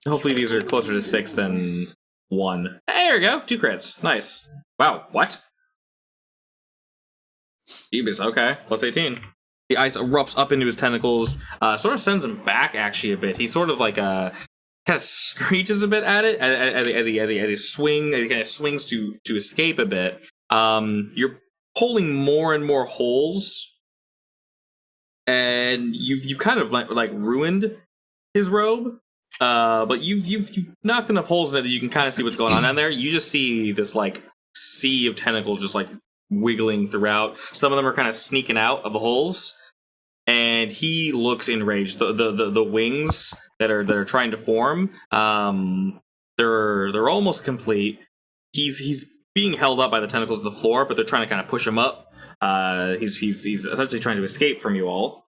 Hopefully these are closer to 6 than 1. Hey, there we go. 2 crits. Nice. Wow, what? Jeebus, okay. Plus 18. The ice erupts up into his tentacles, sort of sends him back actually a bit. He sort of like kind of screeches a bit at it as he kind of swings to escape a bit. You're pulling more and more holes, and you've kind of like ruined his robe. But you've knocked enough holes in it that you can kind of see what's going on down there. You just see this like sea of tentacles just like wiggling throughout. Some of them are kind of sneaking out of the holes, and he looks enraged. The wings that are trying to form, they're almost complete. He's being held up by the tentacles of the floor, but they're trying to kind of push him up. He's essentially trying to escape from you all.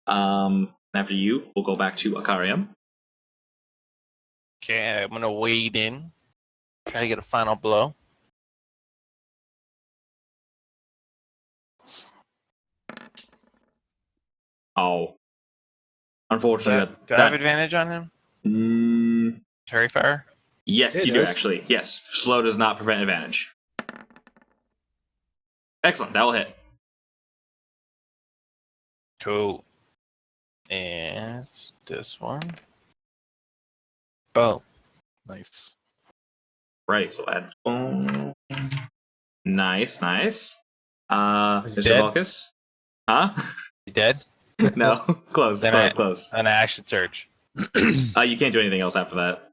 After you, we'll go back to Akariam. Okay, I'm gonna wade in. Try to get a final blow. Oh. Unfortunately, Do I have advantage on him? Fairy fire? Yes, It you do, does. actually. Yes, slow does not prevent advantage. Excellent, that will hit. Cool. And it's this one. Boom. Nice. Right, so add phone. Nice. Is he Mr. dead? Vulcus? Huh? You dead? No, close. Then An An action surge. you can't do anything else after that.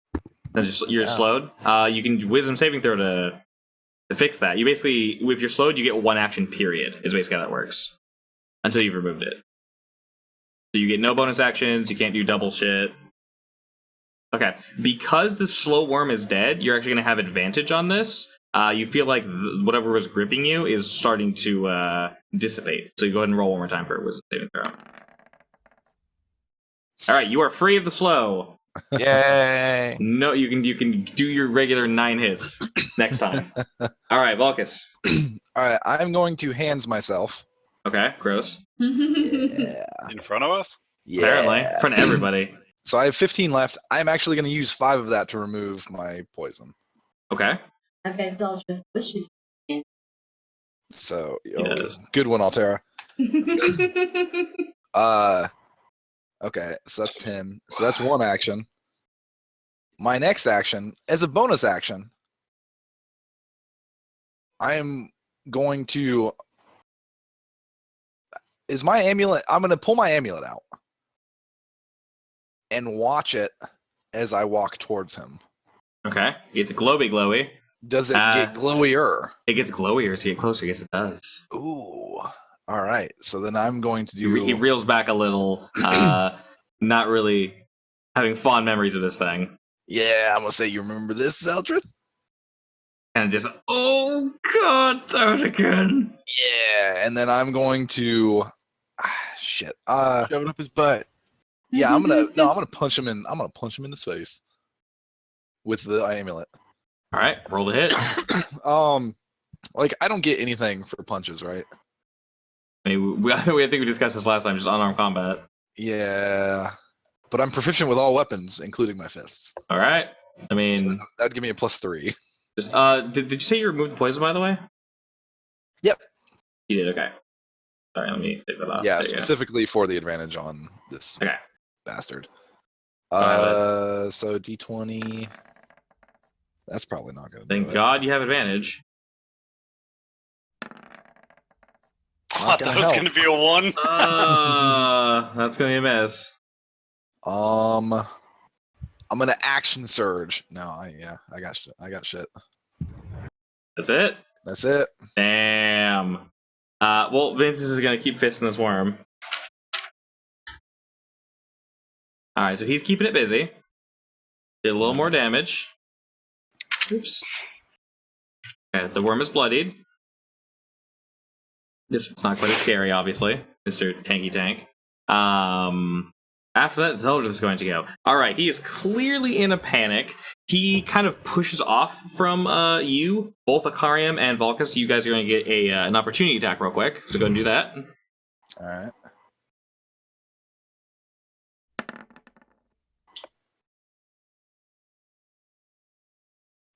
You're slowed. You can wisdom saving throw to fix that. You basically, if you're slowed, you get one action period, is basically how that works. Until you've removed it. So you get no bonus actions, you can't do double shit. Okay, because the slow worm is dead, you're actually going to have advantage on this. You feel like whatever was gripping you is starting to dissipate. So you go ahead and roll one more time for a wisdom saving throw. Alright, you are free of the slow. Yay! No, you can do your regular 9 hits next time. Alright, Vulcus. Alright, I'm going to hands myself. Okay, gross. Yeah. In front of us? Apparently, in front of everybody. So I have 15 left. I'm actually going to use 5 of that to remove my poison. Okay. I bet Zeldryth wishes. So, Yes. good one, Altera. Okay, so that's 10. So that's one action. My next action, as a bonus action, I am going to... Is my amulet... I'm going to pull my amulet out and watch it as I walk towards him. Okay. It's glowy. Does it get glowier? It gets glowier as you get closer. Yes, it does. Ooh. All right. So then I'm going to do... He reels back a little, not really having fond memories of this thing. Yeah, I'm going to say, you remember this, Zeldryth? And just, oh god, that again. Yeah, and then I'm going to... shit. Shove it up his butt. Yeah, I'm gonna punch him in. I'm gonna punch him in his face with the amulet. All right, roll the hit. Like I don't get anything for punches, right? I mean, I think we discussed this last time, just unarmed combat. Yeah, but I'm proficient with all weapons, including my fists. All right. I mean, So that'd give me a +3. just did you say you removed the poison, by the way? Yep. You did. Okay. Sorry, let me take that off. Yeah, There you go. specifically for the advantage on this Okay. bastard. Alright. So D20. That's probably not gonna. Thank do God you have advantage. I thought that was going to be a 1. That's gonna be a miss. I'm gonna action surge. No, I got shit. That's it. That's it. Damn. Well, Vince is gonna keep fisting this worm. All right, so he's keeping it busy. Did a little more damage. Oops. Okay, the worm is bloodied. This it's not quite as scary, obviously, Mr. Tanky Tank. After that, Zeldryth is going to go. All right, he is clearly in a panic. He kind of pushes off from you, both Akariam and Vulcus. You guys are going to get an opportunity attack real quick, so go and do that. All right.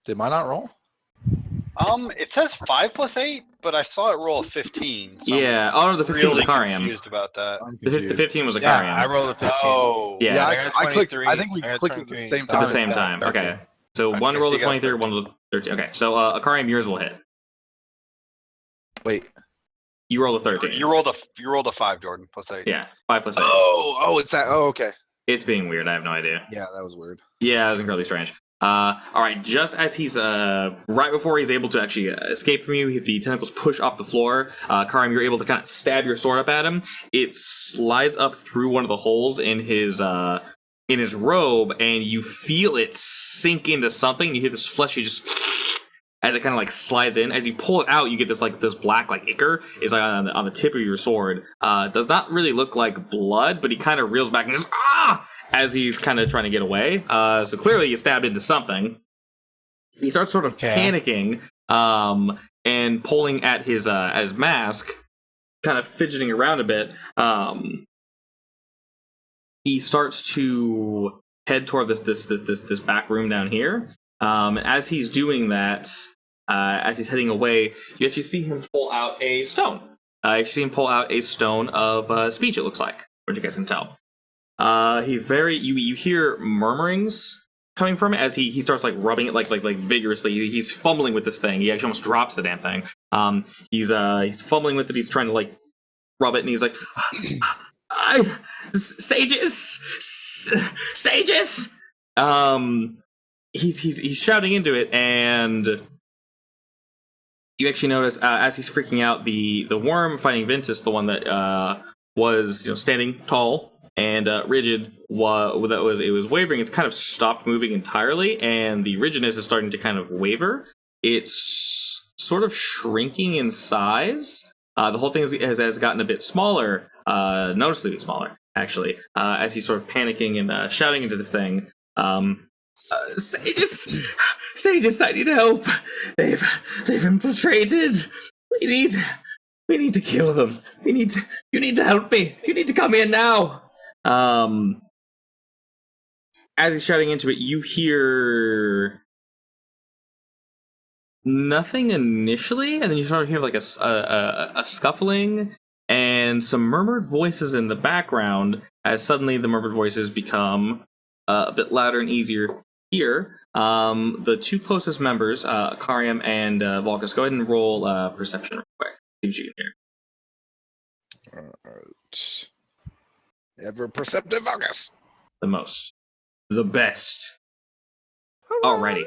Did mine not roll? It says 5 + 8, but I saw it roll a 15. So Yeah. Oh, no, the 15 was really Akariam. confused about that. I'm The confused. 15 was Akariam. Yeah, I rolled a 15. Oh, Yeah. Yeah, I got I clicked. 23. I think we I got clicked at the 23. same At time. the same time. Okay. So Okay, one rolled a you got 23, one rolled a 13. Okay, so Akariam, yours will hit. Wait. You rolled a 13. you rolled a 5, Jordan, +8. Yeah, 5 + 8. It's that. Oh, okay. It's being weird. I have no idea. Yeah, that was weird. Yeah, it was incredibly strange. All right, just as he's right before he's able to actually escape from you, the tentacles push off the floor. Karim, you're able to kind of stab your sword up at him. It slides up through one of the holes in his robe, and you feel it sink into something. You hear this fleshy just as it kind of like slides in. As you pull it out, you get this black like ichor is like on the tip of your sword. Does not really look like blood, but he kind of reels back and just as he's kind of trying to get away. So clearly you stabbed into something. He starts sort of panicking and pulling at his mask, kind of fidgeting around a bit. He starts to head toward this back room down here. As he's doing that, as he's heading away, you actually see him pull out a stone. You see him pull out a stone of speech. It looks like, what you guys can tell. You hear murmurings coming from it as he starts like rubbing it like vigorously. He's fumbling with this thing. He actually almost drops the damn thing. He's fumbling with it. He's trying to like rub it, and he's like, sages. He's shouting into it, and you actually notice as he's freaking out, the worm fighting Ventus, the one that was standing tall and rigid, it was wavering. It's kind of stopped moving entirely, and the rigidness is starting to kind of waver. It's sort of shrinking in size. The whole thing has gotten a bit smaller, noticeably smaller, actually, as he's sort of panicking and shouting into this thing. Sages, I need help. They've infiltrated. We need to kill them. You need to help me. You need to come in now. As he's shouting into it, you hear nothing initially, and then you start to hear like a scuffling and some murmured voices in the background. As suddenly the murmured voices become a bit louder and easier to hear. The two closest members, Karium and Volkus, go ahead and roll perception real quick. See what you can hear. Alright. Ever perceptive Volkus. The best. Alrighty.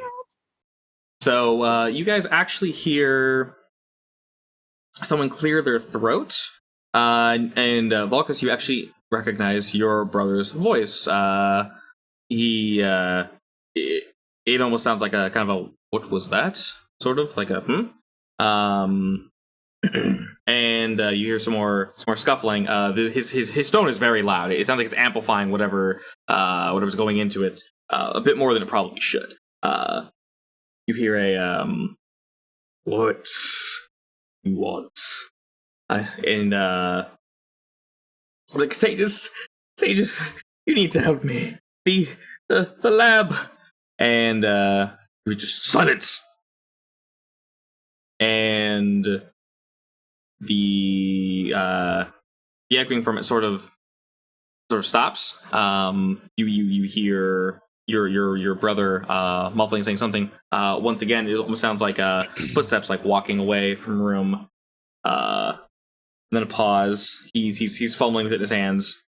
So you guys actually hear someone clear their throat, and Volkus, you actually recognize your brother's voice. It almost sounds like a kind of a "what was that?" sort of like a and you hear some more scuffling. His tone is very loud. It sounds like it's amplifying whatever's going into it a bit more than it probably should. You hear a what you want, and like sages, you need to help me. The lab, and we just silence, and the echoing from it sort of stops. You hear your brother muffling, saying something. Once again, it almost sounds like footsteps, like walking away from the room. And then a pause. He's fumbling with it in his hands.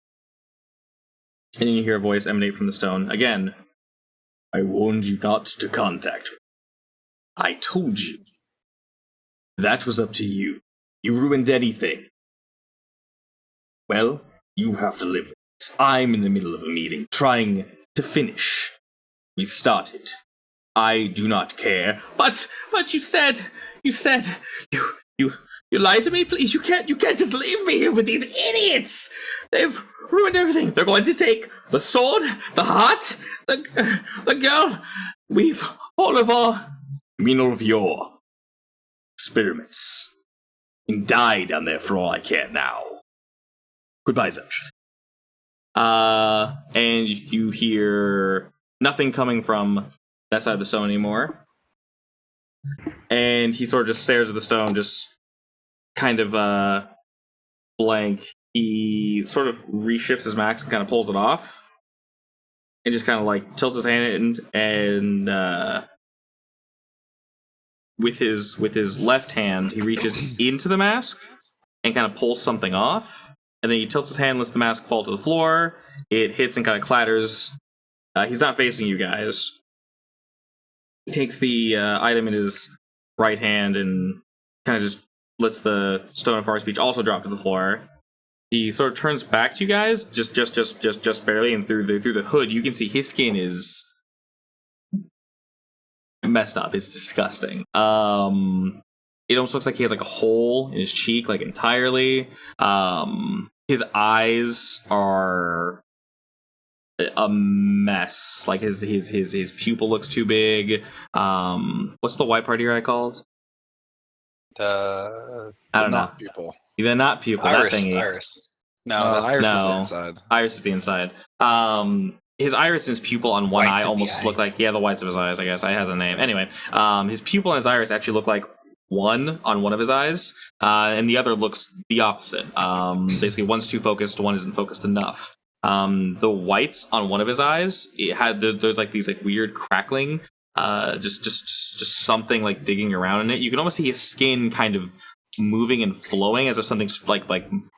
And then you hear a voice emanate from the stone. Again, I warned you not to contact me. I told you. That was up to you. You ruined anything. Well, you have to live with it. I'm in the middle of a meeting, trying to finish. We started. I do not care. But you said you lied to me. Please, you can't just leave me here with these idiots. They've ruined everything. They're going to take the sword, the heart, the girl. We've all of your experiments and die down there for all I care now. Goodbye, Zeldryth. And you hear nothing coming from that side of the stone anymore. And he sort of just stares at the stone, just kind of blank. He sort of reshifts his mask and kind of pulls it off. And just kind of like tilts his hand and with his left hand, he reaches into the mask and kind of pulls something off. And then he tilts his hand, lets the mask fall to the floor. It hits and kind of clatters. He's not facing you guys. He takes the item in his right hand and kind of just lets the stone of far speech also drop to the floor. He sort of turns back to you guys, just barely, and through the hood, you can see his skin is messed up. It's disgusting. It almost looks like he has like a hole in his cheek, like entirely. His eyes are a mess. Like his pupil looks too big. What's the white part of your eye called? The I don't know. Not pupil. The not pupil. iris. That thingy. Iris. No, that's Iris is the no. inside. Iris is the inside. His iris and his pupil on one Whites eye of the almost look eyes. like the whites of his eyes. I guess I has a name. Anyway, his pupil and his iris actually look like one on one of his eyes, and the other looks the opposite. Basically, one's too focused, one isn't focused enough. The whites on one of his eyes, there's like these like weird crackling, just something like digging around in it. You can almost see his skin kind of moving and flowing as if something's like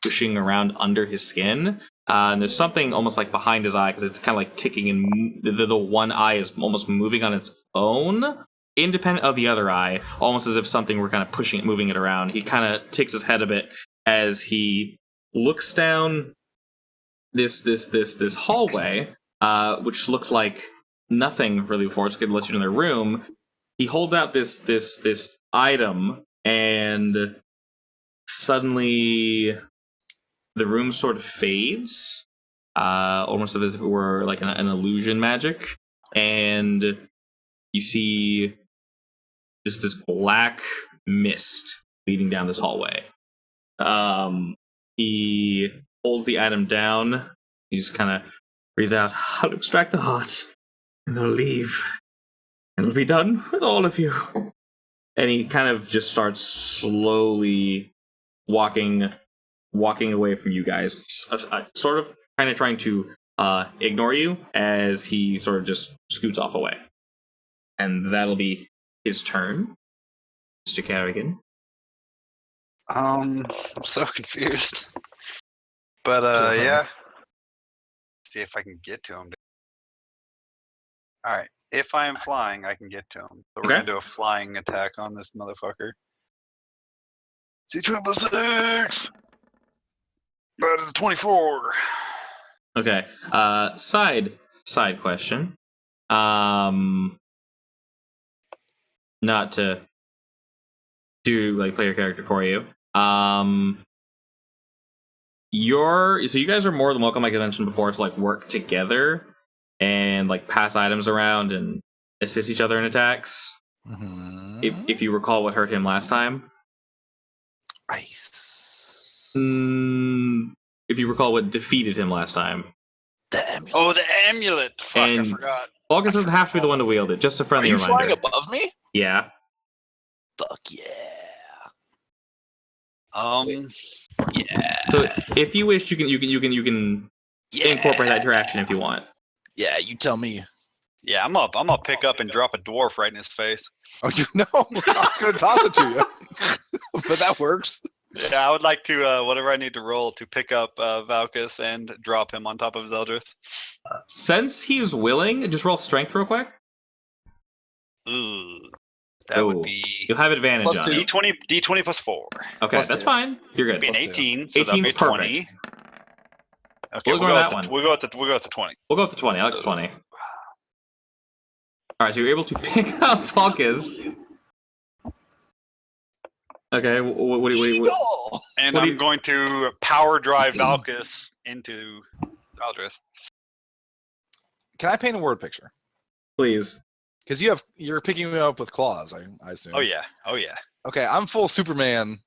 pushing around under his skin. And there's something almost like behind his eye because it's kind of like ticking, and the one eye is almost moving on its own, independent of the other eye, almost as if something were kind of pushing it, moving it around. He kind of ticks his head a bit as he looks down this hallway, which looked like nothing really before. It's going to let you in their room. He holds out this item, and suddenly the room sort of fades, almost as if it were like an illusion magic, and you see just this black mist leading down this hallway. He holds the item down. He just kind of breathes out, "I'll extract the heart, and they'll leave. And it'll be done with all of you." And he kind of just starts slowly walking away from you guys, sort of kind of trying to ignore you as he sort of just scoots off away. And that'll be his turn, Mr. Carrigan. I'm so confused. But yeah. See if I can get to him. Alright. If I am flying, I can get to him. So we're Okay. gonna do a flying attack on this motherfucker. C6! That is a 24. Okay. Side question. Not to do like play your character for you. So you guys are more than welcome, like I mentioned before, to like work together and like pass items around and assist each other in attacks. Mm-hmm. If you recall what hurt him last time. Ice. If you recall what defeated him last time. The amulet. Oh, the amulet! Fuck, I And- forgot. August doesn't have to be the one to wield it, just a Are friendly you reminder. flying above me? Yeah. Fuck yeah. Yeah. So if you wish, you can incorporate that into your action if you want. Yeah, you tell me. Yeah, I'm gonna pick up and drop a dwarf right in his face. Oh, you know, I was gonna toss it to you, but that works. Yeah, I would like to, whatever I need to roll to pick up Valkus and drop him on top of Zeldryth. Since he's willing, just roll strength real quick. Ooh, that Ooh. would be You'll have advantage Plus on two. it. D20 plus 4. Okay, Plus that's two. fine. You're good. Be an Plus two. 18. So that'll be 18's a 20. Okay, We'll go with that one. We'll go with the 20. We'll go up to 20. I like the 20. Alright, so you're able to pick up Falkus. Okay, what do you... Eagle! And What do I'm you- going to power drive Valkus into Zeldryth. Can I paint a word picture? Please. Because you're picking me up with claws, I assume. Oh yeah. Oh yeah. Okay, I'm full Superman.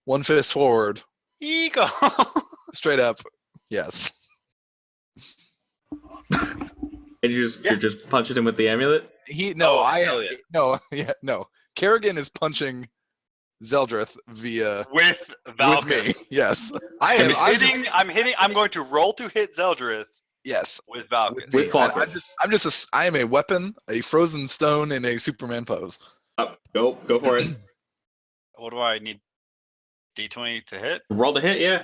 One fist forward, Eagle. straight up. Yes. And you're just punching him with the amulet? Oh, no. Kerrigan is punching Zeldryth via with with Valkus. me. Yes. I'm going to roll to hit Zeldryth yes. with Valkus. With I Falkus. I am a weapon, a frozen stone in a Superman pose. Go for it. What do I need? D20 to hit? Roll the hit, yeah.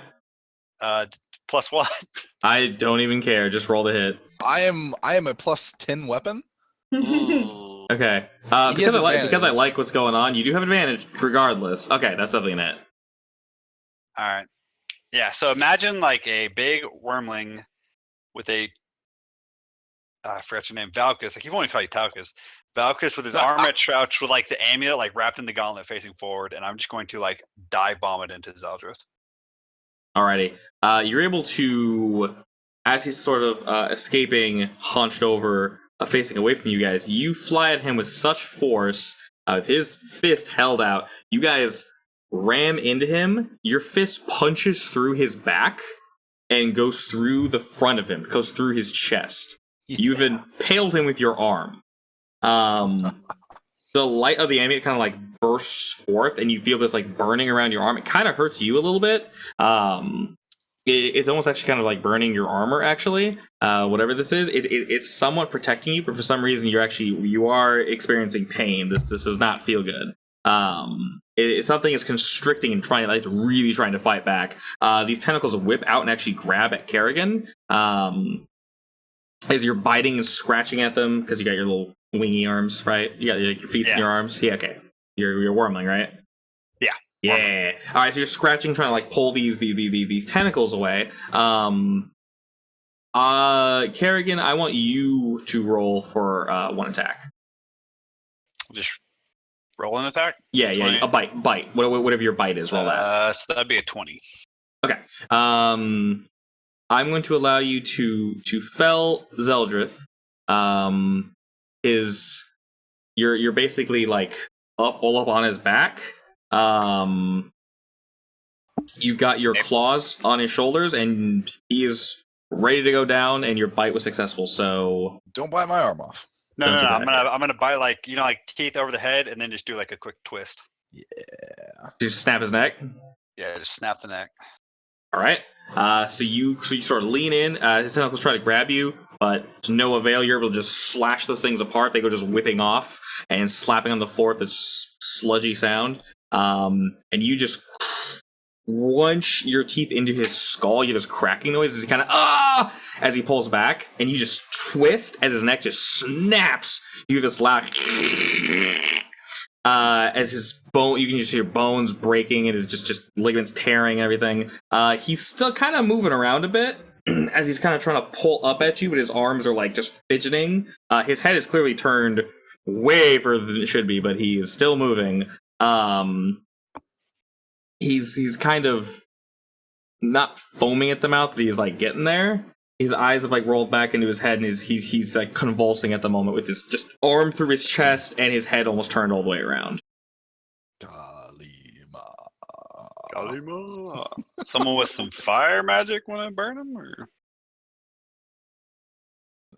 Plus what? I don't even care. Just roll the hit. I am a plus 10 weapon. Ooh. Okay. He has Because I advantage. like what's going on, you do have advantage regardless. Okay, that's definitely an hit. All right. Yeah. So imagine like a big wormling with a I forgot your name, Valkus. I keep wanting to call you Talkus. Valkus with his arm outstretched with like the amulet like wrapped in the gauntlet facing forward, and I'm just going to like dive bomb it into Zeldryth. Alrighty. You're able to, as he's sort of escaping, hunched over, facing away from you guys, you fly at him with such force, with his fist held out. You guys ram into him. Your fist punches through his back and goes through the front of him, goes through his chest. You've impaled him with your arm. The light of the amulet kind of like bursts forth, and you feel this like burning around your arm. It kind of hurts you a little bit. It's almost actually kind of like burning your armor. Actually, whatever this is, it's somewhat protecting you, but for some reason you are experiencing pain. This does not feel good. Something is constricting and really trying to fight back. These tentacles whip out and actually grab at Kerrigan. As you're biting and scratching at them because you got your little wingy arms, right? You got your feet in your arms. Yeah, okay. You're wormling, right? Yeah. Yeah. All right. So you're scratching, trying to like pull these tentacles away. Kerrigan, I want you to roll for one attack. Just roll an attack. Yeah, a bite. Whatever your bite is, roll that. So that'd be a 20. Okay. I'm going to allow you to fell Zeldryth. You're basically like all up on his back. You've got your claws on his shoulders, and he is ready to go down. And your bite was successful. So don't bite my arm off. No. I'm gonna bite like like teeth over the head, and then just do like a quick twist. Yeah. Just snap his neck. Yeah, just snap the neck. All right. So you sort of lean in. His tentacles try to grab you, but to no avail. You're able to just slash those things apart. They go just whipping off and slapping on the floor with this sludgy sound. And you just crunch your teeth into his skull. You hear this cracking noise as he kind of as he pulls back, and you just twist as his neck just snaps. You hear this loud as his bone, you can just hear bones breaking and his just ligaments tearing and everything. He's still kind of moving around a bit as he's kind of trying to pull up at you, but his arms are like just fidgeting. His head is clearly turned way further than it should be, but he is still moving. He's kind of not foaming at the mouth, but he's like getting there. His eyes have like rolled back into his head, and he's like convulsing at the moment with his just arm through his chest and his head almost turned all the way around. Kalima. Someone with some fire magic when I burn him, or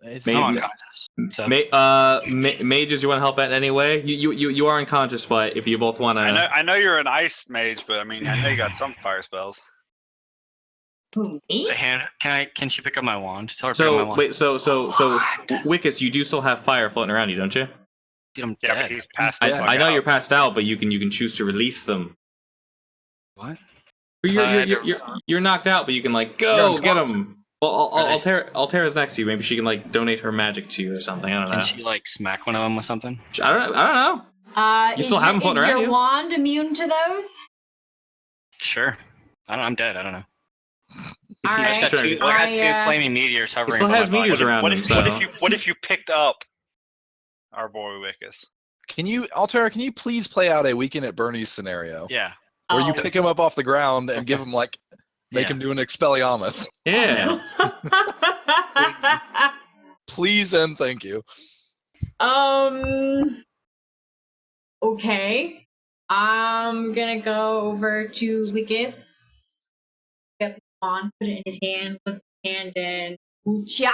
maybe. Unconscious. So. Mages, you want to help out in any way? You are unconscious, but if you both want to, I know you're an ice mage, but I mean I know you got some fire spells. Who, me? Can she pick up my wand? Tell her to pick up my so wand. wait, so Wickus, you do still have fire floating around you, don't you? Dude, I'm Yeah, dead. but he's passed out. I know you're passed out, but you can choose to release them. What? You're knocked out, but you can like go get him. Well, Altera's next to you. Maybe she can like donate her magic to you or something. I don't know. Can she like smack one of them with something? I don't know. You still have them floating around you. Is your you? wand immune to those? Sure. I'm dead. I don't know. All I right. got two flaming meteors He hovering. still above has my body. meteors around him. So What if you picked up our boy Wickus? Can you, Altera, can you please play out a Weekend at Bernie's scenario? Yeah. Where you Oh. pick him up off the ground and give him like, make him do an Expelliarmus. yeah. Please and thank you. Okay. I'm gonna go over to Wickus. Get the wand, put it in his hand, put his hand in. Oocha?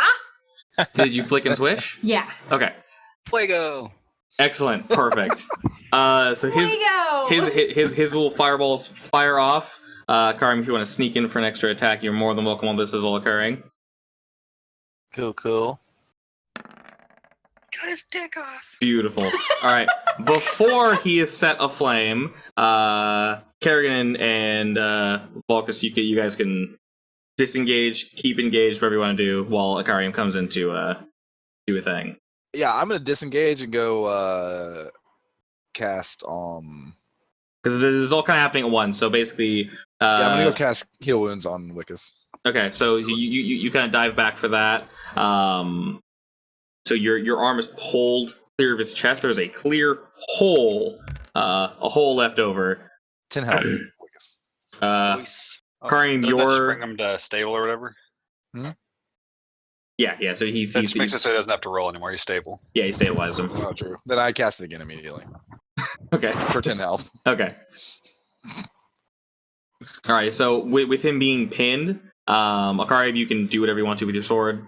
Did you flick and swish? Yeah. Okay. Fuego. Excellent. Perfect. So his little fireballs fire off. Karim, if you want to sneak in for an extra attack, you're more than welcome while this is all occurring. Cool. Cut his dick off. Beautiful. All right. Before he is set aflame, Kerrigan and Vulcus, you guys can disengage, keep engaged, whatever you want to do, while Akarium comes in to do a thing. Yeah, I'm gonna disengage and go cast Because this is all kind of happening at once. So basically, yeah, I'm gonna go cast Heal Wounds on Wickus. Okay, so you kind of dive back for that. So your arm is pulled clear of his chest. There's a clear hole, a hole left over. 10 health. Nice. Karim, Doesn't that just your bring him to stable or whatever. yeah. So he's That just makes it so he doesn't have to roll anymore. He's stable. yeah, he stabilized him. Oh, true. Then I cast it again immediately Okay. for 10 health. Okay. All right. So with him being pinned, Akari, you can do whatever you want to with your sword.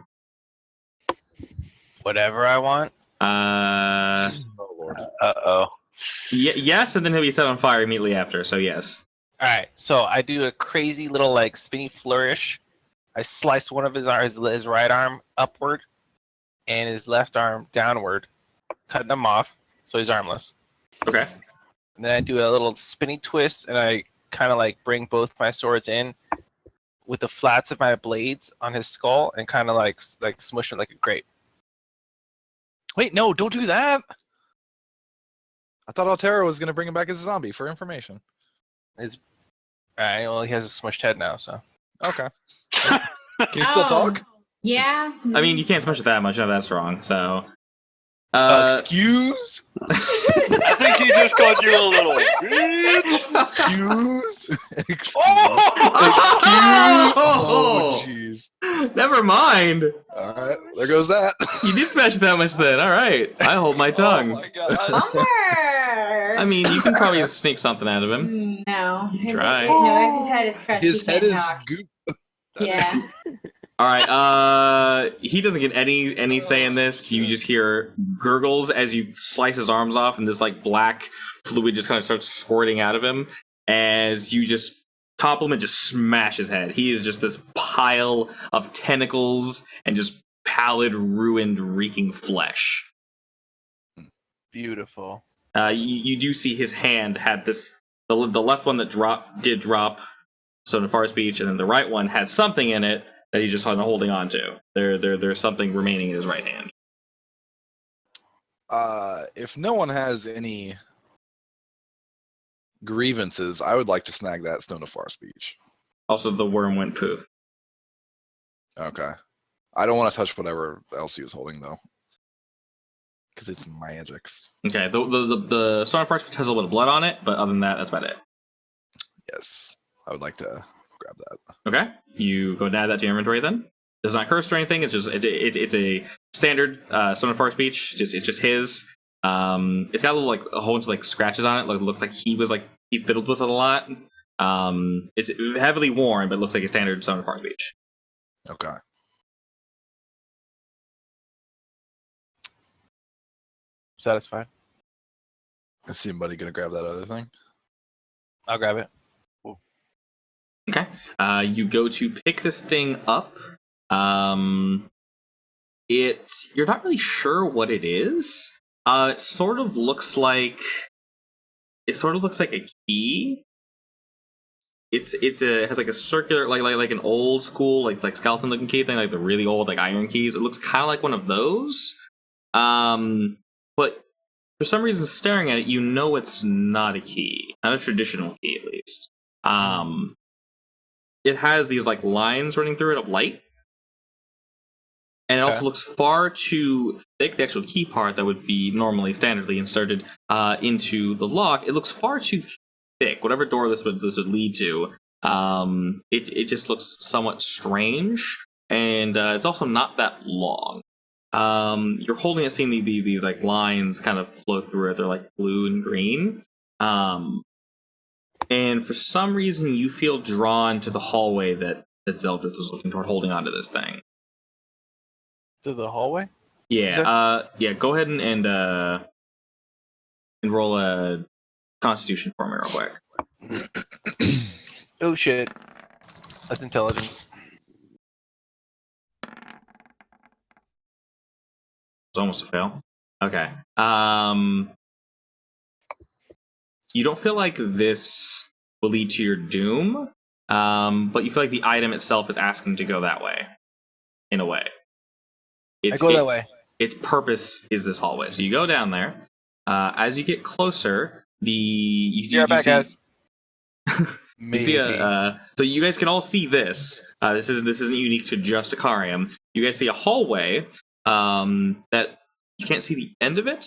Whatever I want. Oh, Lord. Uh-oh. Yes, and then he'll be set on fire immediately after. So yes. All right, so I do a crazy little like spinny flourish. I slice one of his right arm upward, and his left arm downward, cutting him off, so he's armless. Okay. And then I do a little spinny twist, and I kind of like bring both my swords in with the flats of my blades on his skull, and kind of like smush it like a grape. Wait, no, don't do that. I thought Altera was going to bring him back as a zombie for information. All right, well, he has a smushed head now, so. Okay. Can you still talk? Yeah. I mean, you can't smash it that much. No, that's wrong. So. Excuse? I think he just called you a little Excuse? Excuse? Oh, jeez. Never mind. All right, there goes that. You did smash it that much then. All right. I hold my tongue. Oh my god. Bummer. I mean, you can probably sneak something out of him. No. You try. No, if his head is crushed, His he head can't is talk. goop. Yeah. All right. He doesn't get any say in this. You just hear gurgles as you slice his arms off, and this like black fluid just kind of starts squirting out of him as you just topple him and just smash his head. He is just this pile of tentacles and just pallid, ruined, reeking flesh. Beautiful. You do see his hand had this. The left one that did drop. So Nefar's Beach, and then the right one had something in it that he's just holding on to. There's something remaining in his right hand. If no one has any grievances, I would like to snag that Stone of Far Speech. Also, the worm went poof. Okay. I don't want to touch whatever else he was holding, though. Because it's magics. Okay, the Stone of Far Speech has a little bit of blood on it, but other than that, that's about it. Yes. I would like to grab that. Okay, you go and add that to your inventory then. It's not cursed or anything. It's just it's a standard Stone of Far Speech. It's just his. It's got a little like a whole bunch of like scratches on it. Like looks like he fiddled with it a lot. It's heavily worn, but it looks like a standard Stone of Far Speech. Okay. Satisfied. Is somebody gonna grab that other thing? I'll grab it. Okay. You go to pick this thing up. You're not really sure what it is. It sort of looks like a key. It has like a circular, like an old school, like skeleton looking key thing, like the really old like iron keys. It looks kind of like one of those. But for some reason, staring at it, you know it's not a key, not a traditional key, at least. It has these like lines running through it of light, and it also looks far too thick. The actual key part that would be normally standardly inserted into the lock, it looks far too thick. Whatever door this would lead to, it just looks somewhat strange, and it's also not that long. You're holding it, seeing these like lines kind of flow through it. They're like blue and green. And for some reason, you feel drawn to the hallway that Zeldryth was looking toward, holding onto this thing. To the hallway? Yeah. Yeah. Go ahead and roll a Constitution for me real quick. Oh shit. That's intelligence. It's almost a fail. Okay. You don't feel like this will lead to your doom, but you feel like the item itself is asking to go that way, in a way. I go that way. Its purpose is this hallway. So you go down there. As you get closer, you see guys. You see so you guys can all see this. This isn't unique to just Akarium. You guys see a hallway that you can't see the end of it.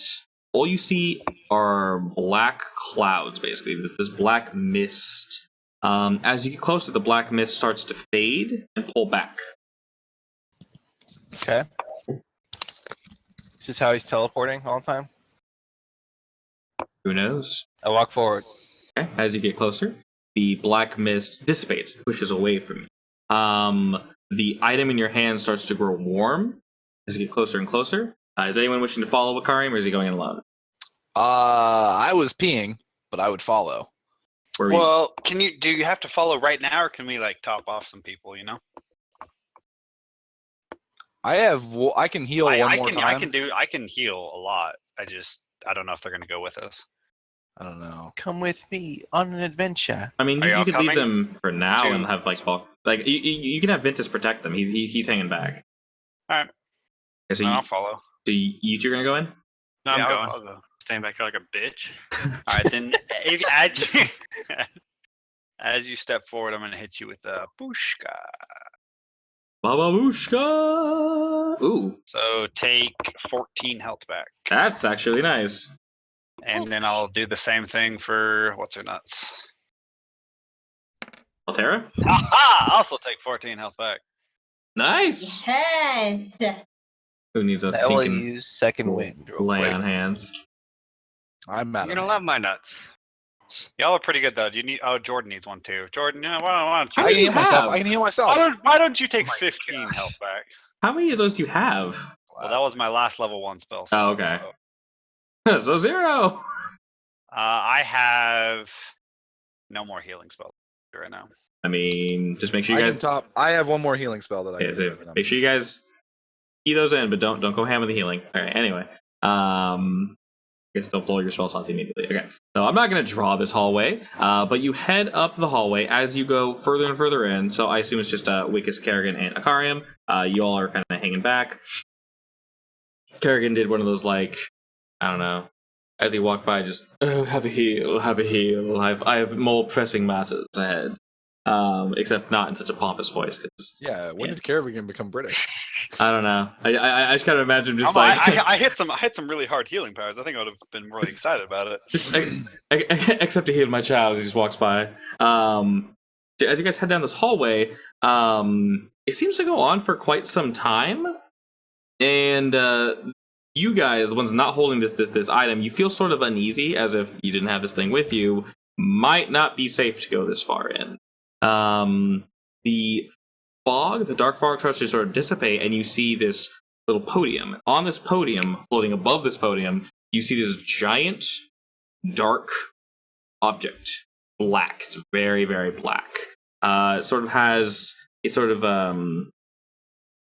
All you see are black clouds, basically. This black mist. As you get closer, the black mist starts to fade and pull back. Okay. Is this how he's teleporting all the time? Who knows? I walk forward. Okay. As you get closer, the black mist dissipates, pushes away from you. The item in your hand starts to grow warm as you get closer and closer. Is anyone wishing to follow Wakarium, or is he going in alone? I was peeing, but I would follow. Well, do you have to follow right now, or can we like top off some people? You know, I can heal one more time. I can heal a lot. I don't know if they're gonna go with us. I don't know. Come with me on an adventure. I mean, Are you y'all could leave coming? them for now Two. and have like bulk. Like you can have Ventus protect them. He's hanging back. All right, Okay, so I'll follow. you two are gonna go in. No, I'm Yeah, going. I'll go. Staying back here like a bitch. All right, then. As you step forward, I'm gonna hit you with a Bushka. Bababushka! Ooh, So take 14 health back, that's actually nice. and then I'll do the same thing for what's her nuts. Altera? Aha! Also take 14 health back. Nice! Yes. Who needs a I will stinking use second wind real lay quick. on hands? I'm mad. You're gonna love my nuts. Y'all are pretty good though. Jordan needs one too. Jordan, why don't How I many can do you heal myself. have? I can heal myself. why don't you take Oh my 15 gosh. health back? How many of those do you have? Well, that was my last level 1 spell. Oh, okay. So, So 0! I have no more healing spells right now. I mean, just make sure you guys. I have one more healing spell that I Yeah, can so do. make sure you guys key those in, but don't go ham with the healing. All right. Anyway, I guess don't blow your spell slots immediately. Okay. So I'm not gonna draw this hallway, but you head up the hallway as you go further and further in. So I assume it's just Wickus, Kerrigan, and Akarium. You all are kind of hanging back. Kerrigan did one of those like, I don't know. As he walked by, just have a heal, have a heal. I have more pressing matters ahead. Except not in such a pompous voice. Cause, Yeah, when did Kerrigan become British? I don't know. I just kind of imagine just I like hit some really hard healing powers. I think I would have been really excited about it. just except to heal my child as he just walks by. As you guys head down this hallway, it seems to go on for quite some time, and you guys, the ones not holding this item, you feel sort of uneasy, as if you didn't have this thing with you. Might not be safe to go this far in. The dark fog starts to sort of dissipate, and you see this little podium. On this podium, floating above this podium, you see this giant, dark object. Black. It's very, very black. It sort of has a sort of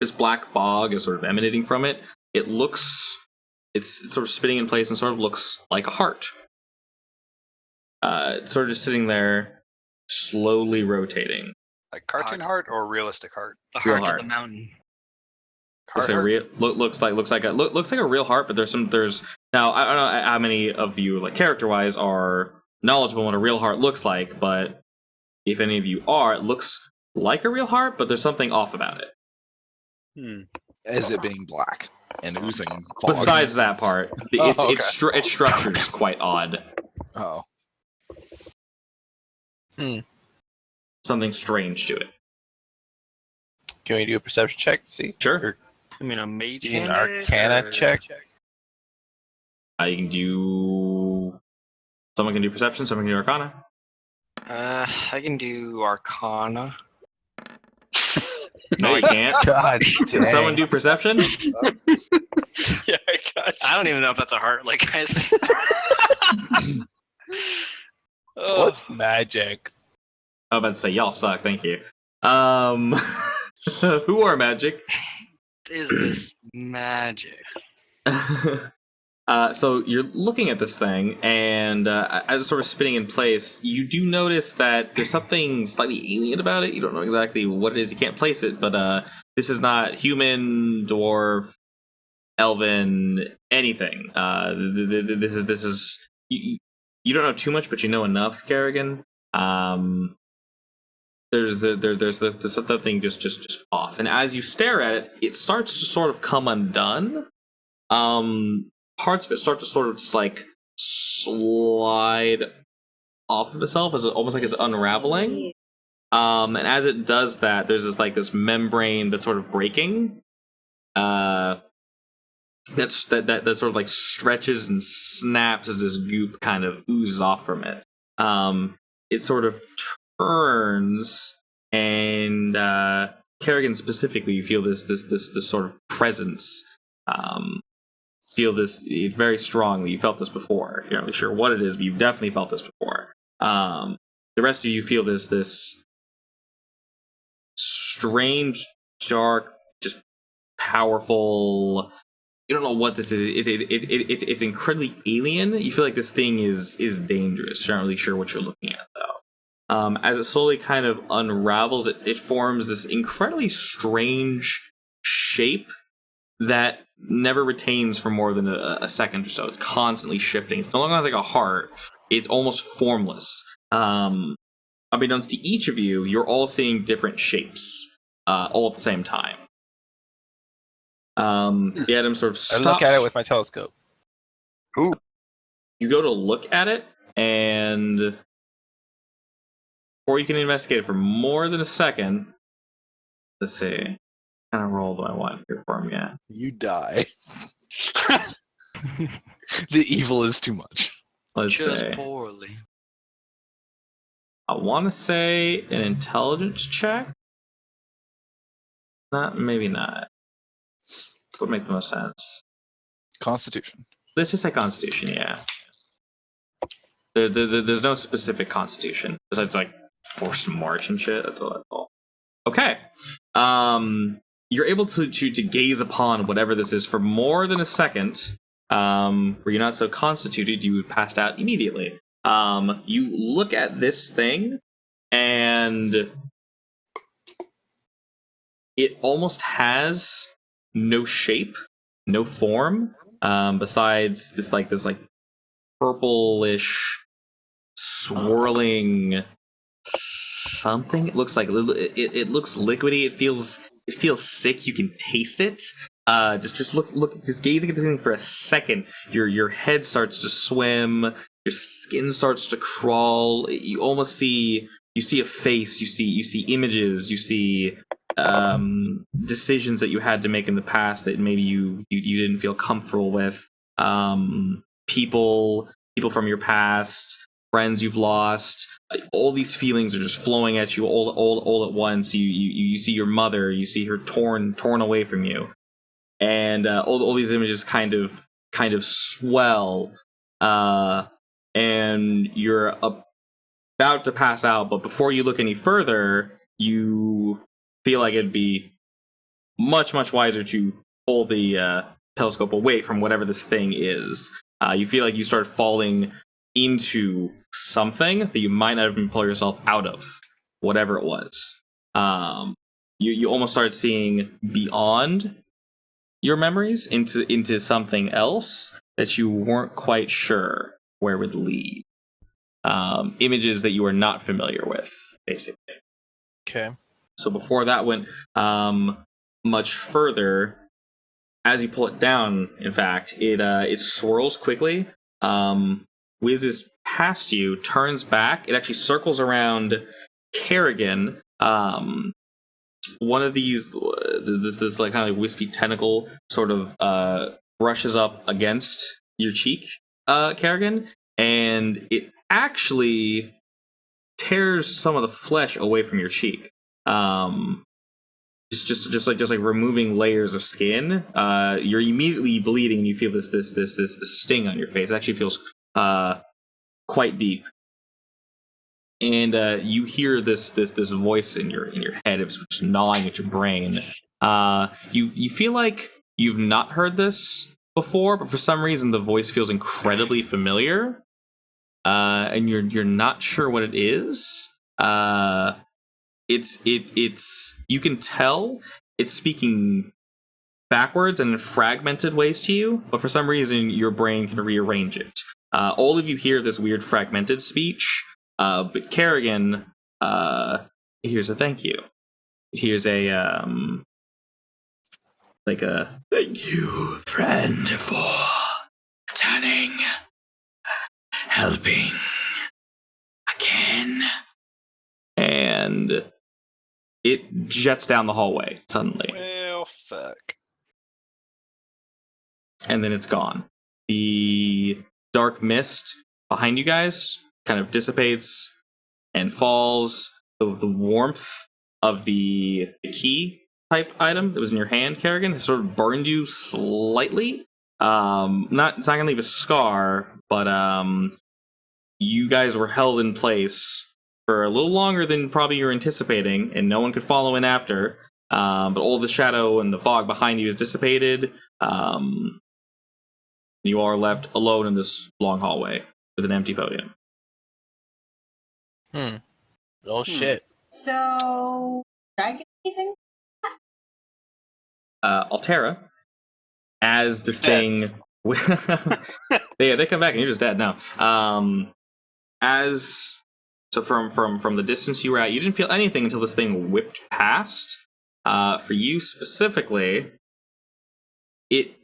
this black fog is sort of emanating from it. It's sort of spinning in place and sort of looks like a heart. It's sort of just sitting there, slowly rotating. Like cartoon heart or realistic heart? The Real heart heart. of the mountain. Looks like a real heart, but there's now I don't know how many of you like character wise are knowledgeable what a real heart looks like, but if any of you are, it looks like a real heart, but there's something off about it. As it being black and oozing fog. Besides that part, its structure is quite odd. Oh. Something strange to it. Can we do a perception check? See? Sure. I mean, a mage An hand arcana check? You can do. Someone can do perception. Someone can do arcana. I can do arcana. No, you can't. God Can dang. someone do perception? Yeah, I got I don't even know if that's a heart, like guys. What's magic? I'm about to say y'all suck. Thank you. Who are magic? Is this magic? So you're looking at this thing, and as it's sort of spinning in place, you do notice that there's something slightly alien about it. You don't know exactly what it is. You can't place it, but this is not human, dwarf, elven, anything. This is you don't know too much, but you know enough, Kerrigan. There's something just off, and as you stare at it, it starts to sort of come undone. parts of it start to sort of just like slide off of itself, as almost like it's unraveling. And as it does that, there's this membrane that's sort of breaking. That sort of like stretches and snaps as this goop kind of oozes off from it. It sort of turns, and Kerrigan specifically, you feel this sort of presence. Feel this very strongly. You felt this before. You're not really sure what it is, but you've definitely felt this before. The rest of you feel this strange, dark, just powerful. You don't know what this is. It's incredibly alien. You feel like this thing is dangerous. You're not really sure what you're looking at, though. As it slowly kind of unravels, it forms this incredibly strange shape that never retains for more than a second or so. It's constantly shifting. It's no longer like a heart. It's almost formless. Unbeknownst to each of you, you're all seeing different shapes all at the same time. The atom sort of stops. I look at it with my telescope. Ooh. You go to look at it, and before you can investigate it for more than a second, let's see. What kind of roll do I want here for me? Yeah. You die. The evil is too much. Let's Just say. poorly. I want to say an intelligence check. Maybe not. Would make the most sense. Constitution. Let's just say Constitution. Yeah. There's no specific Constitution besides like forced march and shit. That's all. Okay. You're able to gaze upon whatever this is for more than a second. Where you're not so constituted, you passed out immediately. You look at this thing, and it almost has no shape, no form, besides this purplish swirling something. It looks like it looks liquidy. It feels sick. You can taste it. Just look, just gazing at this thing for a second. Your head starts to swim. Your skin starts to crawl. You almost see a face. You see images. You see decisions that you had to make in the past that maybe you didn't feel comfortable with. People from your past, friends you've lost. All these feelings are just flowing at you all at once. You see your mother. You see her torn away from you, and all these images kind of swell. And you're about to pass out, but before you look any further, you feel like it'd be much wiser to pull the telescope away from whatever this thing is. You feel like you start falling into something that you might not even pull yourself out of, whatever it was. You almost start seeing beyond your memories into something else that you weren't quite sure where it would lead. Images that you are not familiar with, basically. Okay. So before that went much further, as you pull it down, in fact, it swirls quickly, whizzes past you, turns back. It actually circles around Kerrigan. One of these, this like kind of wispy tentacle, sort of brushes up against your cheek, Kerrigan, and it actually tears some of the flesh away from your cheek. Just like removing layers of skin. You're immediately bleeding, and you feel this sting on your face. It actually feels quite deep, and you hear this voice in your head. It's just gnawing at your brain. You feel like you've not heard this before, but for some reason the voice feels incredibly familiar, and you're not sure what it is. It's you can tell it's speaking backwards and in fragmented ways to you, but for some reason your brain can rearrange it. All of you hear this weird fragmented speech, but Kerrigan here's a thank you. Here's a like a thank you, friend, for returning, helping again, and it jets down the hallway suddenly, Well, fuck. and then it's gone. The dark mist behind you guys kind of dissipates and falls. The warmth of the key type item that was in your hand, Kerrigan, has sort of burned you slightly. It's not gonna leave a scar, but you guys were held in place for a little longer than probably you were anticipating, and no one could follow in after. But all the shadow and the fog behind you is dissipated. You are left alone in this long hallway with an empty podium. Oh shit. So, did I get anything? Altera, as this Dead. thing, they come back and you're just dead now. From the distance you were at, you didn't feel anything until this thing whipped past. For you specifically, it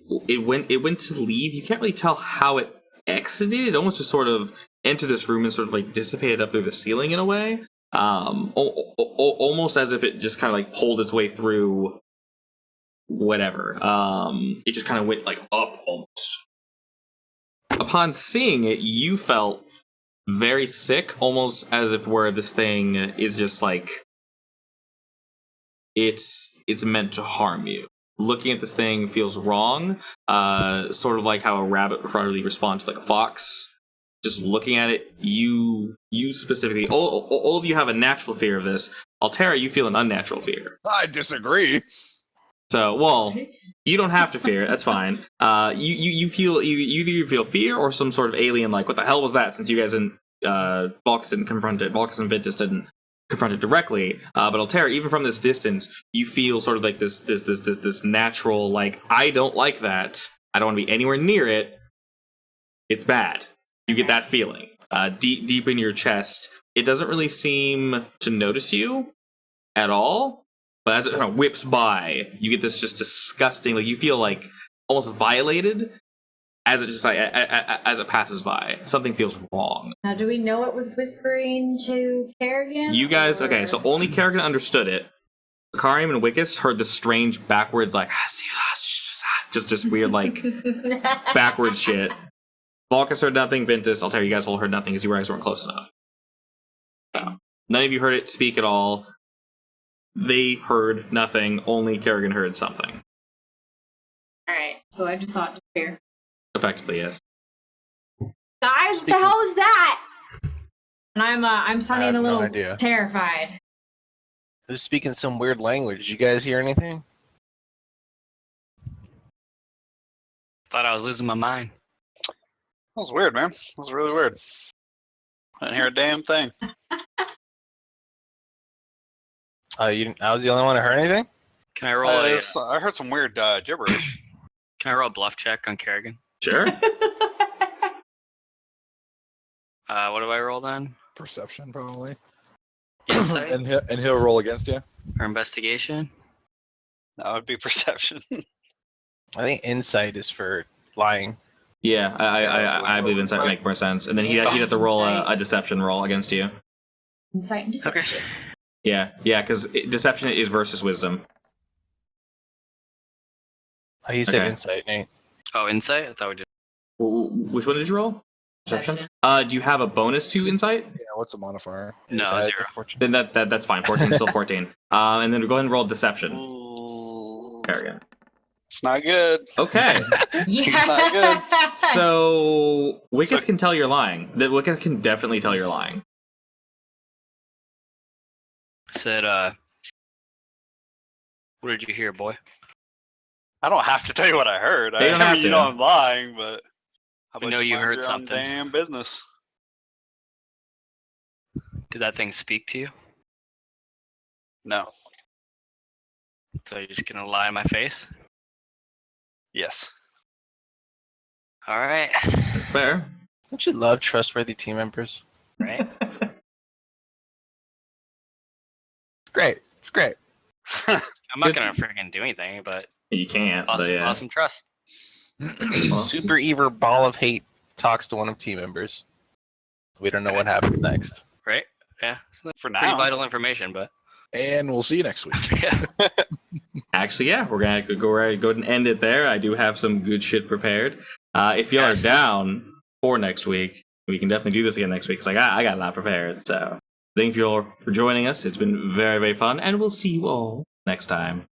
went to leave. You can't really tell how it exited. It almost just sort of entered this room and sort of like dissipated up through the ceiling in a way. Almost as if it just kind of like pulled its way through whatever. It just kind of went like up almost. Upon seeing it, you felt very sick, almost as if where this thing is just like it's meant to harm you. Looking at this thing feels wrong, sort of like how a rabbit would probably respond to like a fox. Just looking at it, you specifically, all of you have a natural fear of this. Altera, you feel an unnatural fear. I disagree. So, well, you don't have to fear it. That's fine. You feel either you feel fear or some sort of alien like, what the hell was that? Since you guys and Volks and Ventus didn't confront it directly. But Altera, even from this distance, you feel sort of like this natural like, I don't like that. I don't want to be anywhere near it. It's bad. You get that feeling deep in your chest. It doesn't really seem to notice you at all. But as it kind of whips by, you get this just disgusting, like you feel like almost violated as it just like as it passes by. Something feels wrong. Now, do we know it was whispering to Kerrigan? You guys, or- okay, so only Kerrigan understood it. Karim and Wickus heard this strange backwards, like just weird like backwards shit. Volkus heard nothing. Ventus, I'll tell you guys all heard nothing because you guys weren't close enough. So, none of you heard it speak at all. They heard nothing. Only Kerrigan heard something. Alright, so I just saw it disappear. Effectively, yes. Guys, what the hell is that? And I'm sounding a no little idea. terrified. Who's speaking some weird language? Did you guys hear anything? Thought I was losing my mind. That was weird, man. That was really weird. I didn't hear a damn thing. I was the only one who heard anything? Can I roll a I heard some weird gibberish. Can I roll a bluff check on Kerrigan? Sure. What do I roll then? Perception, probably. Insight and he'll roll against you. or investigation? That would be perception. I think insight is for lying. Yeah, I believe insight would make more sense. And then he'd have to roll a deception roll against you. Insight and deception. Yeah, because deception is versus wisdom. Oh, you said Okay. insight, Nate. Oh, insight? I thought we did. Which one did you roll? Deception. Do you have a bonus to insight? Yeah, what's the modifier? No, Insight, 0. fortune. Then that's fine. 14 still 14. And then go ahead and roll deception. Ooh, There we go. it's not good. Okay. Yeah. Not good. So Wickus can tell you're lying. Wickus can definitely tell you're lying. Said, what did you hear, boy? I don't have to tell you what I heard. You don't have You to. know I'm lying, but how We about know you mind heard your own something. Damn business. Did that thing speak to you? No. So you're just gonna lie in my face? Yes. All right. That's fair. Don't you love trustworthy team members? Right. It's great. It's great. I'm not Good gonna freaking do anything, but You can't. But Awesome, yeah. awesome trust. Super evil ball of hate talks to one of team members. We don't know what happens next. Right? Yeah. So For pretty now. vital information, but And we'll see you next week. yeah. Actually, yeah, we're gonna go ahead and end it there. I do have some good shit prepared. If y'all Yes. are down for next week, we can definitely do this again next week because I got a lot prepared. So thank you all for joining us. It's been very, very fun, and we'll see you all next time.